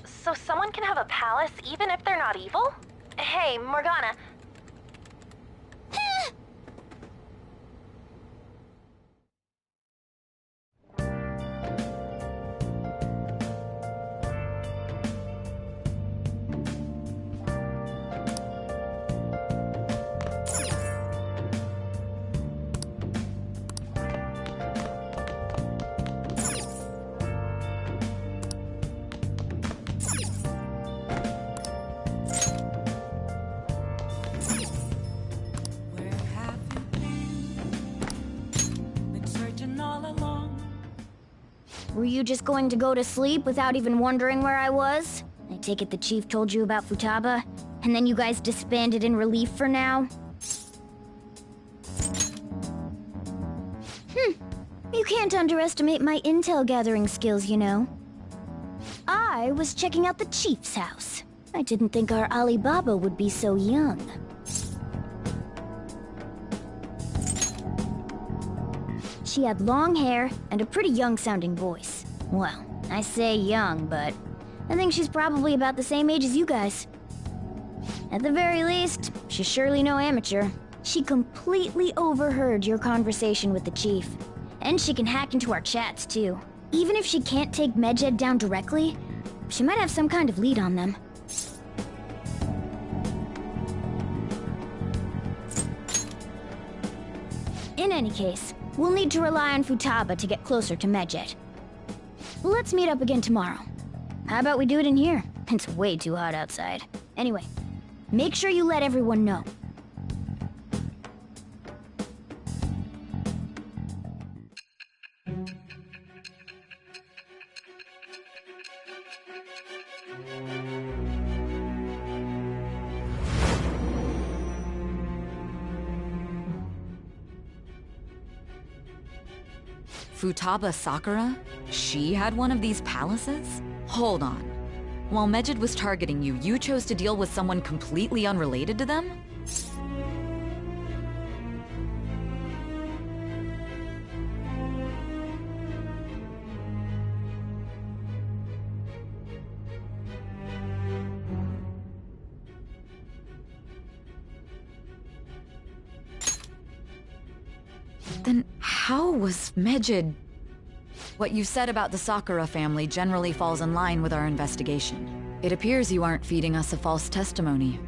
So someone can have a palace even if they're not evil? Hey, Morgana. Were you just going to go to sleep without even wondering where I was? I take it the chief told you about Futaba, and then you guys disbanded in relief for now? You can't underestimate my intel gathering skills, you know. I was checking out the chief's house. I didn't think our Alibaba would be so young. She had long hair and a pretty young-sounding voice. Well, I say young, but I think she's probably about the same age as you guys. At the very least, she's surely no amateur. She completely overheard your conversation with the chief. And she can hack into our chats, too. Even if she can't take Medjed down directly, she might have some kind of lead on them. In any case, we'll need to rely on Futaba to get closer to Medjed. Let's meet up again tomorrow. How about we do it in here? It's way too hot outside. Anyway, make sure you let everyone know. Futaba Sakura? She had one of these palaces? Hold on. While Medjed was targeting you, you chose to deal with someone completely unrelated to them? Then how was Medjed? What you said about the Sakura family generally falls in line with our investigation. It appears you aren't feeding us a false testimony.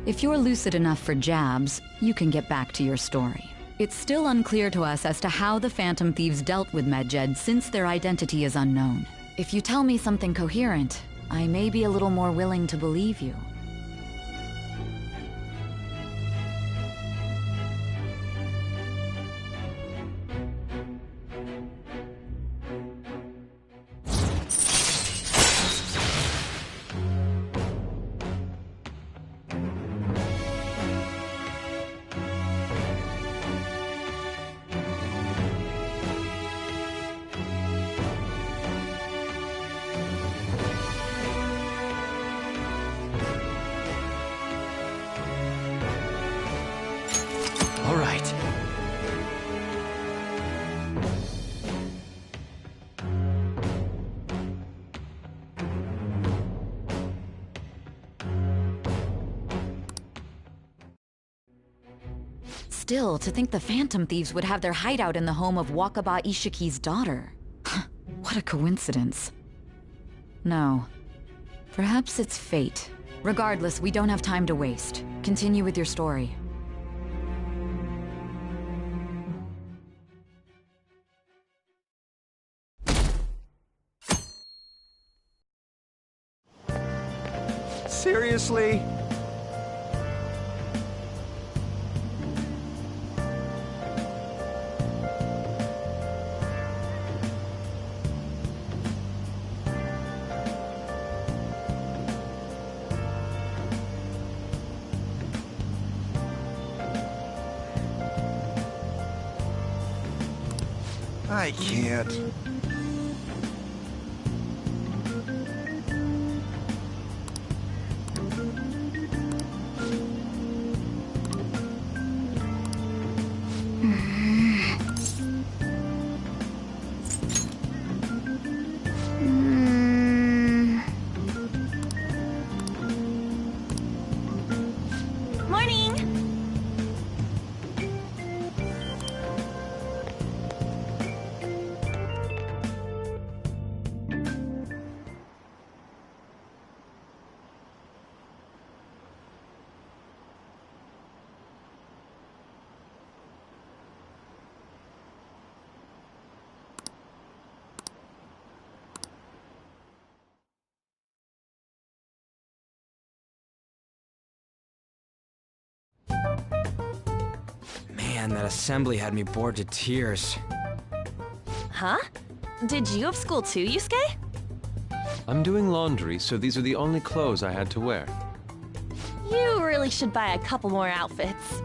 If you're lucid enough for jabs, you can get back to your story. It's still unclear to us as to how the Phantom Thieves dealt with Medjed since their identity is unknown. If you tell me something coherent, I may be a little more willing to believe you. All right. Still, to think the Phantom Thieves would have their hideout in the home of Wakaba Ishiki's daughter. What a coincidence. No. Perhaps it's fate. Regardless, we don't have time to waste. Continue with your story. Seriously? I can't. Morning! Man, that assembly had me bored to tears. Huh? Did you have school too, Yusuke? I'm doing laundry, so these are the only clothes I had to wear. You really should buy a couple more outfits.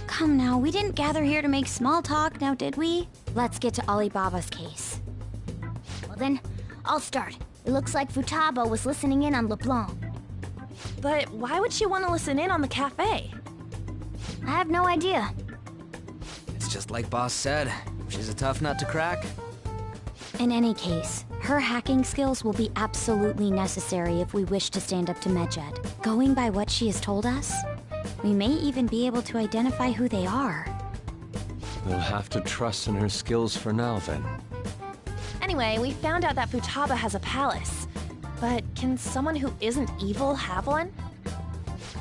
Come now, we didn't gather here to make small talk, now did we? Let's get to Alibaba's case. Well then, I'll start. It looks like Futaba was listening in on LeBlanc. But why would she want to listen in on the cafe? I have no idea. It's just like Boss said. She's a tough nut to crack. In any case, her hacking skills will be absolutely necessary if we wish to stand up to Medjed. Going by what she has told us, we may even be able to identify who they are. We'll have to trust in her skills for now, then. Anyway, we found out that Futaba has a palace. But can someone who isn't evil have one?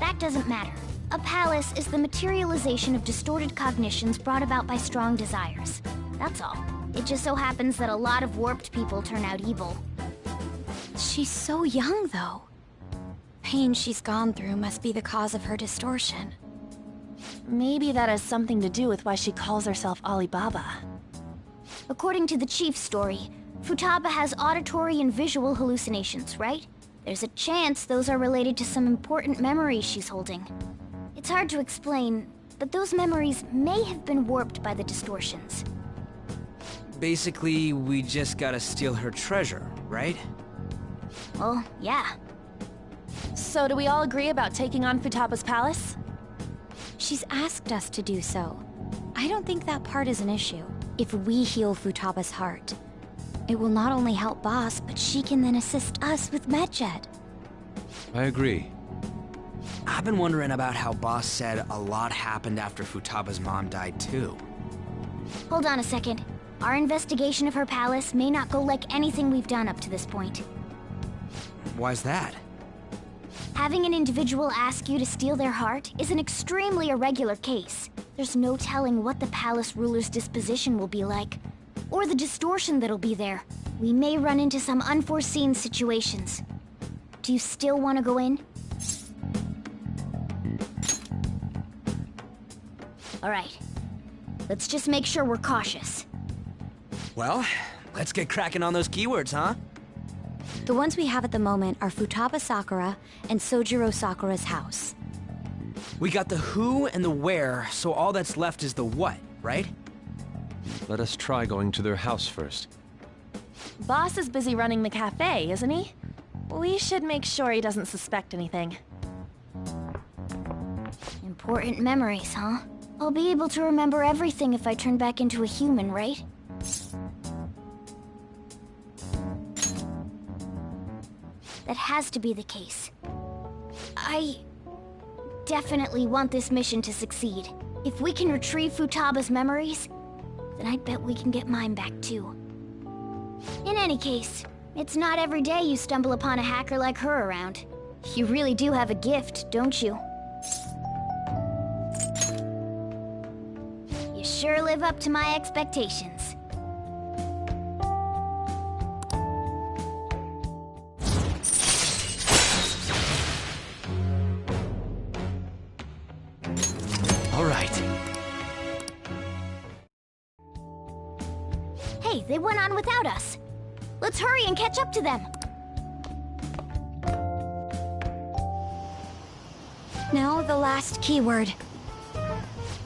That doesn't matter. A palace is the materialization of distorted cognitions brought about by strong desires. That's all. It just so happens that a lot of warped people turn out evil. She's so young, though. Pain she's gone through must be the cause of her distortion. Maybe that has something to do with why she calls herself Alibaba. According to the chief's story, Futaba has auditory and visual hallucinations, right? There's a chance those are related to some important memories she's holding. It's hard to explain, but those memories may have been warped by the distortions. Basically, we just gotta steal her treasure, right? Well, yeah. So do we all agree about taking on Futaba's palace? She's asked us to do so. I don't think that part is an issue. If we heal Futaba's heart, it will not only help Boss, but she can then assist us with Medjed. I agree. I've been wondering about how Boss said a lot happened after Futaba's mom died, too. Hold on a second. Our investigation of her palace may not go like anything we've done up to this point. Why's that? Having an individual ask you to steal their heart is an extremely irregular case. There's no telling what the palace ruler's disposition will be like, or the distortion that'll be there. We may run into some unforeseen situations. Do you still want to go in? Alright. Let's just make sure we're cautious. Well, let's get cracking on those keywords, huh? The ones we have at the moment are Futaba Sakura and Sojiro Sakura's house. We got the who and the where, so all that's left is the what, right? Let us try going to their house first. Boss is busy running the cafe, isn't he? We should make sure he doesn't suspect anything. Important memories, huh? I'll be able to remember everything if I turn back into a human, right? That has to be the case. I definitely want this mission to succeed. If we can retrieve Futaba's memories, then I bet we can get mine back too. In any case, it's not every day you stumble upon a hacker like her around. You really do have a gift, don't you? You sure live up to my expectations. All right. Hey, they went on without us. Let's hurry and catch up to them. Now the last keyword.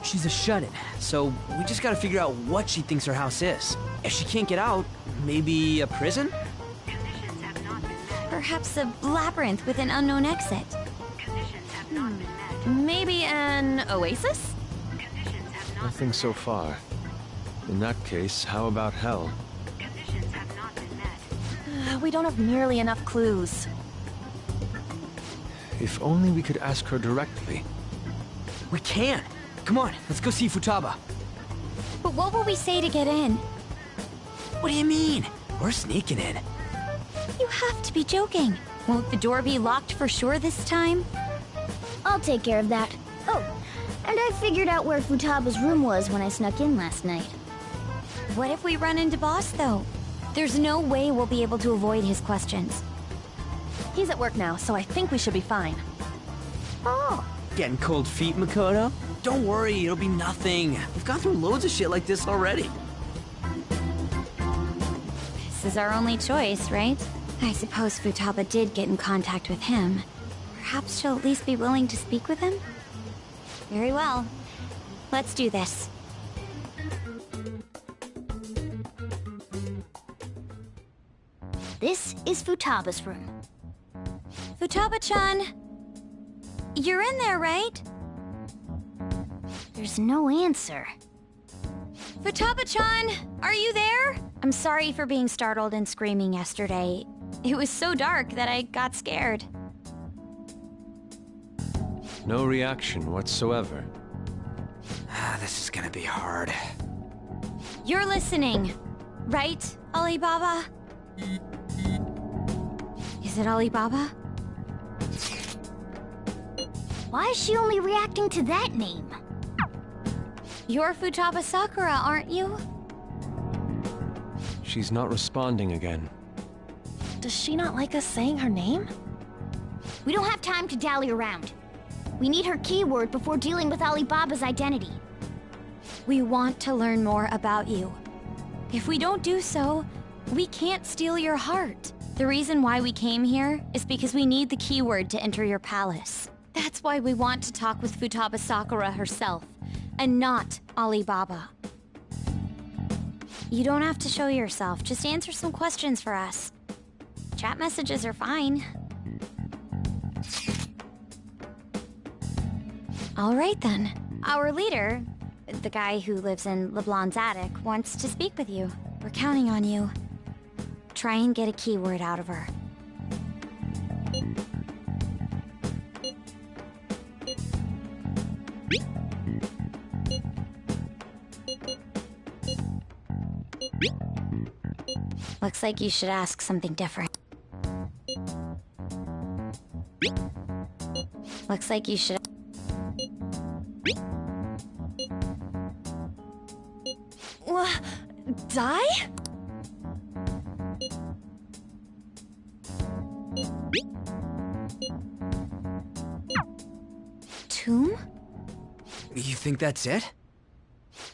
She's a shut-in, so we just gotta figure out what she thinks her house is. If she can't get out, maybe a prison? Perhaps a labyrinth with an unknown exit. Maybe an oasis? Nothing so far. In that case, how about hell? We don't have nearly enough clues. If only we could ask her directly. We can! Come on, let's go see Futaba. But what will we say to get in? What do you mean? We're sneaking in. You have to be joking. Won't the door be locked for sure this time? I'll take care of that. Oh, and I figured out where Futaba's room was when I snuck in last night. What if we run into Boss, though? There's no way we'll be able to avoid his questions. He's at work now, so I think we should be fine. Oh. Getting cold feet, Makoto? Don't worry, it'll be nothing. We've gone through loads of shit like this already. This is our only choice, right? I suppose Futaba did get in contact with him. Perhaps she'll at least be willing to speak with him? Very well. Let's do this. This is Futaba's room. Futaba-chan! You're in there, right? There's no answer. Futaba-chan! Are you there? I'm sorry for being startled and screaming yesterday. It was so dark that I got scared. No reaction whatsoever. This is gonna be hard. You're listening, right, Alibaba? Is it Alibaba? Why is she only reacting to that name? You're Futaba Sakura, aren't you? She's not responding again. Does she not like us saying her name? We don't have time to dally around. We need her keyword before dealing with Alibaba's identity. We want to learn more about you. If we don't do so, we can't steal your heart. The reason why we came here is because we need the keyword to enter your palace. That's why we want to talk with Futaba Sakura herself, and not Alibaba. You don't have to show yourself, just answer some questions for us. Chat messages are fine. All right then. Our leader, the guy who lives in LeBlanc's attic, wants to speak with you. We're counting on you. Try and get a keyword out of her. Looks like you should ask something different. Looks like you should... Die? think that's it?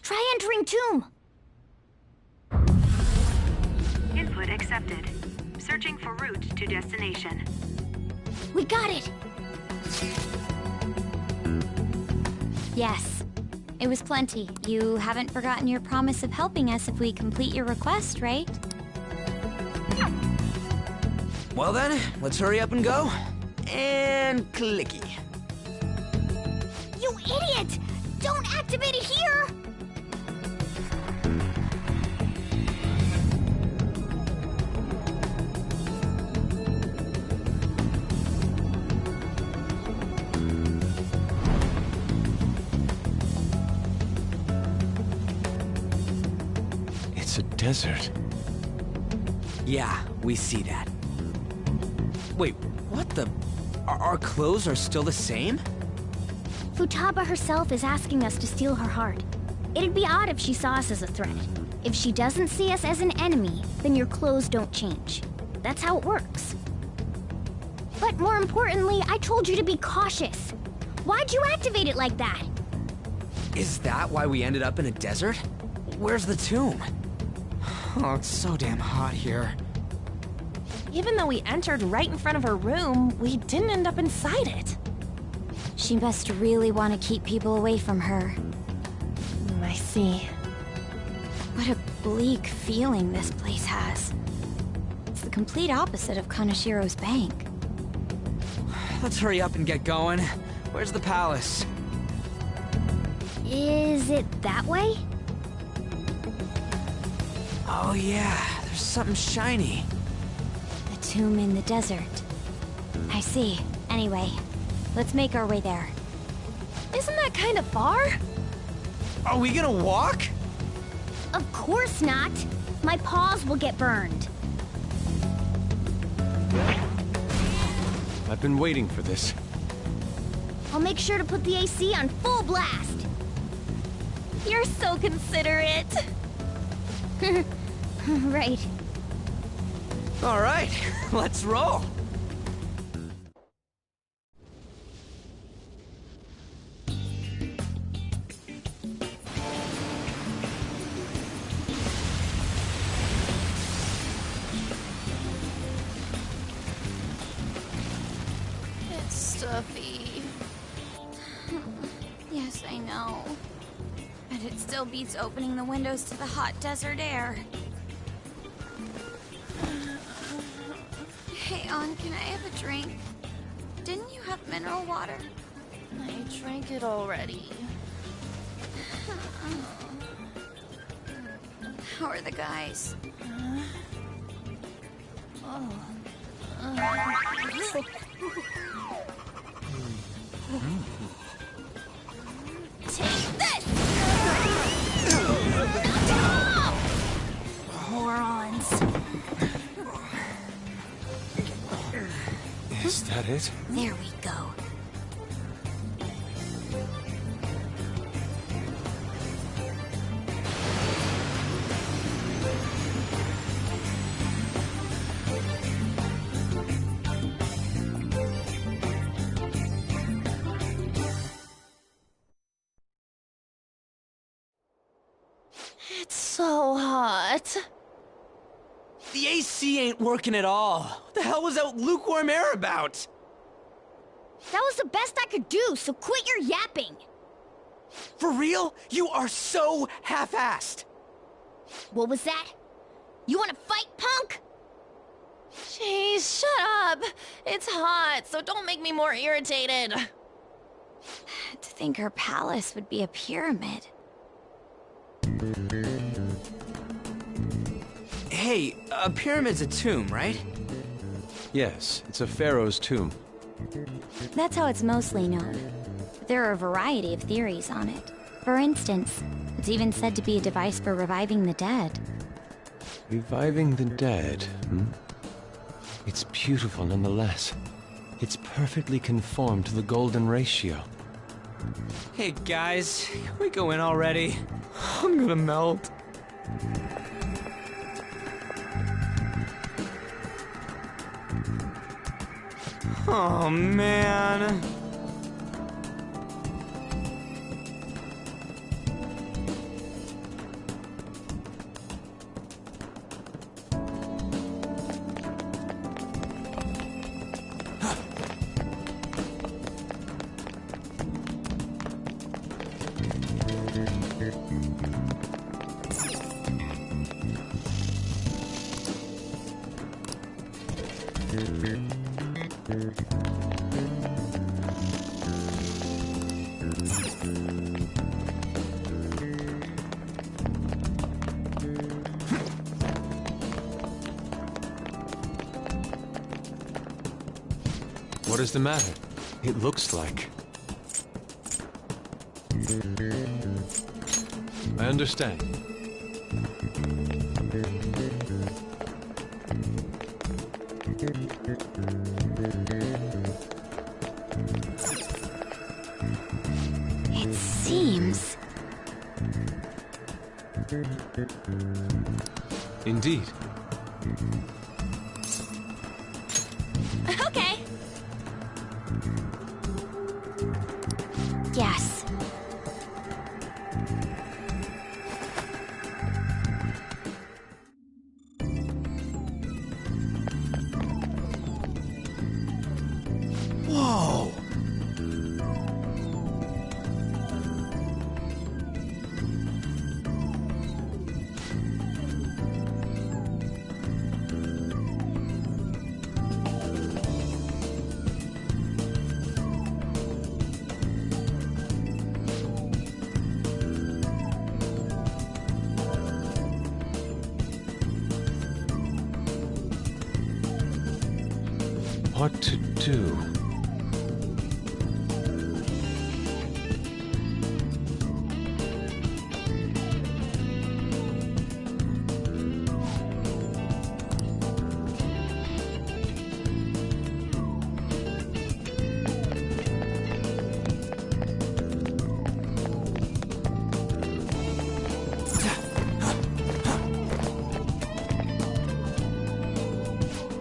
Try entering tomb. Input accepted. Searching for route to destination. We got it! Yes. It was plenty. You haven't forgotten your promise of helping us if we complete your request, right? Well then, let's hurry up and go. And clicky. You idiot! Don't activate it here! It's a desert. Yeah, we see that. Wait, what the? Our clothes are still the same? Futaba herself is asking us to steal her heart. It'd be odd if she saw us as a threat. If she doesn't see us as an enemy, then your clothes don't change. That's how it works. But more importantly, I told you to be cautious. Why'd you activate it like that? Is that why we ended up in a desert? Where's the tomb? Oh, it's so damn hot here. Even though we entered right in front of her room, we didn't end up inside it. She must really want to keep people away from her. I see. What a bleak feeling this place has. It's the complete opposite of Kanashiro's bank. Let's hurry up and get going. Where's the palace? Is it that way? Oh yeah, there's something shiny. The tomb in the desert. I see. Anyway, let's make our way there. Isn't that kind of far? Are we gonna walk? Of course not. My paws will get burned. I've been waiting for this. I'll make sure to put the AC on full blast. You're so considerate. Right. All right, let's roll. It's stuffy. Yes, I know. But it still beats opening the windows to the hot desert air. Hey, On, can I have a drink? Didn't you have mineral water? I drank it already. How are the guys? Take this! Morons. Is that it? There we go. It's so hot. The AC ain't working at all. What the hell was that lukewarm air about? That was the best I could do, so quit your yapping. For real? You are so half-assed. What was that? You want to fight, punk? Jeez, shut up. It's hot, so don't make me more irritated. To think her palace would be a pyramid. Hey, a pyramid's a tomb, right? Yes, it's a pharaoh's tomb. That's how it's mostly known. But there are a variety of theories on it. For instance, it's even said to be a device for reviving the dead. Reviving the dead, hmm? It's beautiful nonetheless. It's perfectly conformed to the golden ratio. Hey guys, can we go in already? I'm gonna melt. Oh man. What is the matter? It looks like... I understand. It seems... Indeed. Okay. Yes. Whoa! What to do?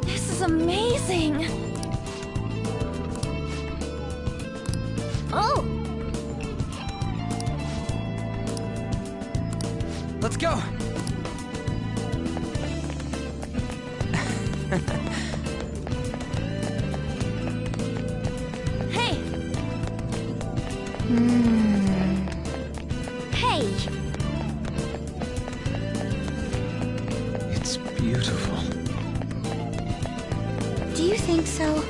This is amazing! Oh! Let's go! Hey! Hey! It's beautiful. Do you think so?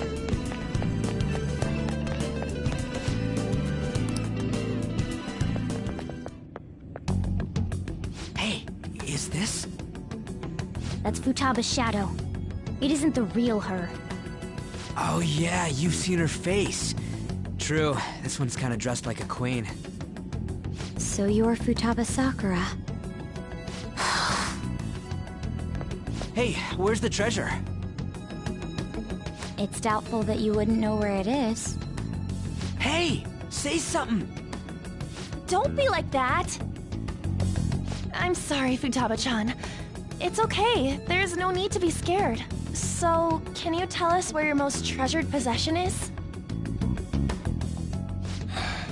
Hey, is this? That's Futaba's shadow. It isn't the real her. Oh yeah, you've seen her face. True, this one's kinda dressed like a queen. So you're Futaba Sakura. Hey, where's the treasure? It's doubtful that you wouldn't know where it is. Hey, say something! Don't be like that! I'm sorry, Futaba-chan. It's okay. There's no need to be scared. So, can you tell us where your most treasured possession is?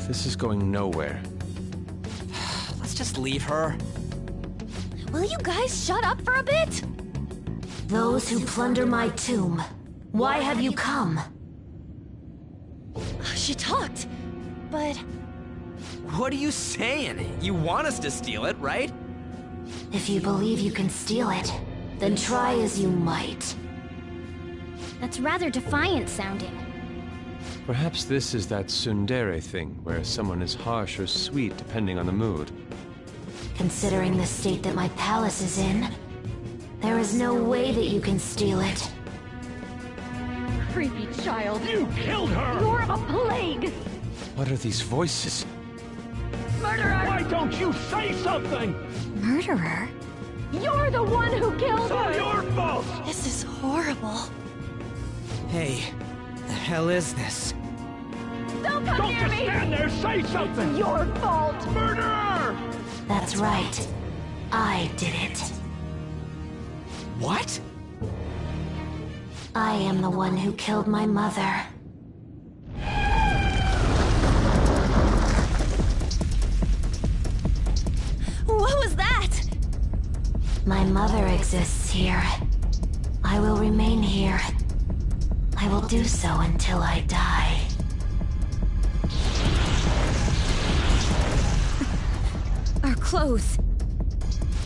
This is going nowhere. Let's just leave her. Will you guys shut up for a bit? Those who plunder my tomb, why have you come? She talked, but... What are you saying? You want us to steal it, right? If you believe you can steal it, then try as you might. That's rather defiant sounding. Perhaps this is that tsundere thing, where someone is harsh or sweet depending on the mood. Considering the state that my palace is in, there is no way that you can steal it. Creepy child! You killed her! You're a plague! What are these voices? Murderer! Why don't you say something? Murderer? You're the one who killed her! It's your fault! This is horrible. Hey, the hell is this? Don't come near me! Don't just stand there, say something! It's your fault! Murderer! That's right. I did it. What? I am the one who killed my mother. What was that? My mother exists here. I will remain here. I will do so until I die. Our clothes.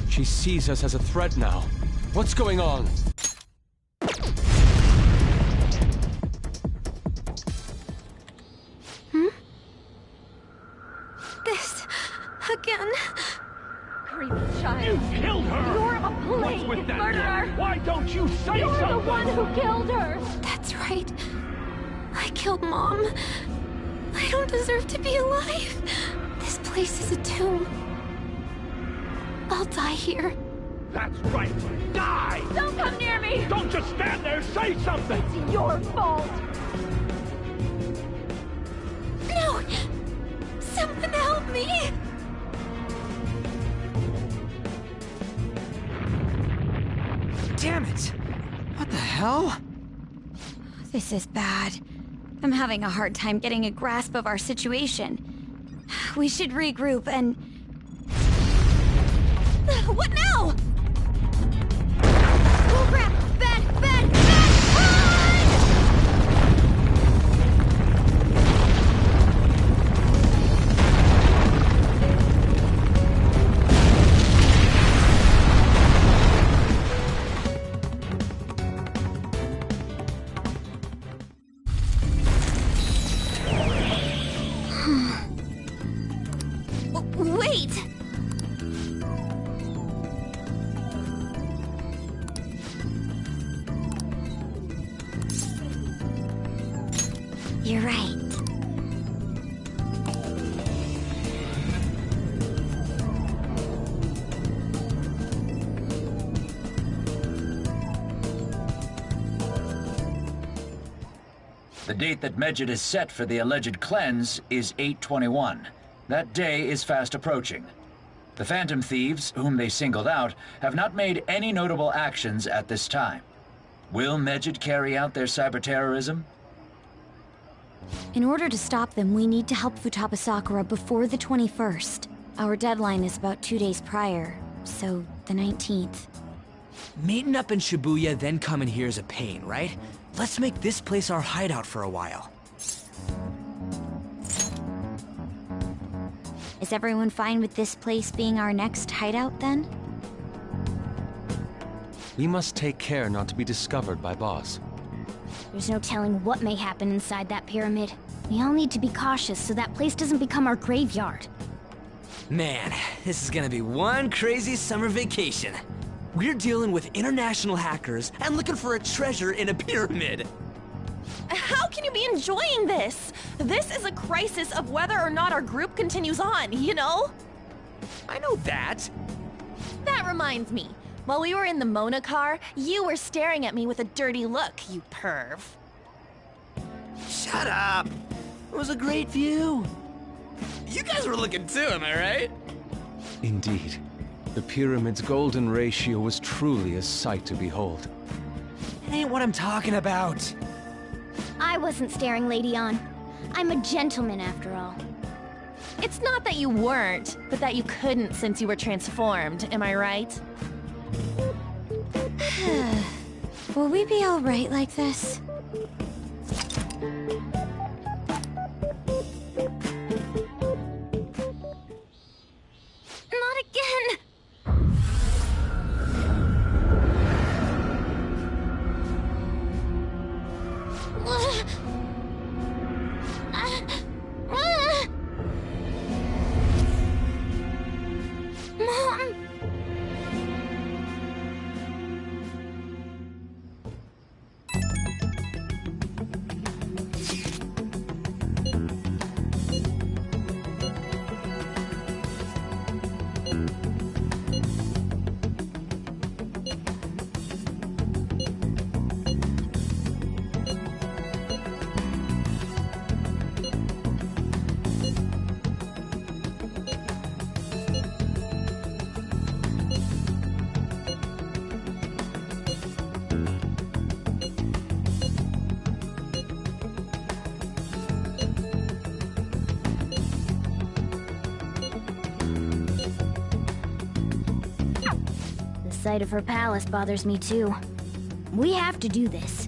She sees us as a threat now. What's going on? Why don't you say You're something? the one who killed her! That's right. I killed Mom. I don't deserve to be alive. This place is a tomb. I'll die here. That's right. Die! Don't come near me! Don't just stand there, say something! It's your fault! No! Someone help me! Damn it! What the hell? This is bad. I'm having a hard time getting a grasp of our situation. We should regroup and... What now? Oh crap! Bad! Bad! Wait! You're right. The date that Medjed is set for the alleged cleanse is 8/21. That day is fast approaching. The Phantom Thieves, whom they singled out, have not made any notable actions at this time. Will Medjed carry out their cyber-terrorism? In order to stop them, we need to help Futaba Sakura before the 21st. Our deadline is about 2 days prior, so the 19th. Meeting up in Shibuya, then coming here is a pain, right? Let's make this place our hideout for a while. Is everyone fine with this place being our next hideout, then? We must take care not to be discovered by Boss. There's no telling what may happen inside that pyramid. We all need to be cautious so that place doesn't become our graveyard. Man, this is gonna be one crazy summer vacation. We're dealing with international hackers and looking for a treasure in a pyramid. How can you be enjoying this? This is a crisis of whether or not our group continues on, you know? I know that. That reminds me. While we were in the Mona car, you were staring at me with a dirty look, you perv. Shut up! It was a great view. You guys were looking too, am I right? Indeed. The pyramid's golden ratio was truly a sight to behold. It ain't what I'm talking about. I wasn't staring, Lady On. I'm a gentleman, after all. It's not that you weren't, but that you couldn't since you were transformed, am I right? Will we be alright like this? Not again! Mom! The sight of her palace bothers me too. We have to do this.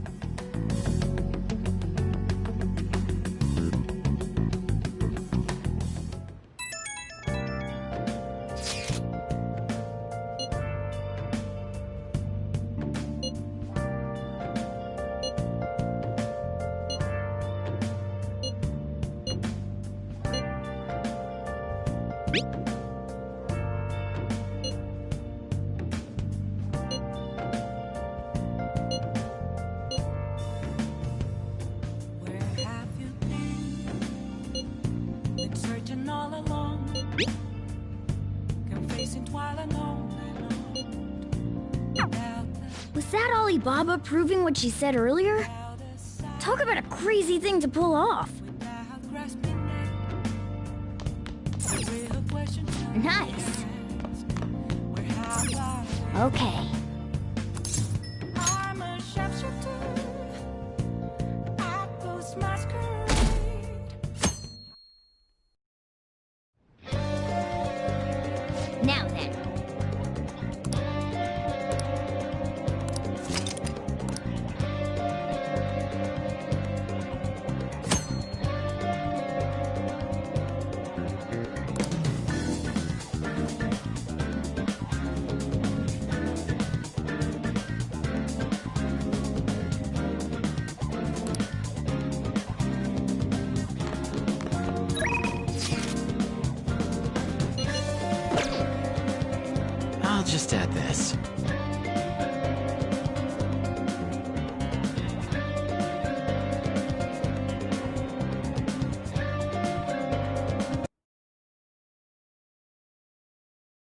Was that Alibaba proving what she said earlier? Talk about a crazy thing to pull off. Nice. Okay. Now then. I'll just add this.